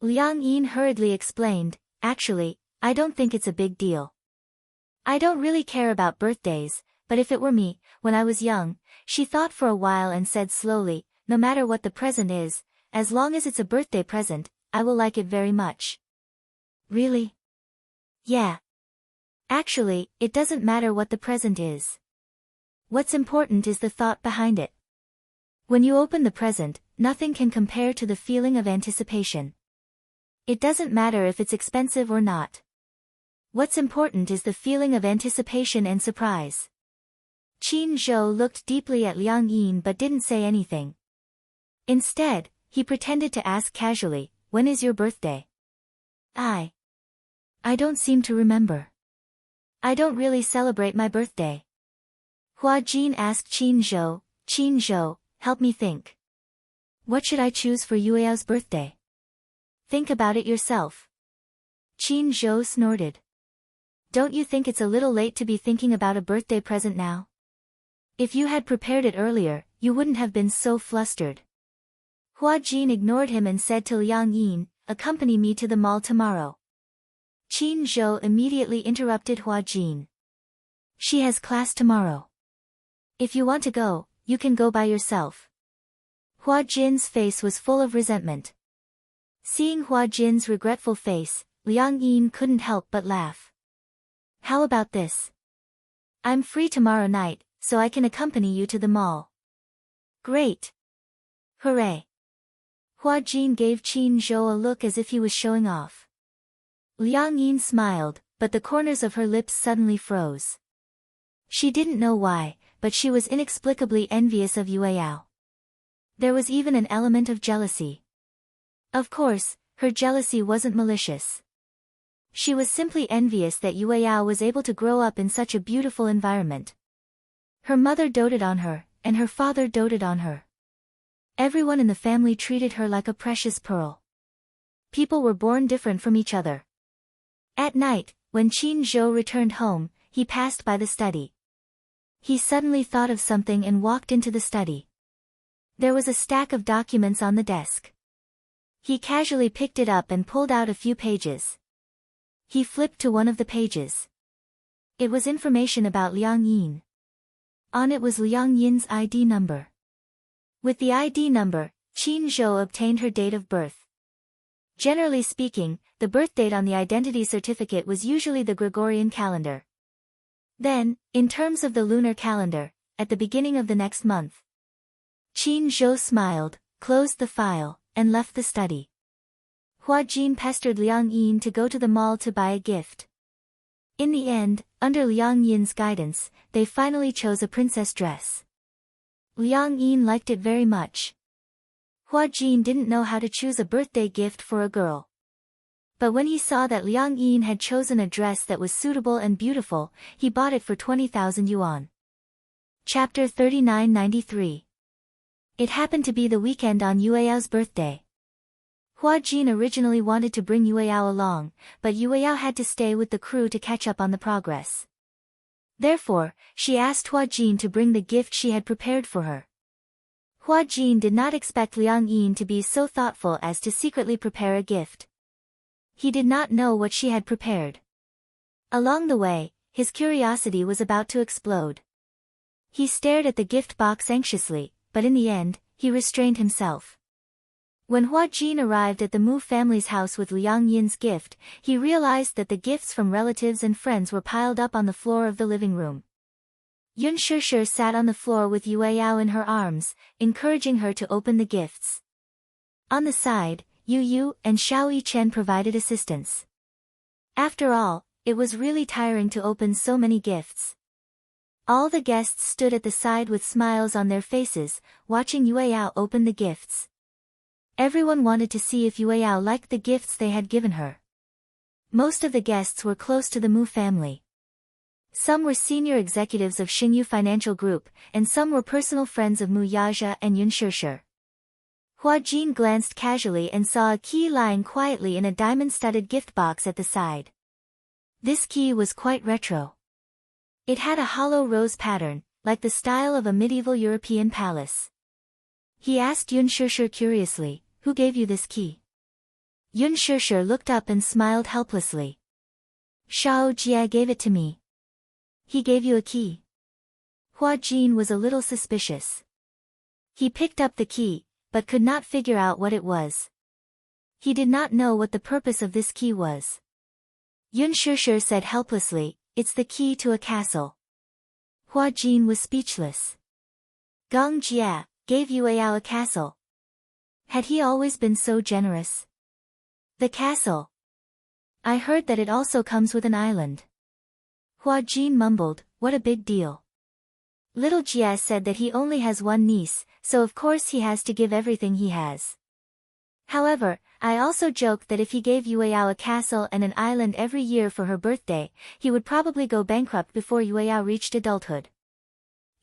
Liang Yin hurriedly explained, actually, I don't think it's a big deal. I don't really care about birthdays, but if it were me, when I was young, she thought for a while and said slowly, no matter what the present is, as long as it's a birthday present, I will like it very much. Really? Yeah. Actually, it doesn't matter what the present is. What's important is the thought behind it. When you open the present, nothing can compare to the feeling of anticipation. It doesn't matter if it's expensive or not. What's important is the feeling of anticipation and surprise. Qin Zhou looked deeply at Liang Yin but didn't say anything. Instead, he pretended to ask casually, when is your birthday? I don't seem to remember. I don't really celebrate my birthday. Hua Jin asked Qin Zhou, help me think. What should I choose for Yueyao's birthday? Think about it yourself. Qin Zhou snorted. Don't you think it's a little late to be thinking about a birthday present now? If you had prepared it earlier, you wouldn't have been so flustered. Hua Jin ignored him and said to Liang Yin, accompany me to the mall tomorrow. Qin Zhou immediately interrupted Hua Jin. She has class tomorrow. If you want to go, you can go by yourself. Hua Jin's face was full of resentment. Seeing Hua Jin's regretful face, Liang Yin couldn't help but laugh. How about this? I'm free tomorrow night, so I can accompany you to the mall. Great! Hooray! Hua Jin gave Qin Zhou a look as if he was showing off. Liang Yin smiled, but the corners of her lips suddenly froze. She didn't know why, but she was inexplicably envious of Yueyao. There was even an element of jealousy. Of course, her jealousy wasn't malicious. She was simply envious that Yueyao was able to grow up in such a beautiful environment. Her mother doted on her, and her father doted on her. Everyone in the family treated her like a precious pearl. People were born different from each other. At night, when Qin Zhou returned home, he passed by the study. He suddenly thought of something and walked into the study. There was a stack of documents on the desk. He casually picked it up and pulled out a few pages. He flipped to one of the pages. It was information about Liang Yin. On it was Liang Yin's ID number. With the ID number, Qin Zhou obtained her date of birth. Generally speaking, the birth date on the identity certificate was usually the Gregorian calendar. Then, in terms of the lunar calendar, at the beginning of the next month. Qin Zhou smiled, closed the file, and left the study. Hua Jin pestered Liang Yin to go to the mall to buy a gift. In the end, under Liang Yin's guidance, they finally chose a princess dress. Liang Yin liked it very much. Hua Jin didn't know how to choose a birthday gift for a girl. But when he saw that Liang Yin had chosen a dress that was suitable and beautiful, he bought it for 20,000 yuan. Chapter 3993. It happened to be the weekend on Yueyao's birthday. Hua Jin originally wanted to bring Yueyao along, but Yueyao had to stay with the crew to catch up on the progress. Therefore, she asked Hua Jin to bring the gift she had prepared for her. Hua Jin did not expect Liang Yin to be so thoughtful as to secretly prepare a gift. He did not know what she had prepared. Along the way, his curiosity was about to explode. He stared at the gift box anxiously, but in the end, he restrained himself. When Hua Jin arrived at the Mu family's house with Liang Yin's gift, he realized that the gifts from relatives and friends were piled up on the floor of the living room. Yun Shishir sat on the floor with Yueyao in her arms, encouraging her to open the gifts. On the side, Yu Yu and Xiao Yichen provided assistance. After all, it was really tiring to open so many gifts. All the guests stood at the side with smiles on their faces, watching Yueyao open the gifts. Everyone wanted to see if Yueyao liked the gifts they had given her. Most of the guests were close to the Mu family. Some were senior executives of Xingyu Financial Group, and some were personal friends of Mu Yaja and Yun Shishir. Hua Jin glanced casually and saw a key lying quietly in a diamond-studded gift box at the side. This key was quite retro. It had a hollow rose pattern, like the style of a medieval European palace. He asked Yun Shishir curiously, "Who gave you this key?" Yun Shishir looked up and smiled helplessly. "Shao Jia gave it to me." "He gave you a key?" Hua Jin was a little suspicious. He picked up the key, but could not figure out what it was. He did not know what the purpose of this key was. Yun Shishir said helplessly, "It's the key to a castle." Hua Jin was speechless. Gong Jia gave Yueyao a castle. Had he always been so generous? The castle. I heard that it also comes with an island. Hua Jin mumbled, "What a big deal." Little Jia said that he only has one niece, so of course he has to give everything he has. However, I also joked that if he gave Yueyao a castle and an island every year for her birthday, he would probably go bankrupt before Yueyao reached adulthood.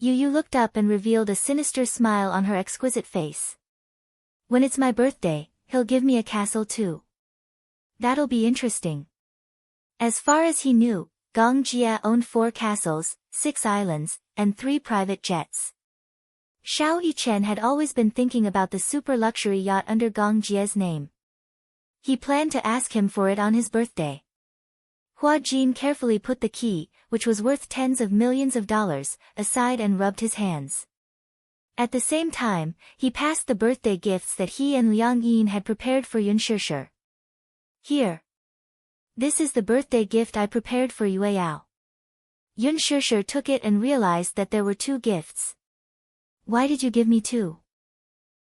Yu Yu looked up and revealed a sinister smile on her exquisite face. "When it's my birthday, he'll give me a castle too. That'll be interesting." As far as he knew, Gong Jia owned 4 castles, 6 islands, and 3 private jets. Xiao Yichen had always been thinking about the super luxury yacht under Gong Jia's name. He planned to ask him for it on his birthday. Hua Jin carefully put the key, which was worth tens of millions of dollars, aside and rubbed his hands. At the same time, he passed the birthday gifts that he and Liang Yin had prepared for Yun Shishir. "Here. This is the birthday gift I prepared for Yueyao." Yun Shishir took it and realized that there were 2 gifts. "Why did you give me 2?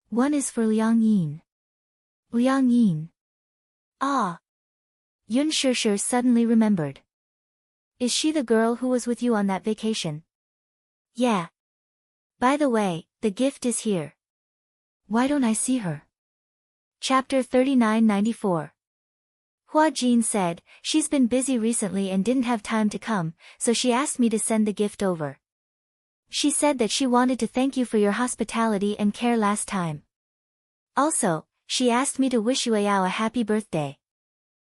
One is for Liang Yin." "Liang Yin? Ah." Yun Shishir suddenly remembered. "Is she the girl who was with you on that vacation?" "Yeah. By the way, the gift is here." "Why don't I see her?" Chapter 3994. Hua Jin said, "She's been busy recently and didn't have time to come, so she asked me to send the gift over. She said that she wanted to thank you for your hospitality and care last time. Also, she asked me to wish Yueyao a happy birthday."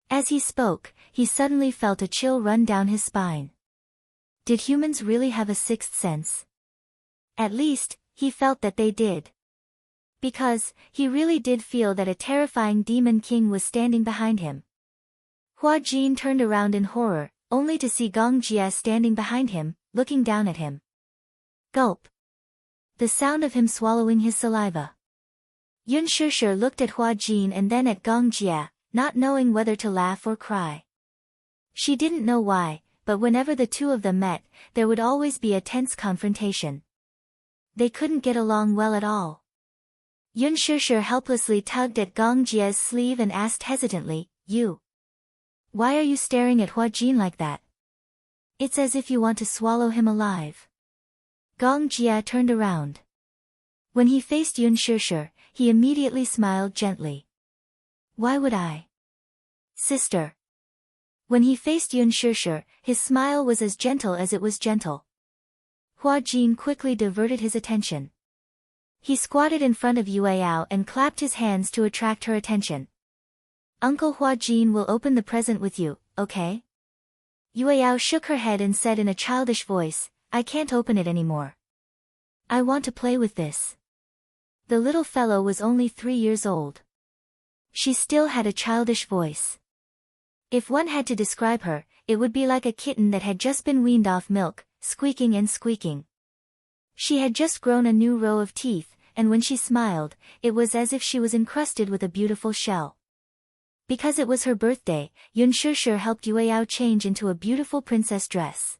As he spoke, he suddenly felt a chill run down his spine. Did humans really have a 6th sense? At least, he felt that they did. Because, he really did feel that a terrifying demon king was standing behind him. Hua Jin turned around in horror, only to see Gong Jie standing behind him, looking down at him. Gulp. The sound of him swallowing his saliva. Yun Shishir looked at Hua Jin and then at Gong Jie, not knowing whether to laugh or cry. She didn't know why, but whenever the two of them met, there would always be a tense confrontation. They couldn't get along well at all. Yun Shishir helplessly tugged at Gong Jie's sleeve and asked hesitantly, "You? Why are you staring at Hua Jin like that? It's as if you want to swallow him alive." Gong Jie turned around. When he faced Yun Shishir, he immediately smiled gently. "Why would I? Sister." When he faced Yun Shishir, his smile was as gentle as it was gentle. Hua Jin quickly diverted his attention. He squatted in front of Yueyao and clapped his hands to attract her attention. "Uncle Hua Jin will open the present with you, okay?" Yueyao shook her head and said in a childish voice, "I can't open it anymore. I want to play with this." The little fellow was only 3 years old. She still had a childish voice. If one had to describe her, it would be like a kitten that had just been weaned off milk, squeaking and squeaking. She had just grown a new row of teeth, and when she smiled, it was as if she was encrusted with a beautiful shell. Because it was her birthday, Yun Shishir helped Yueyao change into a beautiful princess dress.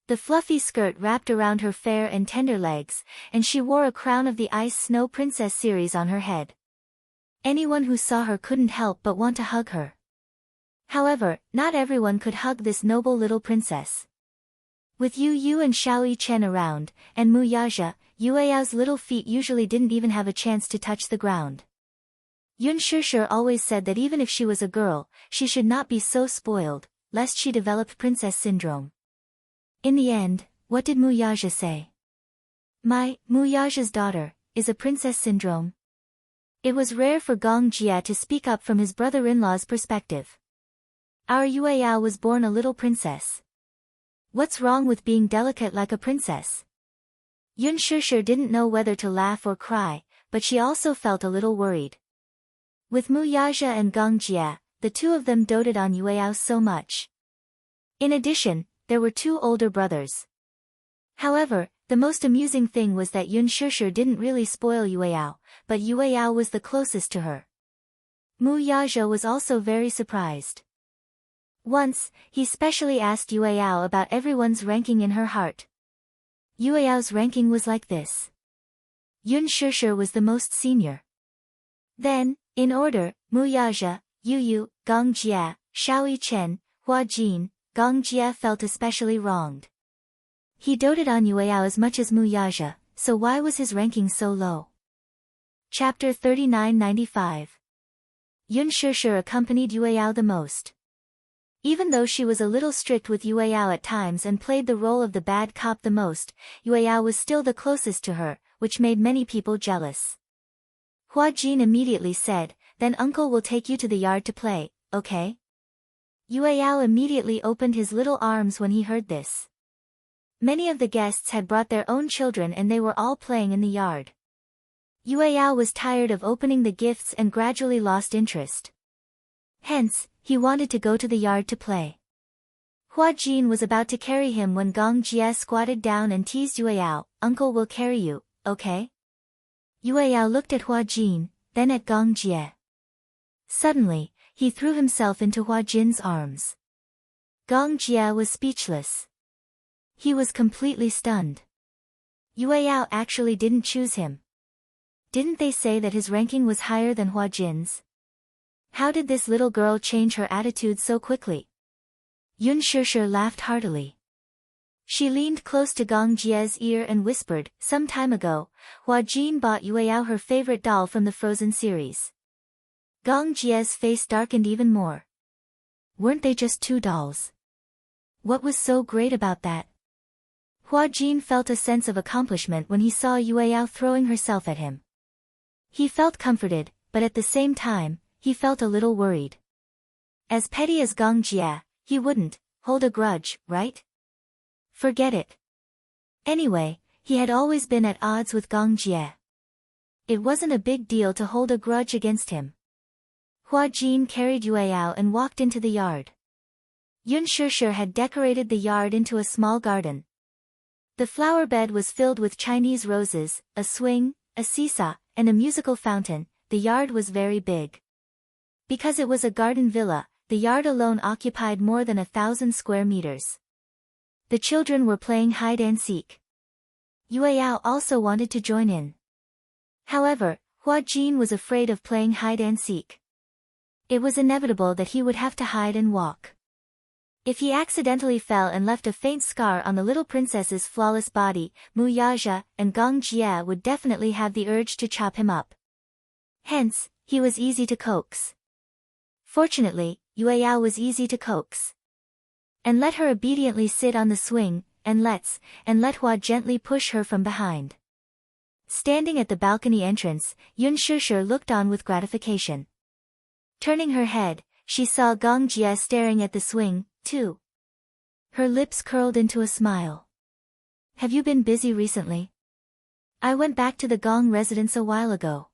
The fluffy skirt wrapped around her fair and tender legs, and she wore a crown of the Ice Snow Princess series on her head. Anyone who saw her couldn't help but want to hug her. However, not everyone could hug this noble little princess. With Yu Yu and Xiao Chen around, and Mu Yaja, Yueyao's little feet usually didn't even have a chance to touch the ground. Yun Shishir always said that even if she was a girl, she should not be so spoiled, lest she develop princess syndrome. In the end, what did Mu Yaja say? Mu Yaja's daughter, is a princess syndrome. It was rare for Gong Jie to speak up from his brother-in-law's perspective. Our Yueyao was born a little princess. What's wrong with being delicate like a princess? Yun Shishir didn't know whether to laugh or cry, but she also felt a little worried. With Mu Yaja and Gong Jie, the two of them doted on Yueyao so much. In addition, there were 2 older brothers. However, the most amusing thing was that Yun Shishir didn't really spoil Yueyao, but Yueyao was the closest to her. Mu Yaja was also very surprised. Once, he specially asked Yueyao about everyone's ranking in her heart. Yueyao's ranking was like this. Yun Shishir was the most senior. Then, in order, Mu Yaja, Yu Yu, Gong Jie, Xiao Chen, Hua Jin. Gong Jie felt especially wronged. He doted on Yueyao as much as Mu Yaja, so why was his ranking so low? Chapter 3995. Yun Shishir accompanied Yueyao the most. Even though she was a little strict with Yueyao at times and played the role of the bad cop the most, Yueyao was still the closest to her, which made many people jealous. Hua Jin immediately said, "Then uncle will take you to the yard to play, okay?" Yueyao immediately opened his little arms when he heard this. Many of the guests had brought their own children and they were all playing in the yard. Yueyao was tired of opening the gifts and gradually lost interest. Hence, he wanted to go to the yard to play. Hua Jin was about to carry him when Gong Jie squatted down and teased Yueyao, "Uncle will carry you, okay?" Yueyao looked at Hua Jin, then at Gong Jie. Suddenly, he threw himself into Hua Jin's arms. Gong Jie was speechless. He was completely stunned. Yueyao actually didn't choose him. Didn't they say that his ranking was higher than Hua Jin's? How did this little girl change her attitude so quickly? Yun Shishir laughed heartily. She leaned close to Gong Jie's ear and whispered, "Some time ago, Hua Jin bought Yueyao her favorite doll from the Frozen series." Gong Jie's face darkened even more. Weren't they just 2 dolls? What was so great about that? Hua Jin felt a sense of accomplishment when he saw Yueyao throwing herself at him. He felt comforted, but at the same time, he felt a little worried. As petty as Gong Jie, he wouldn't hold a grudge, right? Forget it. Anyway, he had always been at odds with Gong Jie. It wasn't a big deal to hold a grudge against him. Hua Jin carried Yueyao and walked into the yard. Yun Shishir had decorated the yard into a small garden. The flower bed was filled with Chinese roses, a swing, a seesaw, and a musical fountain. The yard was very big. Because it was a garden villa, the yard alone occupied more than 1,000 square meters. The children were playing hide and seek. Yueyao also wanted to join in. However, Hua Jin was afraid of playing hide and seek. It was inevitable that he would have to hide and walk. If he accidentally fell and left a faint scar on the little princess's flawless body, Mu Yaja and Gong Jie would definitely have the urge to chop him up. Hence, he was easy to coax. Fortunately, Yueyao was easy to coax. And let her obediently sit on the swing, and let Hua gently push her from behind. Standing at the balcony entrance, Yun Shishir looked on with gratification. Turning her head, she saw Gong Jie staring at the swing, too. Her lips curled into a smile. Have you been busy recently? I went back to the Gong residence a while ago.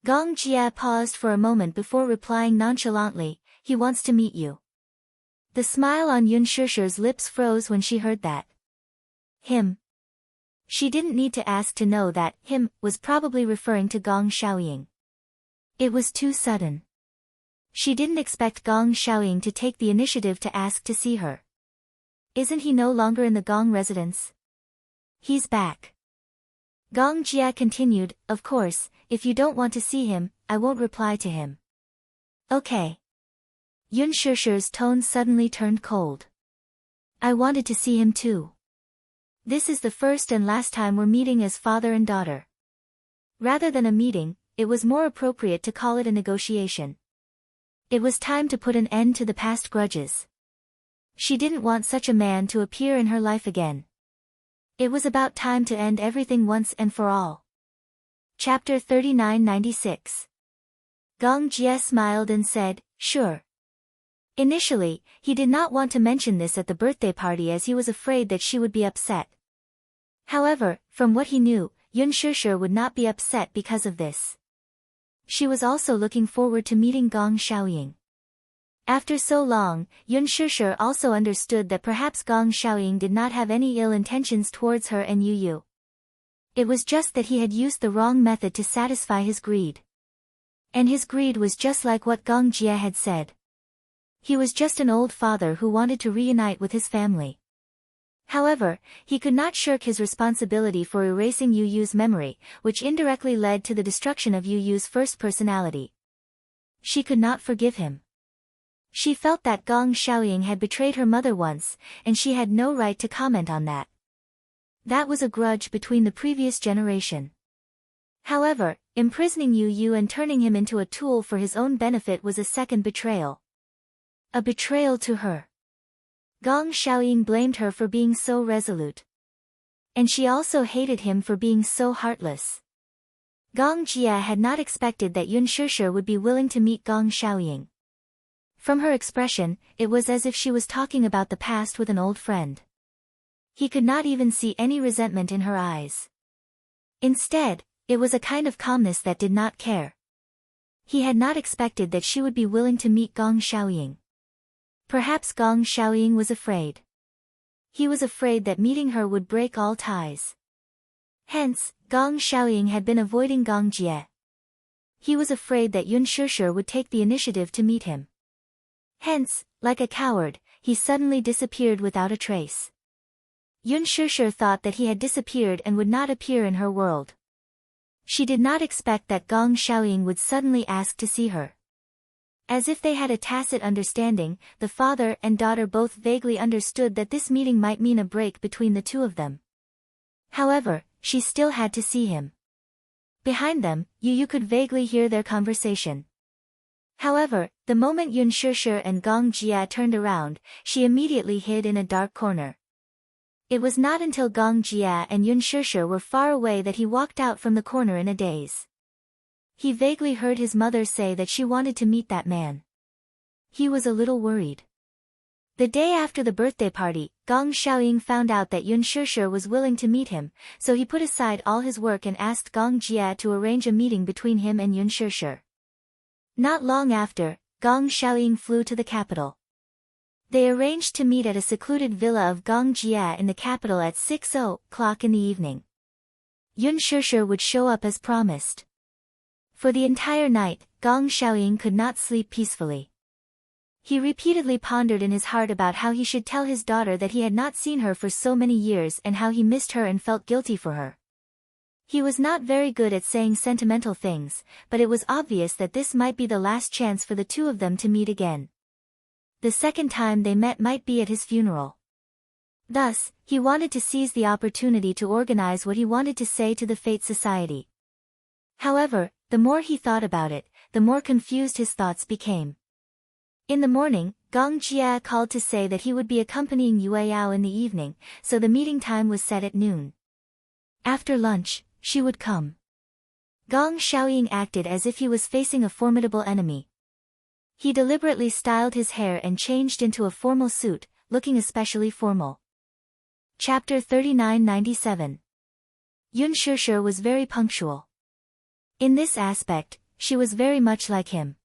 Gong Jie paused for a moment before replying nonchalantly, he wants to meet you. The smile on Yun Shishir's lips froze when she heard that. Him. She didn't need to ask to know that him was probably referring to Gong Xiaoying. It was too sudden. She didn't expect Gong Xiaoying to take the initiative to ask to see her. Isn't he no longer in the Gong residence? He's back. Gong Jie continued, of course, if you don't want to see him, I won't reply to him. Okay. Yun Shishir's tone suddenly turned cold. I wanted to see him too. This is the first and last time we're meeting as father and daughter. Rather than a meeting, it was more appropriate to call it a negotiation. It was time to put an end to the past grudges. She didn't want such a man to appear in her life again. It was about time to end everything once and for all. Chapter 3996. Gong Jie smiled and said, sure. Initially, he did not want to mention this at the birthday party as he was afraid that she would be upset. However, from what he knew, Yun Shishir would not be upset because of this. She was also looking forward to meeting Gong Xiaoying. After so long, Yun Shishir also understood that perhaps Gong Xiaoying did not have any ill intentions towards her and Yu Yu. It was just that he had used the wrong method to satisfy his greed. And his greed was just like what Gong Jie had said. He was just an old father who wanted to reunite with his family. However, he could not shirk his responsibility for erasing Yu Yu's memory, which indirectly led to the destruction of Yu Yu's first personality. She could not forgive him. She felt that Gong Xiaoying had betrayed her mother once, and she had no right to comment on that. That was a grudge between the previous generation. However, imprisoning Yu Yu and turning him into a tool for his own benefit was a second betrayal. A betrayal to her. Gong Xiaoying blamed her for being so resolute. And she also hated him for being so heartless. Gong Jie had not expected that Yun Shishir would be willing to meet Gong Xiaoying. From her expression, it was as if she was talking about the past with an old friend. He could not even see any resentment in her eyes. Instead, it was a kind of calmness that did not care. He had not expected that she would be willing to meet Gong Xiaoying. Perhaps Gong Xiaoying was afraid. He was afraid that meeting her would break all ties. Hence, Gong Xiaoying had been avoiding Gong Jie. He was afraid that Yun Shishir would take the initiative to meet him. Hence, like a coward, he suddenly disappeared without a trace. Yun Shishir thought that he had disappeared and would not appear in her world. She did not expect that Gong Xiaoying would suddenly ask to see her. As if they had a tacit understanding, the father and daughter both vaguely understood that this meeting might mean a break between the two of them. However, she still had to see him. Behind them, Yu Yu could vaguely hear their conversation. However, the moment Yun Shishir and Gong Jie turned around, she immediately hid in a dark corner. It was not until Gong Jie and Yun Shishir were far away that he walked out from the corner in a daze. He vaguely heard his mother say that she wanted to meet that man. He was a little worried. The day after the birthday party, Gong Xiaoying found out that Yun Shishir was willing to meet him, so he put aside all his work and asked Gong Jie to arrange a meeting between him and Yun Shishir. Not long after, Gong Xiaoying flew to the capital. They arranged to meet at a secluded villa of Gong Jia in the capital at 6 o'clock in the evening. Yun Shishir would show up as promised. For the entire night, Gong Xiaoying could not sleep peacefully. He repeatedly pondered in his heart about how he should tell his daughter that he had not seen her for so many years and how he missed her and felt guilty for her. He was not very good at saying sentimental things, but it was obvious that this might be the last chance for the two of them to meet again. The second time they met might be at his funeral. Thus, he wanted to seize the opportunity to organize what he wanted to say to the Fate Society. However, the more he thought about it, the more confused his thoughts became. In the morning, Gong Jia called to say that he would be accompanying Yue Yao in the evening, so the meeting time was set at noon. After lunch, she would come. Gong Xiaoying acted as if he was facing a formidable enemy. He deliberately styled his hair and changed into a formal suit, looking especially formal. Chapter 3997. Yun Shishir was very punctual. In this aspect, she was very much like him.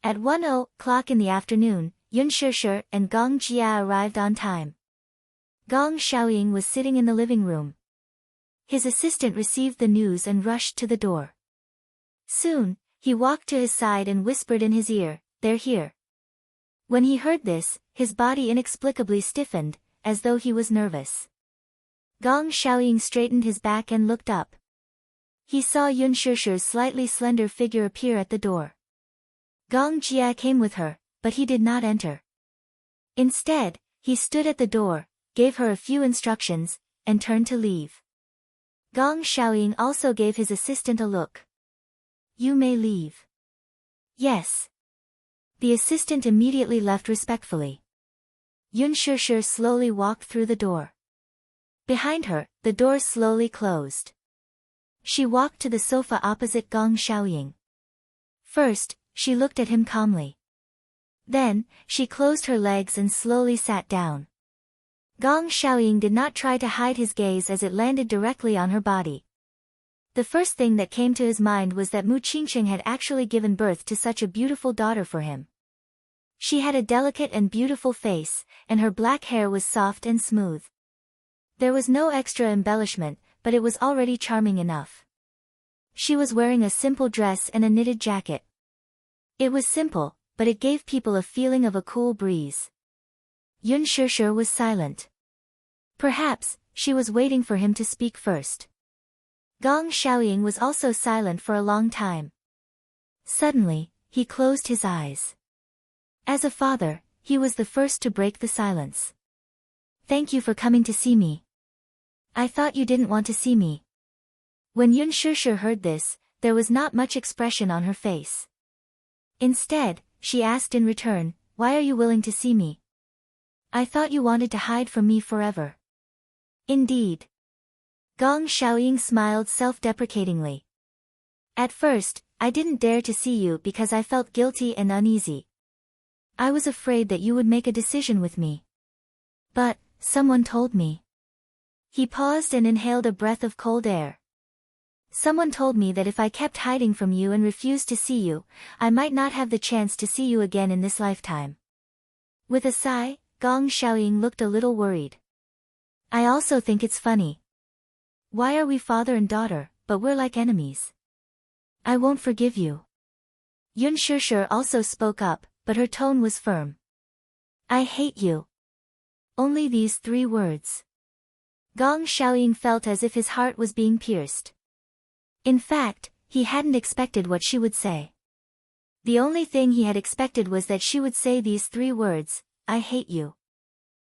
At 1 o'clock in the afternoon, Yun Shishir and Gong Jia arrived on time. Gong Xiaoying was sitting in the living room. His assistant received the news and rushed to the door. Soon, he walked to his side and whispered in his ear, "They're here." When he heard this, his body inexplicably stiffened, as though he was nervous. Gong Xiaoying straightened his back and looked up. He saw Yun Shishir's slightly slender figure appear at the door. Gong Jia came with her, but he did not enter. Instead, he stood at the door, gave her a few instructions, and turned to leave. Gong Xiaoying also gave his assistant a look. "You may leave." "Yes." The assistant immediately left respectfully. Yun Shishir slowly walked through the door. Behind her, the door slowly closed. She walked to the sofa opposite Gong Xiaoying. First, she looked at him calmly. Then, she closed her legs and slowly sat down. Gong Xiaoying did not try to hide his gaze as it landed directly on her body. The first thing that came to his mind was that Mu Qingsheng had actually given birth to such a beautiful daughter for him. She had a delicate and beautiful face, and her black hair was soft and smooth. There was no extra embellishment, but it was already charming enough. She was wearing a simple dress and a knitted jacket. It was simple, but it gave people a feeling of a cool breeze. Yun Shishir was silent. Perhaps, she was waiting for him to speak first. Gong Xiaoying was also silent for a long time. Suddenly, he closed his eyes. As a father, he was the first to break the silence. "Thank you for coming to see me. I thought you didn't want to see me." When Yun Shishir heard this, there was not much expression on her face. Instead, she asked in return, "Why are you willing to see me? I thought you wanted to hide from me forever." "Indeed." Gong Xiaoying smiled self-deprecatingly. "At first, I didn't dare to see you because I felt guilty and uneasy. I was afraid that you would make a decision with me. But, someone told me." He paused and inhaled a breath of cold air. "Someone told me that if I kept hiding from you and refused to see you, I might not have the chance to see you again in this lifetime." With a sigh, Gong Xiaoying looked a little worried. "I also think it's funny. Why are we father and daughter, but we're like enemies? I won't forgive you." Yun Shishir also spoke up, but her tone was firm. "I hate you." Only these 3 words. Gong Xiaoying felt as if his heart was being pierced. In fact, he hadn't expected what she would say. The only thing he had expected was that she would say these 3 words, "I hate you."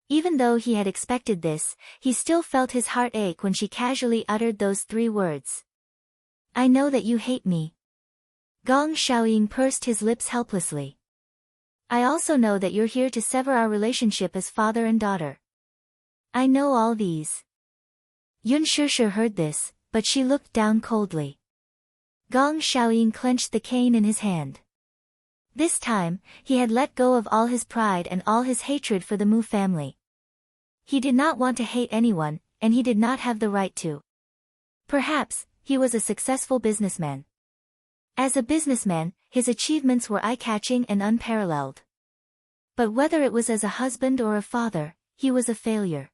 Even though he had expected this, he still felt his heart ache when she casually uttered those 3 words. "I know that you hate me." Gong Xiaoying pursed his lips helplessly. "I also know that you're here to sever our relationship as father and daughter." "I know all these." Yun Shishir heard this, but she looked down coldly. Gong Xiaoying clenched the cane in his hand. This time, he had let go of all his pride and all his hatred for the Mu family. He did not want to hate anyone, and he did not have the right to. Perhaps, he was a successful businessman. As a businessman, his achievements were eye-catching and unparalleled. But whether it was as a husband or a father, he was a failure.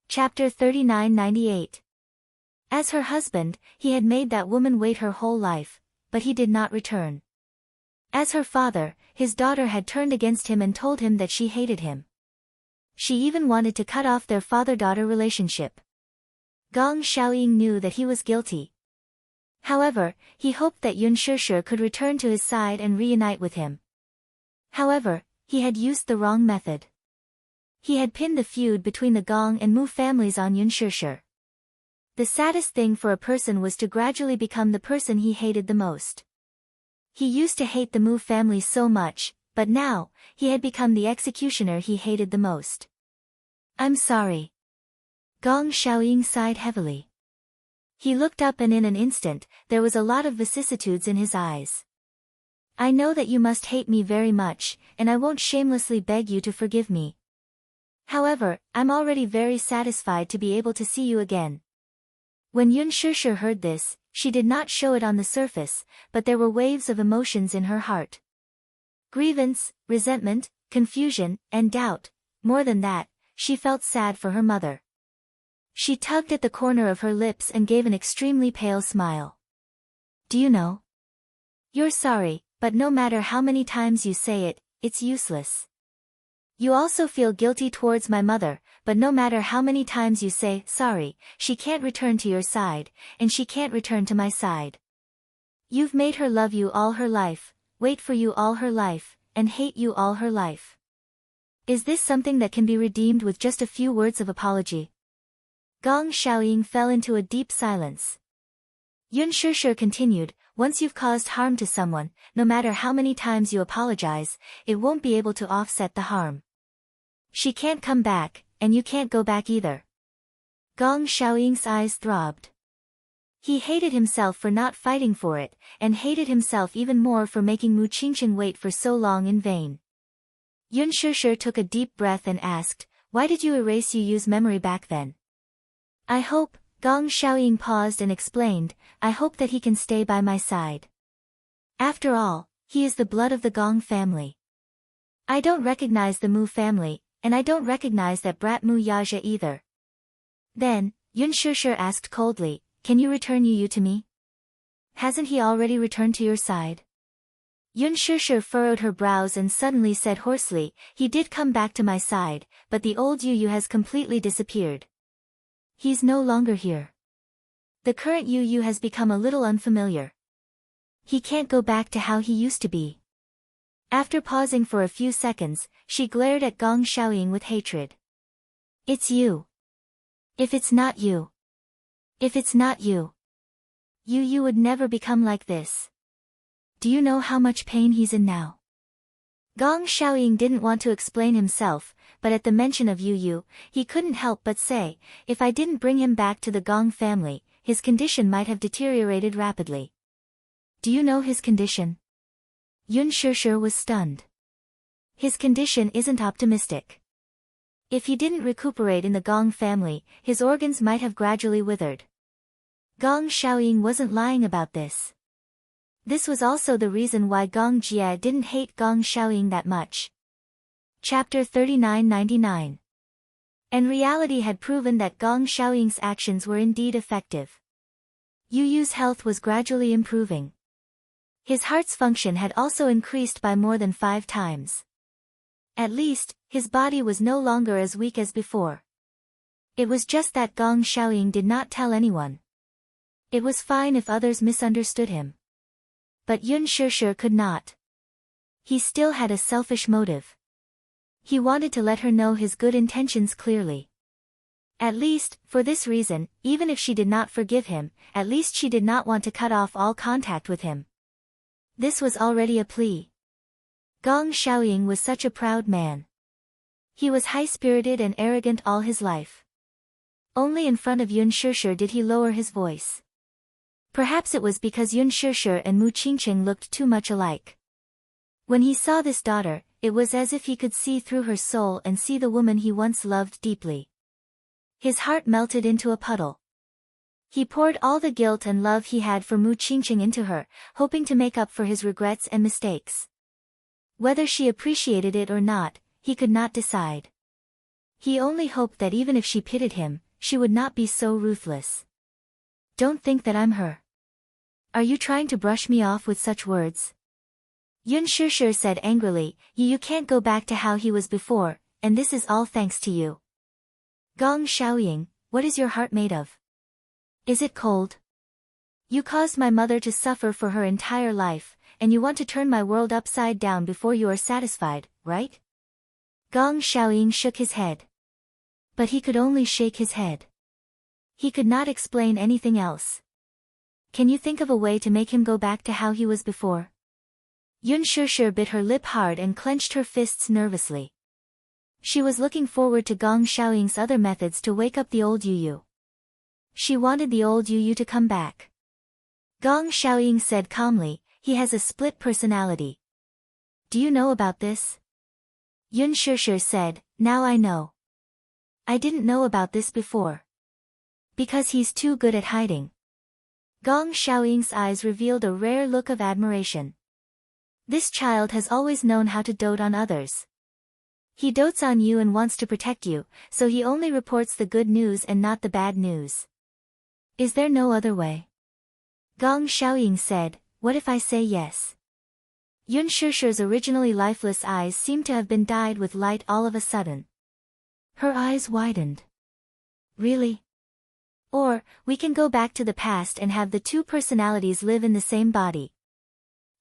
Chapter 3998. As her husband, he had made that woman wait her whole life, but he did not return. As her father, his daughter had turned against him and told him that she hated him. She even wanted to cut off their father-daughter relationship. Gong Xiaoying knew that he was guilty. However, he hoped that Yun Shishir could return to his side and reunite with him. However, he had used the wrong method. He had pinned the feud between the Gong and Mu families on Yun Shishir. The saddest thing for a person was to gradually become the person he hated the most. He used to hate the Mu family so much, but now, he had become the executioner he hated the most. I'm sorry. Gong Xiaoying sighed heavily. He looked up and in an instant, there was a lot of vicissitudes in his eyes. I know that you must hate me very much, and I won't shamelessly beg you to forgive me. However, I'm already very satisfied to be able to see you again. When Yun Shishir heard this, she did not show it on the surface, but there were waves of emotions in her heart. Grievance, resentment, confusion, and doubt. More than that, she felt sad for her mother. She tugged at the corner of her lips and gave an extremely pale smile. Do you know? You're sorry, but no matter how many times you say it, it's useless. You also feel guilty towards my mother, but no matter how many times you say sorry, she can't return to your side, and she can't return to my side. You've made her love you all her life, wait for you all her life, and hate you all her life. Is this something that can be redeemed with just a few words of apology? Gong Xiaoying fell into a deep silence. Yun Shishir continued, once you've caused harm to someone, no matter how many times you apologize, it won't be able to offset the harm. She can't come back, and you can't go back either. Gong Xiaoying's eyes throbbed. He hated himself for not fighting for it, and hated himself even more for making Mu Qingqing wait for so long in vain. Yun Shishir took a deep breath and asked, why did you erase Yu's memory back then? I hope, Gong Xiaoying paused and explained, I hope that he can stay by my side. After all, he is the blood of the Gong family. I don't recognize the Mu family, and I don't recognize that brat Mu Yaja either. Then, Yun Shishir asked coldly, can you return Yu to me? Hasn't he already returned to your side? Yun Shishir furrowed her brows and suddenly said hoarsely, he did come back to my side, but the old Yu has completely disappeared. He's no longer here. The current Yu has become a little unfamiliar. He can't go back to how he used to be. After pausing for a few seconds, she glared at Gong Xiaoying with hatred. It's you. If it's not you. If it's not you. You would never become like this. Do you know how much pain he's in now? Gong Xiaoying didn't want to explain himself, but at the mention of Yu, he couldn't help but say, if I didn't bring him back to the Gong family, his condition might have deteriorated rapidly. Do you know his condition? Yun Shishir was stunned. His condition isn't optimistic. If he didn't recuperate in the Gong family, his organs might have gradually withered. Gong Xiaoying wasn't lying about this. This was also the reason why Gong Jie didn't hate Gong Xiaoying that much. Chapter 3999. And reality had proven that Gong Xiaoying's actions were indeed effective. Yu's health was gradually improving. His heart's function had also increased by more than 5 times. At least, his body was no longer as weak as before. It was just that Gong Xiaoying did not tell anyone. It was fine if others misunderstood him. But Yun Shishir could not. He still had a selfish motive. He wanted to let her know his good intentions clearly. At least, for this reason, even if she did not forgive him, at least she did not want to cut off all contact with him. This was already a plea. Gong Xiaoying was such a proud man. He was high-spirited and arrogant all his life. Only in front of Yun Shishir did he lower his voice. Perhaps it was because Yun Shishir and Mu Qingqing looked too much alike. When he saw this daughter, it was as if he could see through her soul and see the woman he once loved deeply. His heart melted into a puddle. He poured all the guilt and love he had for Mu Qingqing into her, hoping to make up for his regrets and mistakes. Whether she appreciated it or not, he could not decide. He only hoped that even if she pitied him, she would not be so ruthless. Don't think that I'm her. Are you trying to brush me off with such words? Yun Shishir said angrily, you can't go back to how he was before, and this is all thanks to you. Gong Xiaoying, what is your heart made of? Is it cold? You caused my mother to suffer for her entire life, and you want to turn my world upside down before you are satisfied, right? Gong Xiaoying shook his head. But he could only shake his head. He could not explain anything else. Can you think of a way to make him go back to how he was before? Yun Shishir bit her lip hard and clenched her fists nervously. She was looking forward to Gong Xiaoying's other methods to wake up the old Yu. She wanted the old Yu to come back. Gong Xiaoying said calmly, he has a split personality. Do you know about this? Yun Shishir said, now I know. I didn't know about this before. Because he's too good at hiding. Gong Xiaoying's eyes revealed a rare look of admiration. This child has always known how to dote on others. He dotes on you and wants to protect you, so he only reports the good news and not the bad news. Is there no other way? Gong Xiaoying said, what if I say yes? Yun Shishir's originally lifeless eyes seemed to have been dyed with light all of a sudden. Her eyes widened. Really? Or, we can go back to the past and have the two personalities live in the same body.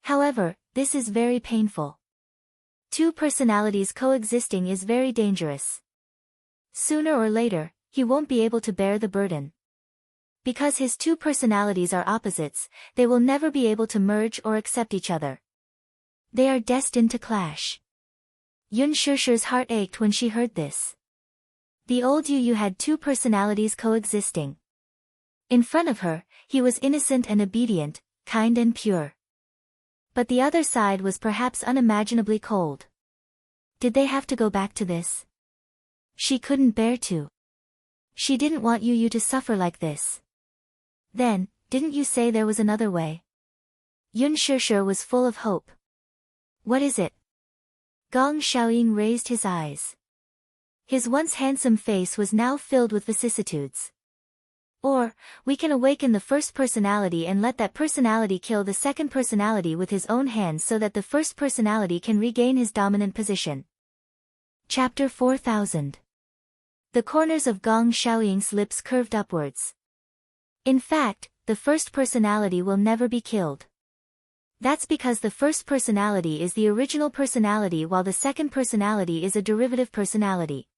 However, this is very painful. Two personalities coexisting is very dangerous. Sooner or later, he won't be able to bear the burden. Because his two personalities are opposites, they will never be able to merge or accept each other. They are destined to clash. Yun Shishir's heart ached when she heard this. The old Yu had two personalities coexisting. In front of her, he was innocent and obedient, kind and pure. But the other side was perhaps unimaginably cold. Did they have to go back to this? She couldn't bear to. She didn't want Yu to suffer like this. Then, didn't you say there was another way? Yun Shishir was full of hope. What is it? Gong Xiaoying raised his eyes. His once handsome face was now filled with vicissitudes. Or, we can awaken the first personality and let that personality kill the second personality with his own hands so that the first personality can regain his dominant position. Chapter 4000. The corners of Gong Xiaoying's lips curved upwards. In fact, the first personality will never be killed. That's because the first personality is the original personality while the second personality is a derivative personality.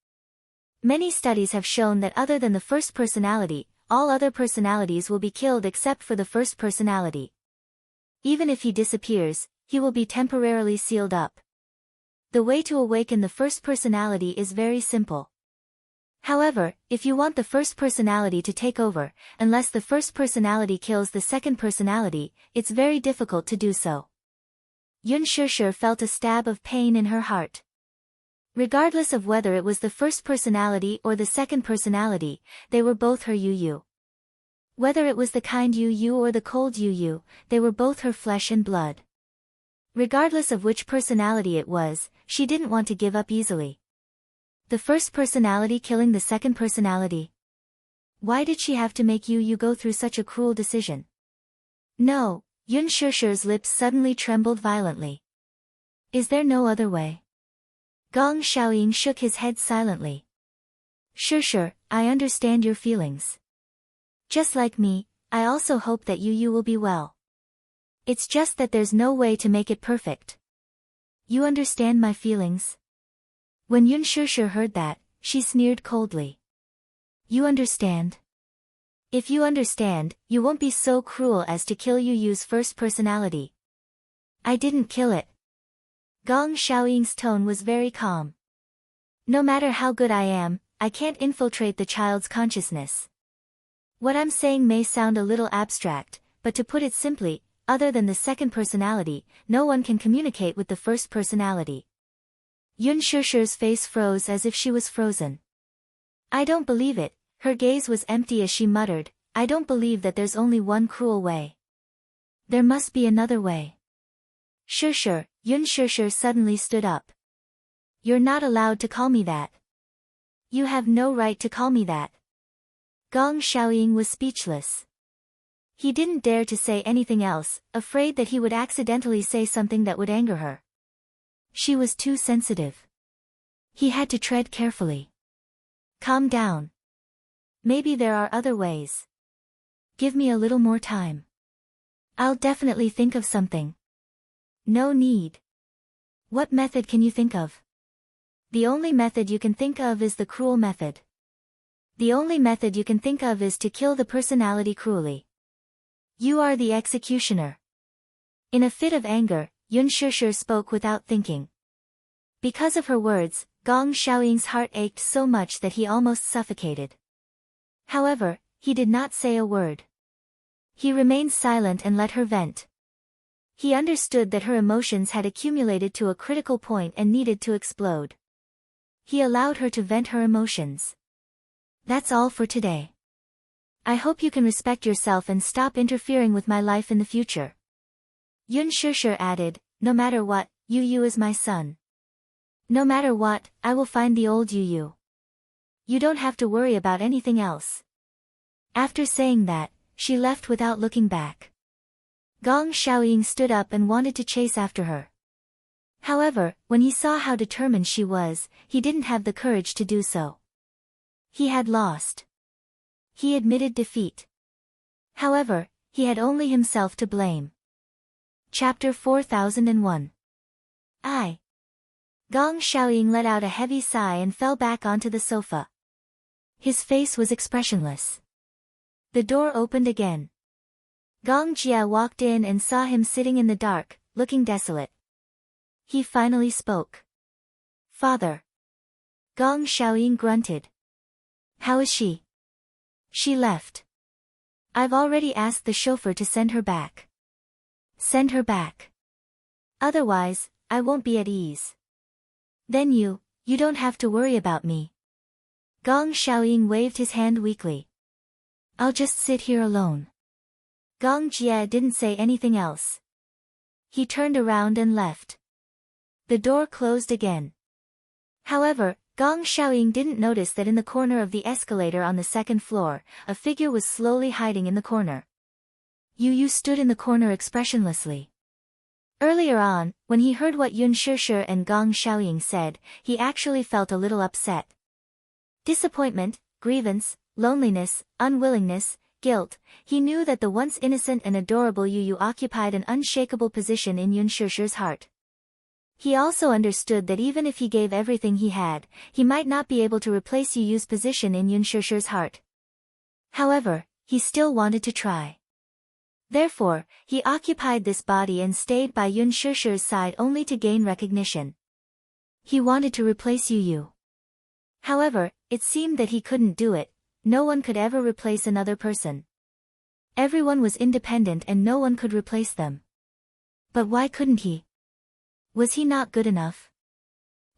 Many studies have shown that other than the first personality, all other personalities will be killed except for the first personality. Even if he disappears, he will be temporarily sealed up. The way to awaken the first personality is very simple. However, if you want the first personality to take over, unless the first personality kills the second personality, it's very difficult to do so. Yun Shishir felt a stab of pain in her heart. Regardless of whether it was the first personality or the second personality, they were both her Yu. Whether it was the kind Yu or the cold Yu, they were both her flesh and blood. Regardless of which personality it was, she didn't want to give up easily. The first personality killing the second personality. Why did she have to make Yu go through such a cruel decision? No, Yun Shishir's lips suddenly trembled violently. Is there no other way? Gong Xiaoying shook his head silently. Shishir, I understand your feelings. Just like me, I also hope that Yu will be well. It's just that there's no way to make it perfect. You understand my feelings? When Yun Shishir heard that, she sneered coldly. You understand? If you understand, you won't be so cruel as to kill Yu's first personality. I didn't kill it. Gong Xiaoying's tone was very calm. No matter how good I am, I can't infiltrate the child's consciousness. What I'm saying may sound a little abstract, but to put it simply, other than the second personality, no one can communicate with the first personality. Yun Shishir's face froze as if she was frozen. I don't believe it, her gaze was empty as she muttered, I don't believe that there's only one cruel way. There must be another way. Shishir, Yun Shishir suddenly stood up. You're not allowed to call me that. You have no right to call me that. Gong Xiaoying was speechless. He didn't dare to say anything else, afraid that he would accidentally say something that would anger her. She was too sensitive. He had to tread carefully. Calm down. Maybe there are other ways. Give me a little more time. I'll definitely think of something. No need. What method can you think of? The only method you can think of is the cruel method. The only method you can think of is to kill the personality cruelly. You are the executioner. In a fit of anger, Yun Shishir spoke without thinking. Because of her words, Gong Xiaoying's heart ached so much that he almost suffocated. However, he did not say a word. He remained silent and let her vent. He understood that her emotions had accumulated to a critical point and needed to explode. He allowed her to vent her emotions. That's all for today. I hope you can respect yourself and stop interfering with my life in the future. Yun Shishir added, no matter what, Yu Yu is my son. No matter what, I will find the old Yu Yu. You don't have to worry about anything else. After saying that, she left without looking back. Gong Xiaoying stood up and wanted to chase after her. However, when he saw how determined she was, he didn't have the courage to do so. He had lost. He admitted defeat. However, he had only himself to blame. Chapter 4001. Gong Xiaoying let out a heavy sigh and fell back onto the sofa. His face was expressionless. The door opened again. Gong Jia walked in and saw him sitting in the dark, looking desolate. He finally spoke. Father. Gong Xiaoying grunted. How is she? She left. I've already asked the chauffeur to send her back. Send her back. Otherwise, I won't be at ease. Then you don't have to worry about me. Gong Xiaoying waved his hand weakly. I'll just sit here alone. Gong Jia didn't say anything else. He turned around and left. The door closed again. However, Gong Xiaoying didn't notice that in the corner of the escalator on the second floor, a figure was slowly hiding in the corner. Yu Yu stood in the corner expressionlessly. Earlier on, when he heard what Yun Shishir and Gong Xiaoying said, he actually felt a little upset. Disappointment, grievance, loneliness, unwillingness, guilt. He knew that the once innocent and adorable Yu Yu occupied an unshakable position in Yun Shishir's heart. He also understood that even if he gave everything he had, he might not be able to replace Yu Yu's position in Yun Shishir's heart. However, he still wanted to try. Therefore, he occupied this body and stayed by Yun Shishir's side only to gain recognition. He wanted to replace Yu Yu. However, it seemed that he couldn't do it. No one could ever replace another person. Everyone was independent and no one could replace them. But why couldn't he? Was he not good enough?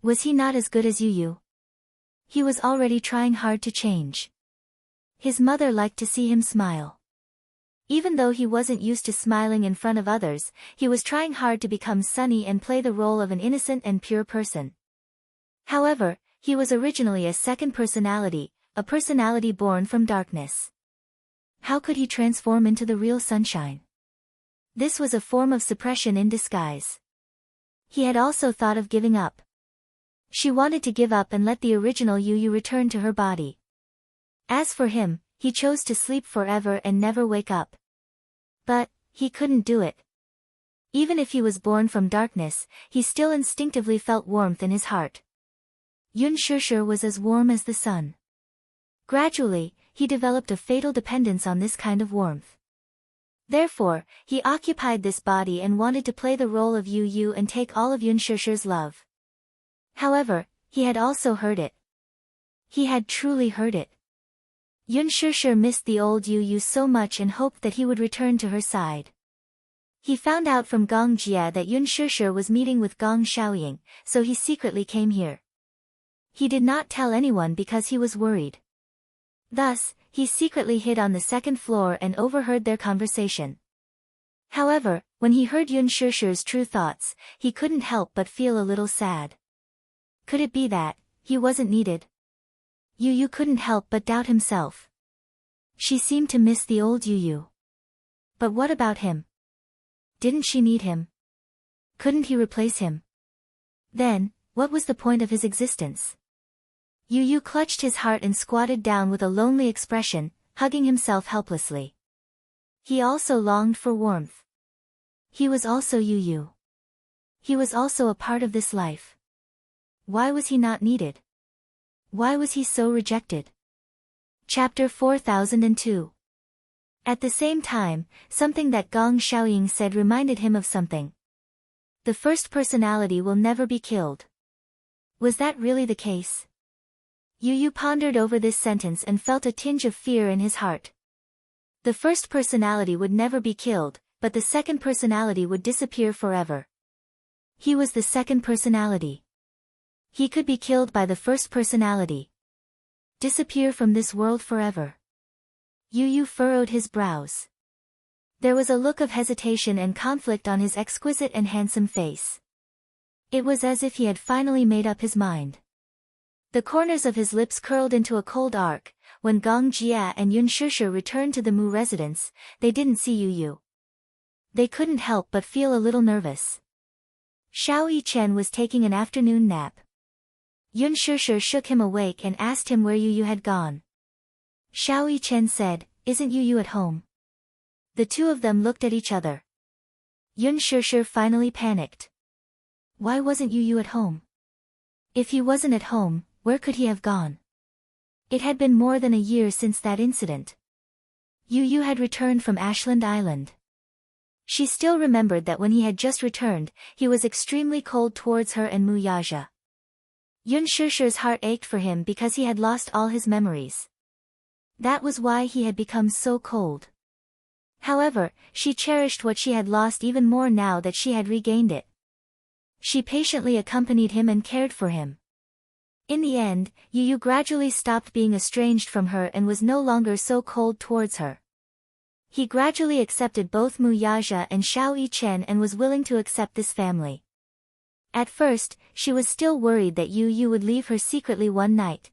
Was he not as good as Yu Yu? He was already trying hard to change. His mother liked to see him smile. Even though he wasn't used to smiling in front of others, he was trying hard to become sunny and play the role of an innocent and pure person. However, he was originally a second personality, a personality born from darkness. How could he transform into the real sunshine? This was a form of suppression in disguise. He had also thought of giving up. She wanted to give up and let the original Yu Yu return to her body. As for him, he chose to sleep forever and never wake up. But he couldn't do it. Even if he was born from darkness, he still instinctively felt warmth in his heart. Yun Shishir was as warm as the sun. Gradually, he developed a fatal dependence on this kind of warmth. Therefore, he occupied this body and wanted to play the role of Yu Yu and take all of Yun Shishir's love. However, he had also heard it. He had truly heard it. Yun Shishir missed the old Yu Yu so much and hoped that he would return to her side. He found out from Gong Jia that Yun Shishir was meeting with Gong Xiaoying, so he secretly came here. He did not tell anyone because he was worried. Thus, he secretly hid on the second floor and overheard their conversation. However, When he heard Yun Shishir's true thoughts, he couldn't help but feel a little sad. Could it be that he wasn't needed? Yu Yu couldn't help but doubt himself. She seemed to miss the old Yu Yu. But what about him? Didn't she need him? Couldn't he replace him? Then, what was the point of his existence? Yu Yu clutched his heart and squatted down with a lonely expression, hugging himself helplessly. He also longed for warmth. He was also Yu Yu. He was also a part of this life. Why was he not needed? Why was he so rejected? Chapter 4002. At the same time, something that Gong Xiaoying said reminded him of something. The first personality will never be killed. Was that really the case? Yu Yu pondered over this sentence and felt a tinge of fear in his heart. The first personality would never be killed, but the second personality would disappear forever. He was the second personality. He could be killed by the first personality. Disappear from this world forever. Yu Yu furrowed his brows. There was a look of hesitation and conflict on his exquisite and handsome face. It was as if he had finally made up his mind. The corners of his lips curled into a cold arc. When Gong Jia and Yun Shishir returned to the Mu residence, they didn't see Yu Yu. They couldn't help but feel a little nervous. Xiao Yichen was taking an afternoon nap. Yun Shishir shook him awake and asked him where Yu Yu had gone. Xiao Yichen said, "Isn't Yu Yu at home?" The two of them looked at each other. Yun Shishir finally panicked. Why wasn't Yu Yu at home? If he wasn't at home, where could he have gone? It had been more than a year since that incident. Yu Yu had returned from Ashland Island. She still remembered that when he had just returned, he was extremely cold towards her and Mu Yaja. Yun Shishir's heart ached for him because he had lost all his memories. That was why he had become so cold. However, she cherished what she had lost even more now that she had regained it. She patiently accompanied him and cared for him. In the end, Yu Yu gradually stopped being estranged from her and was no longer so cold towards her. He gradually accepted both Mu Yaja and Xiao Yichen and was willing to accept this family. At first, she was still worried that Yu Yu would leave her secretly one night.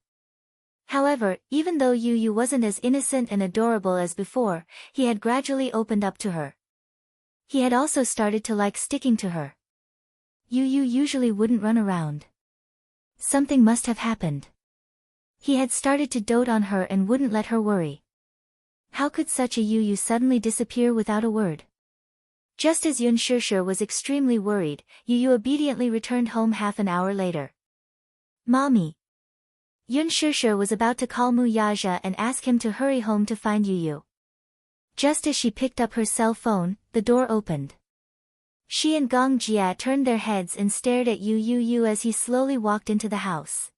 However, even though Yu Yu wasn't as innocent and adorable as before, he had gradually opened up to her. He had also started to like sticking to her. Yu Yu usually wouldn't run around. Something must have happened. He had started to dote on her and wouldn't let her worry. How could such a Yu Yu suddenly disappear without a word? Just as Yun Shishir was extremely worried, Yu Yu obediently returned home half an hour later. Mommy. Yun Shishir was about to call Mu Yaja and ask him to hurry home to find Yu Yu. Just as she picked up her cell phone, the door opened. She and Gong Jia turned their heads and stared at Yu Yu as he slowly walked into the house.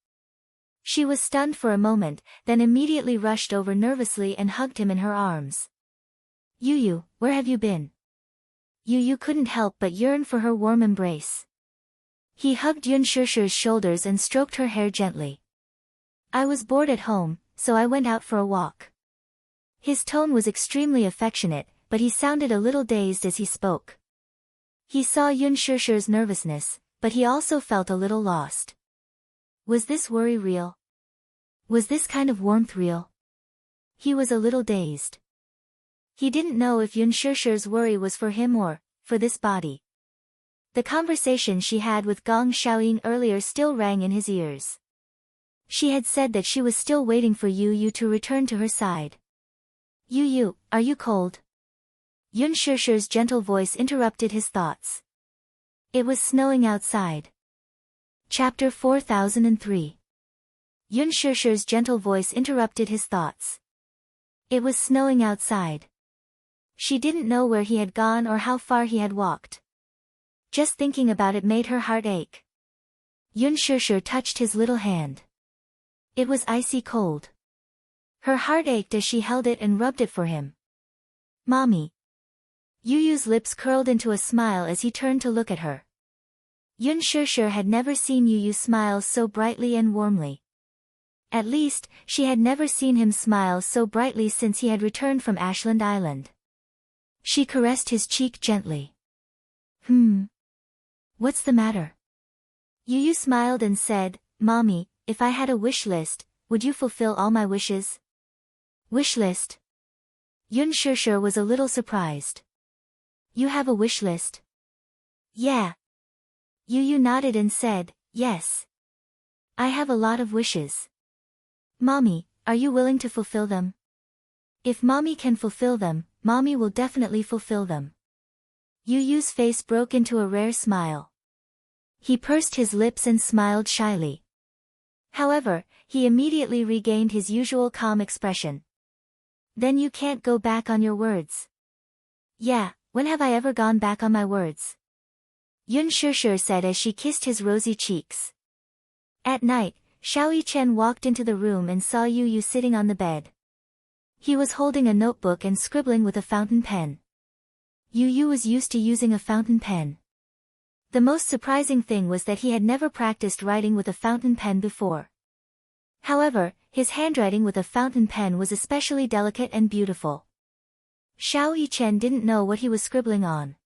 She was stunned for a moment, then immediately rushed over nervously and hugged him in her arms. Yu Yu, where have you been? Yu Yu couldn't help but yearn for her warm embrace. He hugged Yun Shishir's shoulders and stroked her hair gently. I was bored at home, so I went out for a walk. His tone was extremely affectionate, but he sounded a little dazed as he spoke. He saw Yun Shishir's nervousness, but he also felt a little lost. Was this worry real? Was this kind of warmth real? He was a little dazed. He didn't know if Yun Shishir's worry was for him or for this body. The conversation she had with Gong Xiaoying earlier still rang in his ears. She had said that she was still waiting for Yu Yu to return to her side. Yu Yu, are you cold? Yun Shishir's gentle voice interrupted his thoughts. It was snowing outside. Chapter 4003. Yun Shishir's gentle voice interrupted his thoughts. It was snowing outside. She didn't know where he had gone or how far he had walked. Just thinking about it made her heart ache. Yun Shishir touched his little hand. It was icy cold. Her heart ached as she held it and rubbed it for him. Mommy. Yu Yu's lips curled into a smile as he turned to look at her. Yun Shishir had never seen Yu Yu smile so brightly and warmly. At least, she had never seen him smile so brightly since he had returned from Ashland Island. She caressed his cheek gently. What's the matter? Yu smiled and said, Mommy, if I had a wish list, would you fulfill all my wishes? Wish list? Yun Shishir was a little surprised. You have a wish list? Yeah. Yu nodded and said, yes. I have a lot of wishes. Mommy, are you willing to fulfill them? If Mommy can fulfill them, Mommy will definitely fulfill them. Yu's face broke into a rare smile. He pursed his lips and smiled shyly. However, he immediately regained his usual calm expression. Then you can't go back on your words. Yeah, when have I ever gone back on my words? Yun Shishir said as she kissed his rosy cheeks. At night, Xiao Chen walked into the room and saw Yu sitting on the bed. He was holding a notebook and scribbling with a fountain pen. Yu was used to using a fountain pen. The most surprising thing was that he had never practiced writing with a fountain pen before. However, his handwriting with a fountain pen was especially delicate and beautiful. Xiao Chen didn't know what he was scribbling on.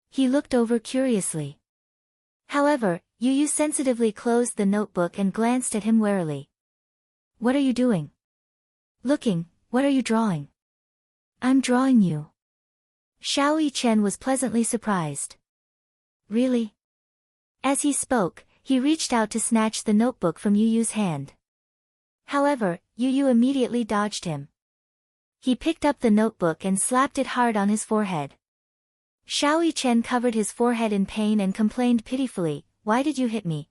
He looked over curiously. However, Yu sensitively closed the notebook and glanced at him warily. What are you doing? Looking, what are you drawing? I'm drawing you. Xiao Chen was pleasantly surprised. Really? As he spoke, he reached out to snatch the notebook from Yu's hand. However, Yu immediately dodged him. He picked up the notebook and slapped it hard on his forehead. Xiao Chen covered his forehead in pain and complained pitifully, Why did you hit me?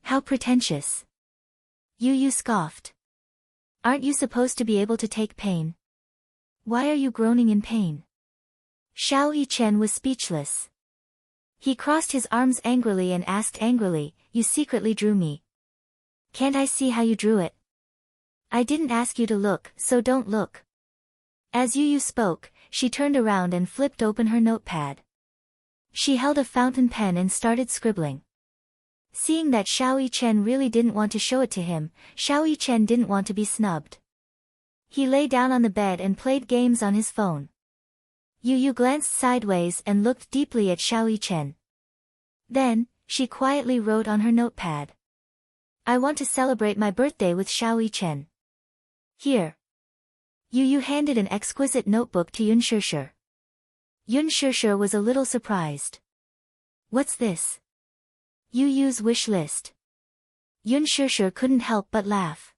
How pretentious. Yu scoffed. Aren't you supposed to be able to take pain? Why are you groaning in pain? Xiao Chen was speechless. He crossed his arms angrily and asked angrily, You secretly drew me. Can't I see how you drew it? I didn't ask you to look, so don't look. As Yu spoke, she turned around and flipped open her notepad. She held a fountain pen and started scribbling. Seeing that Xiao Chen really didn't want to show it to him, Xiao Chen didn't want to be snubbed. He lay down on the bed and played games on his phone. Yu glanced sideways and looked deeply at Xiao Chen. Then, she quietly wrote on her notepad. I want to celebrate my birthday with Xiao Chen. Here. Yu handed an exquisite notebook to Yun Shishir. Yun Shishir was a little surprised. What's this? Yu's wish list. Yun Shishir couldn't help but laugh.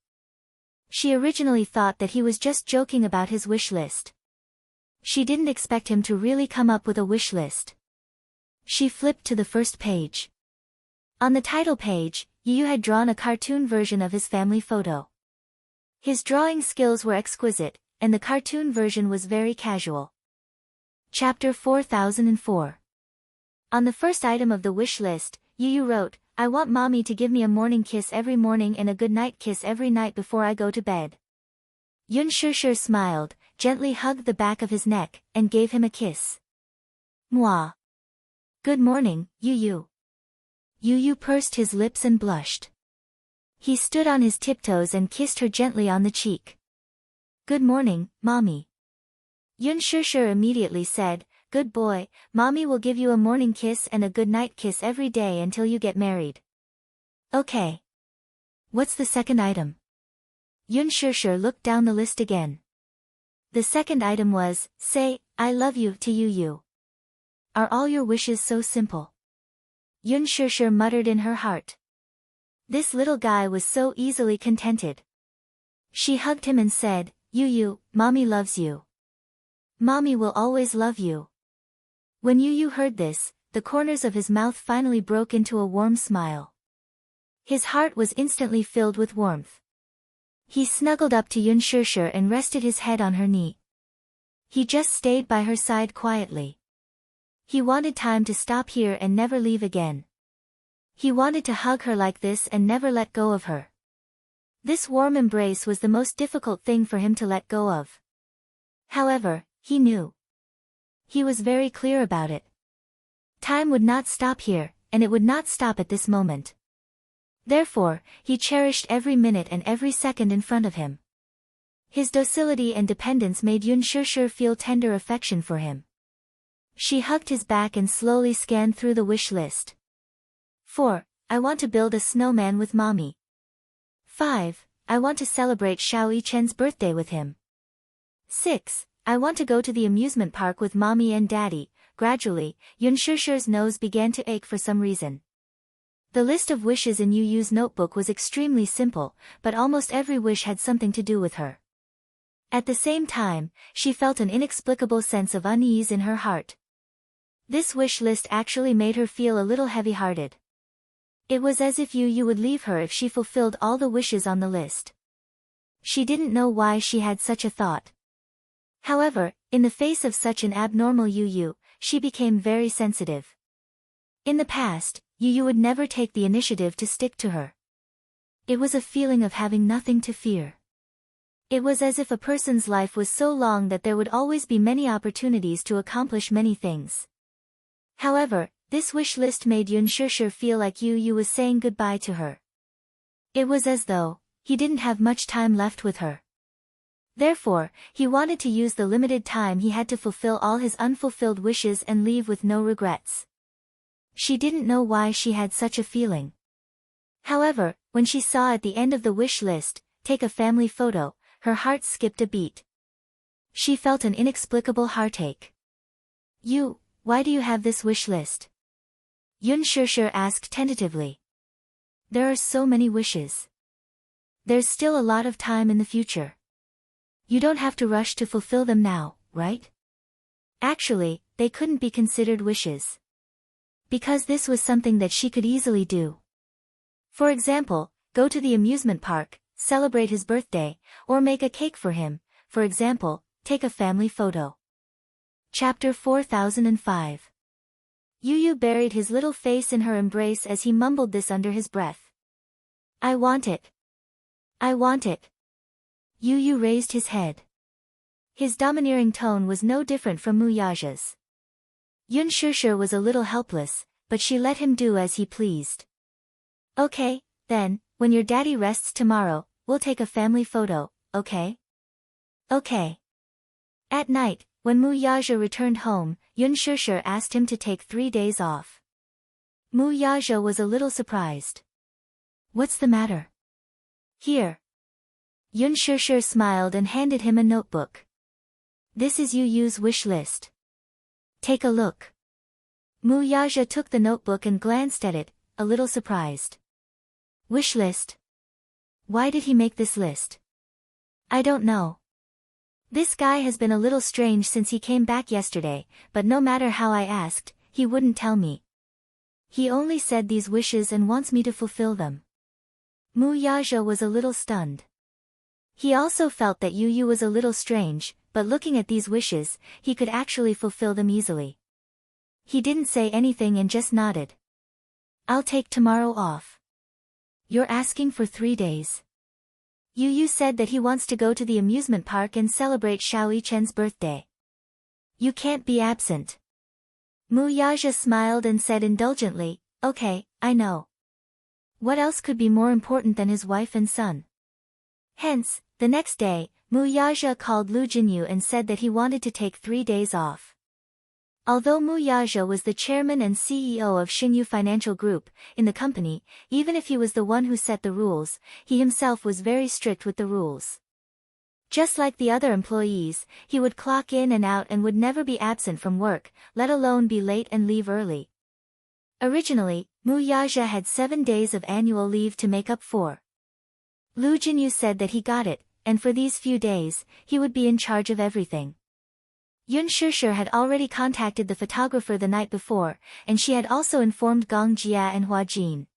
She originally thought that he was just joking about his wish list. She didn't expect him to really come up with a wish list. She flipped to the first page. On the title page, Yu had drawn a cartoon version of his family photo. His drawing skills were exquisite, and the cartoon version was very casual. Chapter 4004. On the first item of the wish list, Yu wrote, I want Mommy to give me a morning kiss every morning and a good night kiss every night before I go to bed. Yun Shishir smiled, gently hugged the back of his neck, and gave him a kiss. Mwah. Good morning, Yu. Yu pursed his lips and blushed. He stood on his tiptoes and kissed her gently on the cheek. Good morning, Mommy. Yun Shishir immediately said, Good boy, Mommy will give you a morning kiss and a good night kiss every day until you get married. Okay. What's the second item? Yun Shishir looked down the list again. The second item was, say, I love you to Yu. Are all your wishes so simple? Yun Shishir muttered in her heart. This little guy was so easily contented. She hugged him and said, Yu, Mommy loves you. Mommy will always love you. When Yu heard this, the corners of his mouth finally broke into a warm smile. His heart was instantly filled with warmth. He snuggled up to Yun Shishir and rested his head on her knee. He just stayed by her side quietly. He wanted time to stop here and never leave again. He wanted to hug her like this and never let go of her. This warm embrace was the most difficult thing for him to let go of. However, he knew. He was very clear about it. Time would not stop here, and it would not stop at this moment. Therefore, he cherished every minute and every second in front of him. His docility and dependence made Yun Shishir feel tender affection for him. She hugged his back and slowly scanned through the wish list. 4. I want to build a snowman with mommy. 5. I want to celebrate Xiao Yichen's birthday with him. 6. I want to go to the amusement park with mommy and daddy. Gradually, Yun Shishir's nose began to ache for some reason. The list of wishes in Yu Yu's notebook was extremely simple, but almost every wish had something to do with her. At the same time, she felt an inexplicable sense of unease in her heart. This wish list actually made her feel a little heavy-hearted. It was as if Yu Yu would leave her if she fulfilled all the wishes on the list. She didn't know why she had such a thought. However, in the face of such an abnormal Yu Yu, she became very sensitive. In the past, Yu Yu would never take the initiative to stick to her. It was a feeling of having nothing to fear. It was as if a person's life was so long that there would always be many opportunities to accomplish many things. However, this wish list made Yun Shishir feel like Yu Yu was saying goodbye to her. It was as though he didn't have much time left with her. Therefore, he wanted to use the limited time he had to fulfill all his unfulfilled wishes and leave with no regrets. She didn't know why she had such a feeling. However, when she saw at the end of the wish list, take a family photo, her heart skipped a beat. She felt an inexplicable heartache. Why do you have this wish list? Yun Shishir asked tentatively. There are so many wishes. There's still a lot of time in the future. You don't have to rush to fulfill them now, right? Actually, they couldn't be considered wishes. Because this was something that she could easily do. For example, go to the amusement park, celebrate his birthday, or make a cake for him, for example, take a family photo. Chapter 4005. Yu Yu buried his little face in her embrace as he mumbled this under his breath. I want it. I want it. Yu Yu raised his head. His domineering tone was no different from Mu Yaja's. Yun Shishir was a little helpless, but she let him do as he pleased. Okay, then, when your daddy rests tomorrow, we'll take a family photo, okay? Okay. At night, when Mu Yaja returned home, Yun Shishir asked him to take 3 days off. Mu Yaja was a little surprised. What's the matter? Here. Yun Shishir smiled and handed him a notebook. This is Yu Yu's wish list. Take a look. Mu Yaja took the notebook and glanced at it, a little surprised. Wish list? Why did he make this list? I don't know. This guy has been a little strange since he came back yesterday, but no matter how I asked, he wouldn't tell me. He only said these wishes and wants me to fulfill them. Mu Yaja was a little stunned. He also felt that Yu Yu was a little strange, but looking at these wishes, he could actually fulfill them easily. He didn't say anything and just nodded. I'll take tomorrow off. You're asking for 3 days. Yu Yu said that he wants to go to the amusement park and celebrate Xiao Yichen's birthday. You can't be absent. Mu Yaja smiled and said indulgently, okay, I know. What else could be more important than his wife and son? Hence, the next day, Mu Yaja called Lu Jinyu and said that he wanted to take 3 days off. Although Mu Yaja was the chairman and CEO of Xinyu Financial Group, in the company, even if he was the one who set the rules, he himself was very strict with the rules. Just like the other employees, he would clock in and out and would never be absent from work, let alone be late and leave early. Originally, Mu Yaja had 7 days of annual leave to make up for. Lu Jinyu said that he got it, and for these few days, he would be in charge of everything. Yun Shishir had already contacted the photographer the night before, and she had also informed Gong Jia and Hua Jin.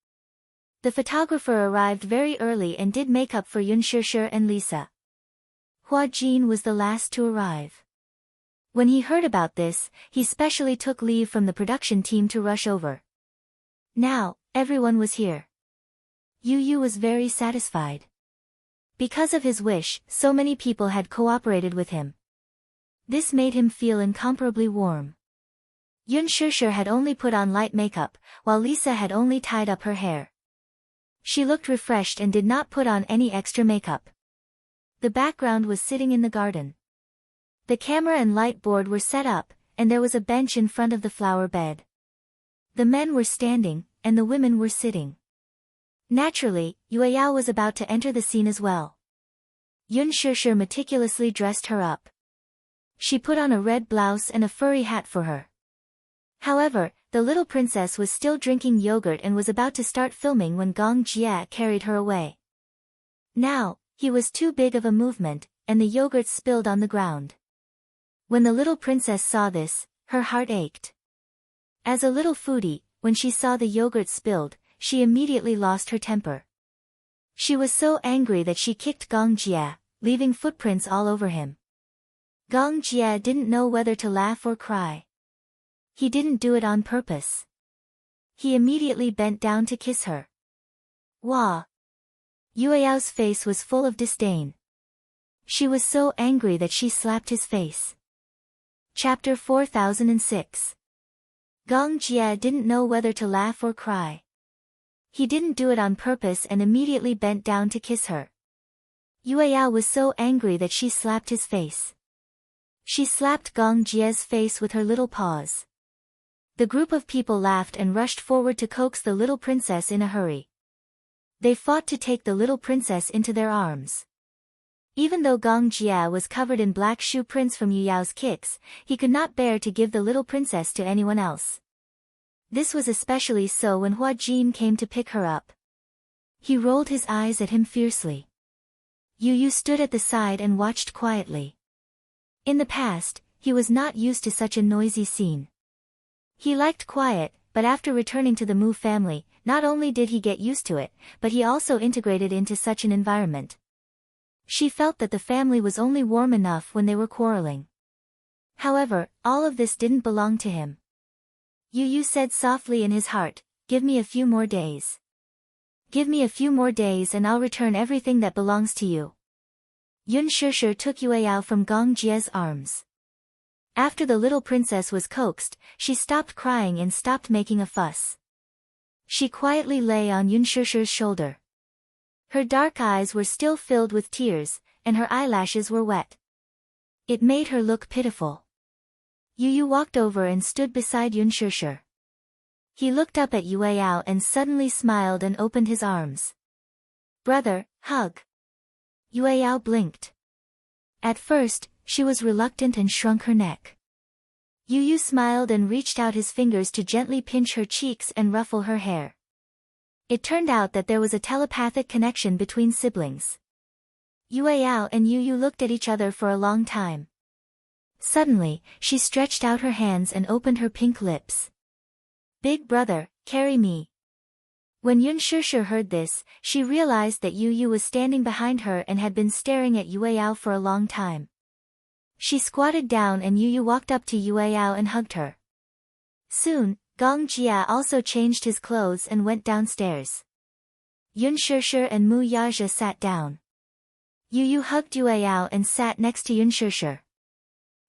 The photographer arrived very early and did makeup for Yun Shishir and Lisa. Hua Jin was the last to arrive. When he heard about this, he specially took leave from the production team to rush over. Now, everyone was here. Yu Yu was very satisfied. Because of his wish, so many people had cooperated with him. This made him feel incomparably warm. Yun Shishir had only put on light makeup, while Lisa had only tied up her hair. She looked refreshed and did not put on any extra makeup. The background was sitting in the garden. The camera and light board were set up, and there was a bench in front of the flower bed. The men were standing, and the women were sitting. Naturally, Yueyao was about to enter the scene as well. Yun Shishir meticulously dressed her up. She put on a red blouse and a furry hat for her. However, the little princess was still drinking yogurt and was about to start filming when Gong Jia carried her away. Now, he was too big of a movement, and the yogurt spilled on the ground. When the little princess saw this, her heart ached. As a little foodie, when she saw the yogurt spilled, she immediately lost her temper. She was so angry that she kicked Gong Jia, leaving footprints all over him. Gong Jia didn't know whether to laugh or cry. He didn't do it on purpose. He immediately bent down to kiss her. Wah! Yueyao's face was full of disdain. She was so angry that she slapped his face. Chapter 4006. Gong Jia didn't know whether to laugh or cry. He didn't do it on purpose and immediately bent down to kiss her. Yueyao was so angry that she slapped his face. She slapped Gong Jia's face with her little paws. The group of people laughed and rushed forward to coax the little princess in a hurry. They fought to take the little princess into their arms. Even though Gong Jia was covered in black shoe prints from Yueyao's kicks, he could not bear to give the little princess to anyone else. This was especially so when Hua Jin came to pick her up. He rolled his eyes at him fiercely. Yu stood at the side and watched quietly. In the past, he was not used to such a noisy scene. He liked quiet, but after returning to the Mu family, not only did he get used to it, but he also integrated into such an environment. She felt that the family was only warm enough when they were quarreling. However, all of this didn't belong to him. Yu said softly in his heart, "Give me a few more days. Give me a few more days and I'll return everything that belongs to you." Yun Shishir took Yueyao from Gong Jia's arms. After the little princess was coaxed, she stopped crying and stopped making a fuss. She quietly lay on Yun Shishir's shoulder. Her dark eyes were still filled with tears, and her eyelashes were wet. It made her look pitiful. Yu walked over and stood beside Yun Shishir. He looked up at Yueyao and suddenly smiled and opened his arms. "Brother, hug." Yueyao blinked. At first, she was reluctant and shrunk her neck. Yu smiled and reached out his fingers to gently pinch her cheeks and ruffle her hair. It turned out that there was a telepathic connection between siblings. Yueyao and Yu looked at each other for a long time. Suddenly, she stretched out her hands and opened her pink lips. "Big brother, carry me." When Yun Shishir heard this, she realized that Yu was standing behind her and had been staring at Yueyao for a long time. She squatted down and Yu walked up to Yueyao and hugged her. Soon, Gong Jia also changed his clothes and went downstairs. Yun Shishir and Mu Yaja sat down. Yu hugged Yueyao and sat next to Yun Shishir.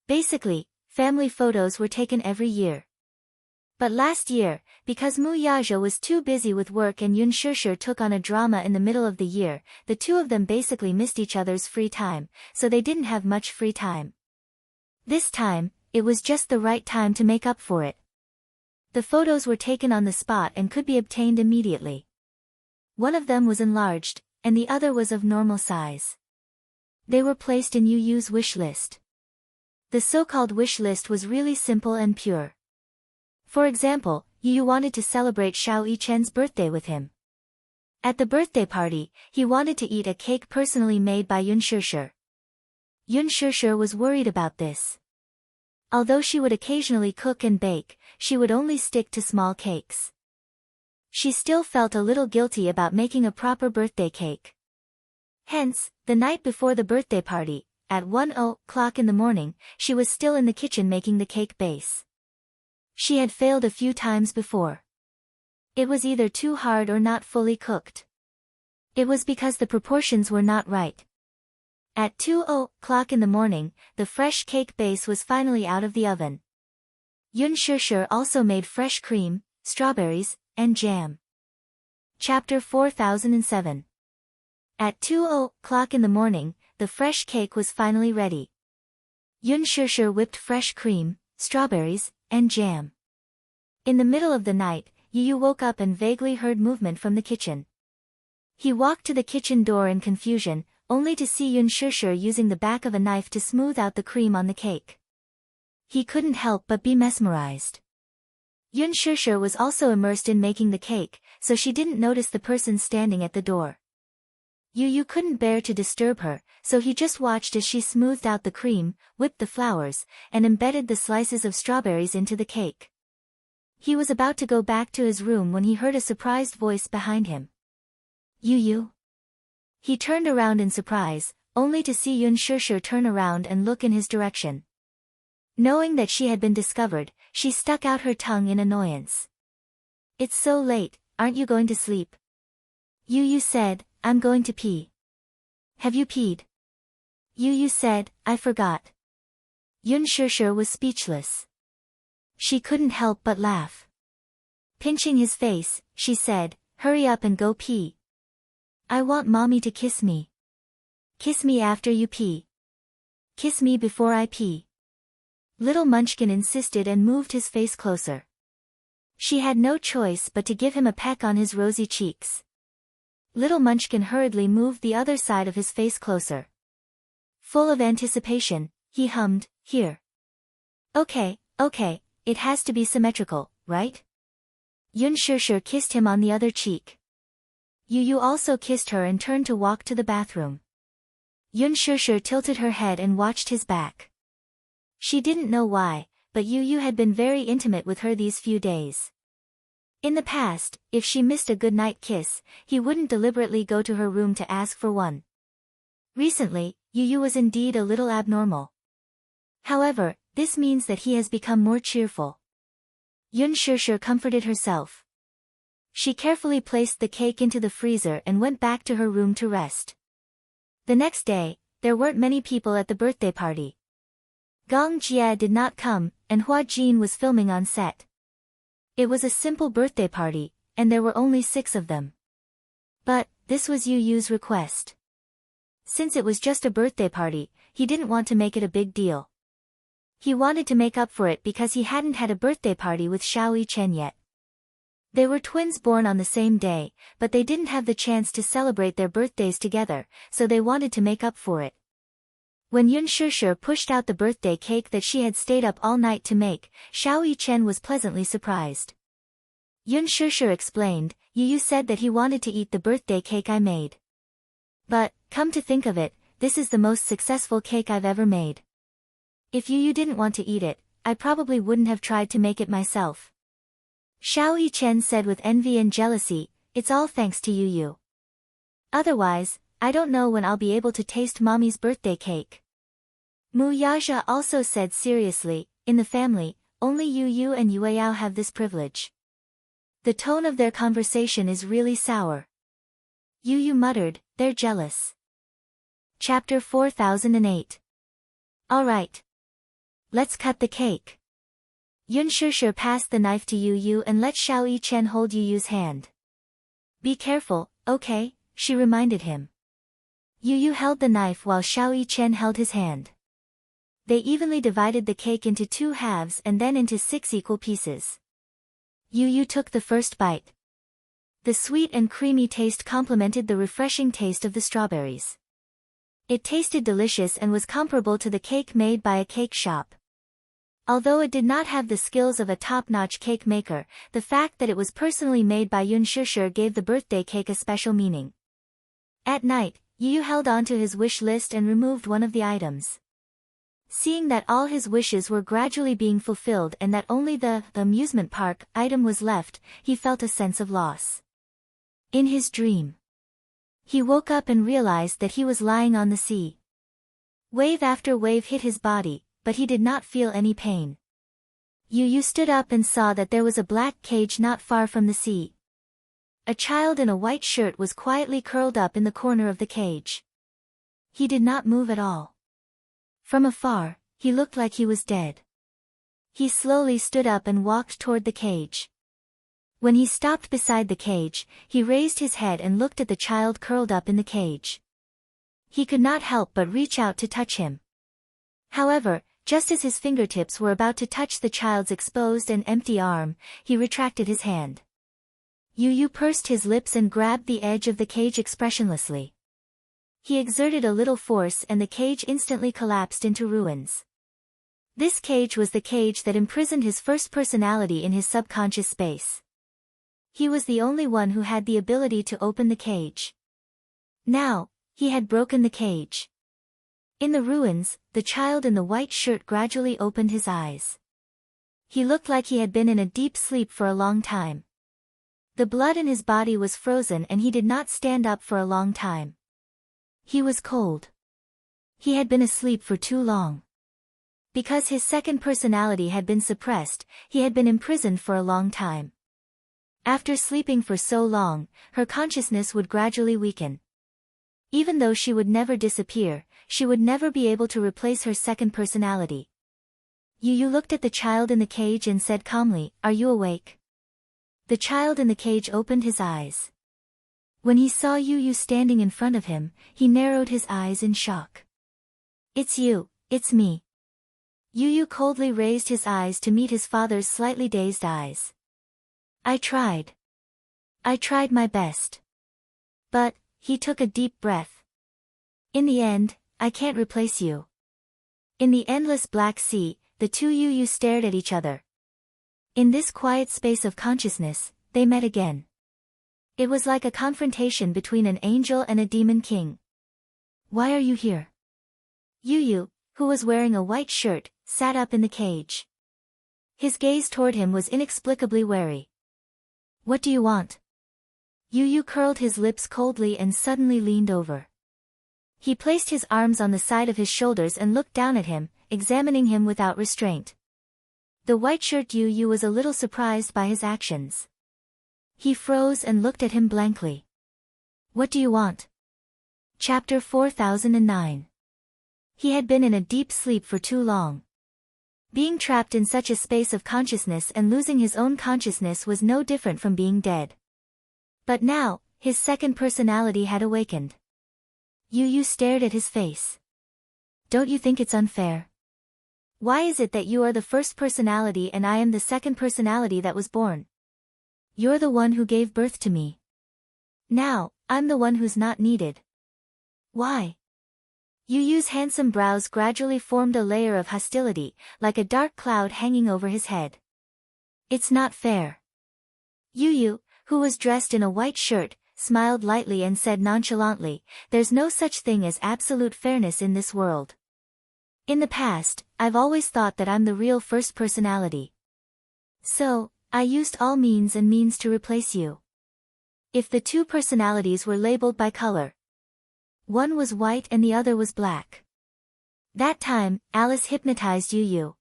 Basically, family photos were taken every year. But last year, because Mu Yaja was too busy with work and Yun Shishir took on a drama in the middle of the year, the two of them basically missed each other's free time, so they didn't have much free time. This time, it was just the right time to make up for it. The photos were taken on the spot and could be obtained immediately. One of them was enlarged, and the other was of normal size. They were placed in Yu's wish list. The so-called wish list was really simple and pure. For example, Yu wanted to celebrate Xiao Yichen's birthday with him. At the birthday party, he wanted to eat a cake personally made by Yun Shishir. Yun Shishir was worried about this. Although she would occasionally cook and bake, she would only stick to small cakes. She still felt a little guilty about making a proper birthday cake. Hence, the night before the birthday party, at 1:00 in the morning, she was still in the kitchen making the cake base. She had failed a few times before. It was either too hard or not fully cooked. It was because the proportions were not right. At 2:00 in the morning, the fresh cake base was finally out of the oven. Yun Shishir also made fresh cream, strawberries, and jam. Chapter 4007. At 2:00 in the morning, the fresh cake was finally ready. Yun Shishir whipped fresh cream, strawberries, and jam. In the middle of the night, Yu woke up and vaguely heard movement from the kitchen. He walked to the kitchen door in confusion, only to see Yun Shishir using the back of a knife to smooth out the cream on the cake. He couldn't help but be mesmerized. Yun Shishir was also immersed in making the cake, so she didn't notice the person standing at the door. Yu couldn't bear to disturb her, so he just watched as she smoothed out the cream, whipped the flowers, and embedded the slices of strawberries into the cake. He was about to go back to his room when he heard a surprised voice behind him. Yu? He turned around in surprise, only to see Yun Shishir turn around and look in his direction. Knowing that she had been discovered, she stuck out her tongue in annoyance. It's so late, aren't you going to sleep? Yu said, I'm going to pee. Have you peed? Yu said, I forgot. Yun Shishir was speechless. She couldn't help but laugh. Pinching his face, she said, hurry up and go pee. I want mommy to kiss me. Kiss me after you pee. Kiss me before I pee. Little Munchkin insisted and moved his face closer. She had no choice but to give him a peck on his rosy cheeks. Little Munchkin hurriedly moved the other side of his face closer. Full of anticipation, he hummed, here. Okay, it has to be symmetrical, right? Yun Shishir kissed him on the other cheek. Yu also kissed her and turned to walk to the bathroom. Yun Shishir tilted her head and watched his back. She didn't know why, but Yu had been very intimate with her these few days. In the past, if she missed a goodnight kiss, he wouldn't deliberately go to her room to ask for one. Recently, Yu was indeed a little abnormal. However, this means that he has become more cheerful. Yun Shishir comforted herself. She carefully placed the cake into the freezer and went back to her room to rest. The next day, there weren't many people at the birthday party. Gong Jie did not come, and Hua Jin was filming on set. It was a simple birthday party, and there were only 6 of them. But, this was Yu's request. Since it was just a birthday party, he didn't want to make it a big deal. He wanted to make up for it because he hadn't had a birthday party with Xiao Chen yet. They were twins born on the same day, but they didn't have the chance to celebrate their birthdays together, so they wanted to make up for it. When Yun Shishir pushed out the birthday cake that she had stayed up all night to make, Xiao Chen was pleasantly surprised. Yun Shishir explained, Yu said that he wanted to eat the birthday cake I made. But, come to think of it, this is the most successful cake I've ever made. If Yu didn't want to eat it, I probably wouldn't have tried to make it myself. Xiao Chen said with envy and jealousy, it's all thanks to Yu. Otherwise, I don't know when I'll be able to taste mommy's birthday cake. Mu Yaja also said seriously, in the family, only Yu and Yueyao have this privilege. The tone of their conversation is really sour. Yu muttered, they're jealous. Chapter 4008. Alright. Let's cut the cake. Yun Shishir passed the knife to Yu and let Xiao Chen hold Yu's hand. Be careful, okay, she reminded him. Yu held the knife while Xiao Chen held his hand. They evenly divided the cake into 2 halves and then into 6 equal pieces. Yu took the first bite. The sweet and creamy taste complemented the refreshing taste of the strawberries. It tasted delicious and was comparable to the cake made by a cake shop. Although it did not have the skills of a top-notch cake maker, the fact that it was personally made by Yun Shishir gave the birthday cake a special meaning. At night, Yu held on to his wish list and removed one of the items. Seeing that all his wishes were gradually being fulfilled and that only the amusement park item was left, he felt a sense of loss. In his dream, he woke up and realized that he was lying on the sea. Wave after wave hit his body, but he did not feel any pain. Yu stood up and saw that there was a black cage not far from the sea. A child in a white shirt was quietly curled up in the corner of the cage. He did not move at all. From afar, he looked like he was dead. He slowly stood up and walked toward the cage. When he stopped beside the cage, he raised his head and looked at the child curled up in the cage. He could not help but reach out to touch him. However, Just as his fingertips were about to touch the child's exposed and empty arm, he retracted his hand. Yu Yu pursed his lips and grabbed the edge of the cage expressionlessly. He exerted a little force and the cage instantly collapsed into ruins. This cage was the cage that imprisoned his first personality in his subconscious space. He was the only one who had the ability to open the cage. Now, he had broken the cage. In the ruins, the child in the white shirt gradually opened his eyes. He looked like he had been in a deep sleep for a long time. The blood in his body was frozen and he did not stand up for a long time. He was cold. He had been asleep for too long. Because his second personality had been suppressed, he had been imprisoned for a long time. After sleeping for so long, her consciousness would gradually weaken. Even though she would never disappear, she would never be able to replace her second personality. Yu Yu looked at the child in the cage and said calmly, "Are you awake?" The child in the cage opened his eyes. When he saw Yu Yu standing in front of him, he narrowed his eyes in shock. "It's you, it's me." Yu Yu coldly raised his eyes to meet his father's slightly dazed eyes. I tried my best. But," he took a deep breath. "In the end, I can't replace you." In the endless black sea, the two Yu Yu stared at each other. In this quiet space of consciousness, they met again. It was like a confrontation between an angel and a demon king. "Why are you here?" Yu Yu, who was wearing a white shirt, sat up in the cage. His gaze toward him was inexplicably wary. "What do you want?" Yu Yu curled his lips coldly and suddenly leaned over. He placed his arms on the side of his shoulders and looked down at him, examining him without restraint. The white-shirt Yu Yu was a little surprised by his actions. He froze and looked at him blankly. "What do you want?" Chapter 4009. He had been in a deep sleep for too long. Being trapped in such a space of consciousness and losing his own consciousness was no different from being dead. But now, his second personality had awakened. Yu Yu stared at his face. "Don't you think it's unfair? Why is it that you are the first personality and I am the second personality that was born? You're the one who gave birth to me. Now, I'm the one who's not needed. Why?" Yu Yu's handsome brows gradually formed a layer of hostility, like a dark cloud hanging over his head. "It's not fair." Yu Yu, who was dressed in a white shirt, smiled lightly and said nonchalantly, "There's no such thing as absolute fairness in this world. In the past, I've always thought that I'm the real first personality. So, I used all means to replace you. If the two personalities were labeled by color, one was white and the other was black. That time, Alice hypnotized Yu Yu.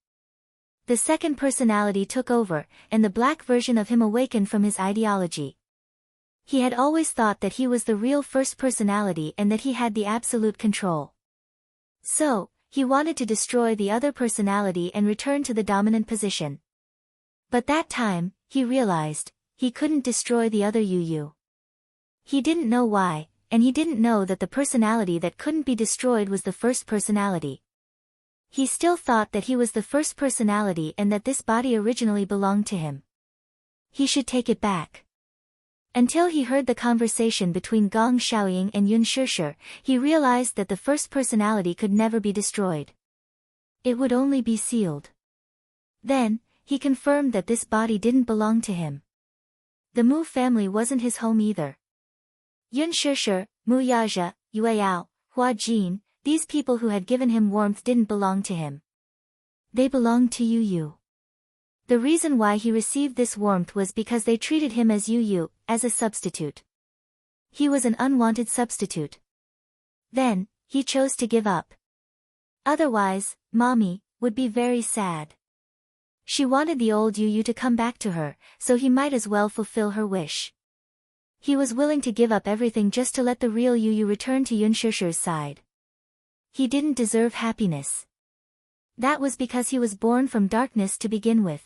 The second personality took over, and the black version of him awakened from his ideology. He had always thought that he was the real first personality and that he had the absolute control. So, he wanted to destroy the other personality and return to the dominant position. But that time, he realized, he couldn't destroy the other Yu Yu. He didn't know why, and he didn't know that the personality that couldn't be destroyed was the first personality. He still thought that he was the first personality and that this body originally belonged to him. He should take it back. Until he heard the conversation between Gong Xiaoying and Yun Shishir, he realized that the first personality could never be destroyed. It would only be sealed. Then, he confirmed that this body didn't belong to him. The Mu family wasn't his home either. Yun Shishir, Mu Yaja, Yue Yao, Hua Jin, these people who had given him warmth didn't belong to him. They belonged to Yu Yu. The reason why he received this warmth was because they treated him as Yu Yu, as a substitute. He was an unwanted substitute. Then, he chose to give up. Otherwise, Mommy would be very sad. She wanted the old Yu Yu to come back to her, so he might as well fulfill her wish. He was willing to give up everything just to let the real Yu Yu return to Yun Shishir's side. He didn't deserve happiness. That was because he was born from darkness to begin with.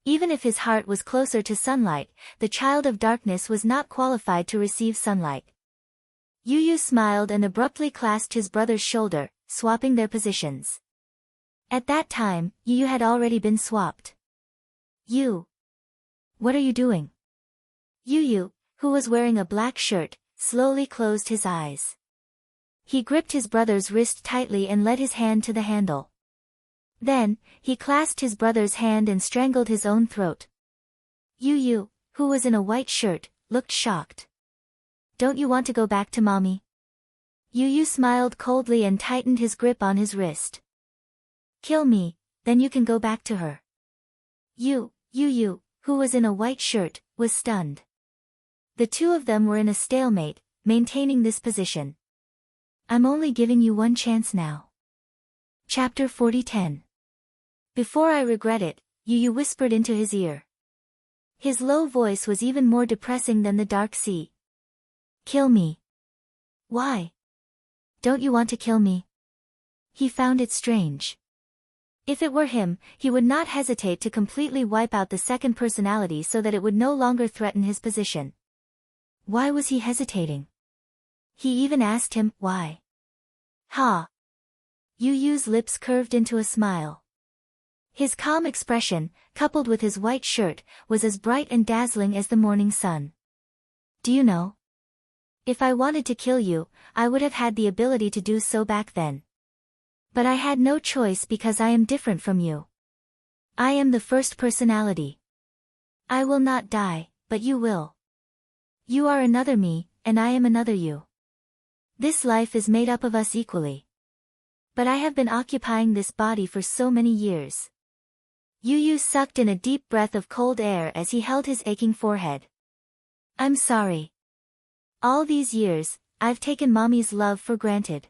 Even if his heart was closer to sunlight, the child of darkness was not qualified to receive sunlight. Yu Yu smiled and abruptly clasped his brother's shoulder, swapping their positions. At that time, Yu had already been swapped. You. What are you doing? Yu, who was wearing a black shirt, slowly closed his eyes. He gripped his brother's wrist tightly and let his hand to the handle. Then, he clasped his brother's hand and strangled his own throat. Yu, who was in a white shirt, looked shocked. Don't you want to go back to mommy? Yu smiled coldly and tightened his grip on his wrist. Kill me, then you can go back to her. Yu, who was in a white shirt, was stunned. The two of them were in a stalemate, maintaining this position. I'm only giving you one chance now. Chapter 40:10. Before I regret it, Yu whispered into his ear. His low voice was even more depressing than the dark sea. Kill me. Why? Don't you want to kill me? He found it strange. If it were him, he would not hesitate to completely wipe out the second personality so that it would no longer threaten his position. Why was he hesitating? He even asked him, why? Ha! Yu's lips curved into a smile. His calm expression, coupled with his white shirt, was as bright and dazzling as the morning sun. Do you know? If I wanted to kill you, I would have had the ability to do so back then. But I had no choice because I am different from you. I am the first personality. I will not die, but you will. You are another me, and I am another you. This life is made up of us equally. But I have been occupying this body for so many years. Yu sucked in a deep breath of cold air as he held his aching forehead. I'm sorry. All these years, I've taken mommy's love for granted.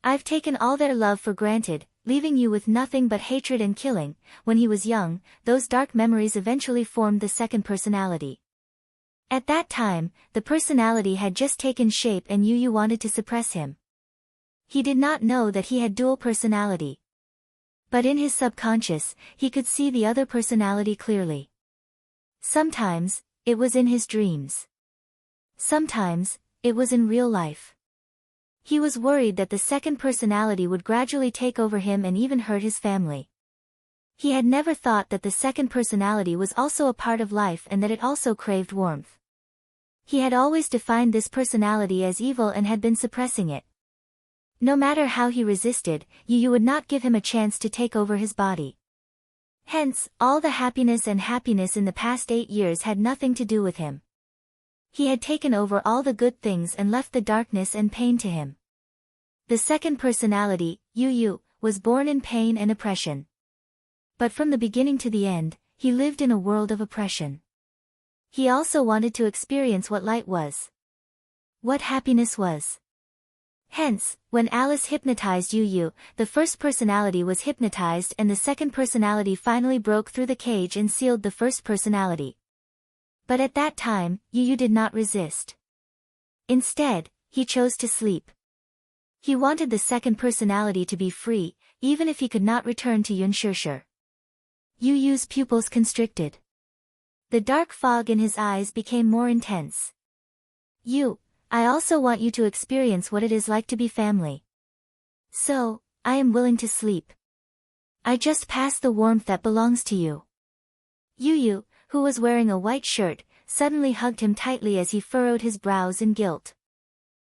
I've taken all their love for granted, leaving you with nothing but hatred and killing. When he was young, those dark memories eventually formed the second personality. At that time, the personality had just taken shape and Yu wanted to suppress him. He did not know that he had dual personality. But in his subconscious, he could see the other personality clearly. Sometimes, it was in his dreams. Sometimes, it was in real life. He was worried that the second personality would gradually take over him and even hurt his family. He had never thought that the second personality was also a part of life and that it also craved warmth. He had always defined this personality as evil and had been suppressing it. No matter how he resisted, Yu would not give him a chance to take over his body. Hence, all the happiness in the past 8 years had nothing to do with him. He had taken over all the good things and left the darkness and pain to him. The second personality, Yu, was born in pain and oppression. But from the beginning to the end, he lived in a world of oppression. He also wanted to experience what light was. What happiness was. Hence, when Alice hypnotized Yu, the first personality was hypnotized and the second personality finally broke through the cage and sealed the first personality. But at that time, Yu did not resist. Instead, he chose to sleep. He wanted the second personality to be free, even if he could not return to Yunshishir. Yu's pupils constricted. The dark fog in his eyes became more intense. I also want you to experience what it is like to be family. So, I am willing to sleep. I just pass the warmth that belongs to you. Yu, who was wearing a white shirt, suddenly hugged him tightly as he furrowed his brows in guilt.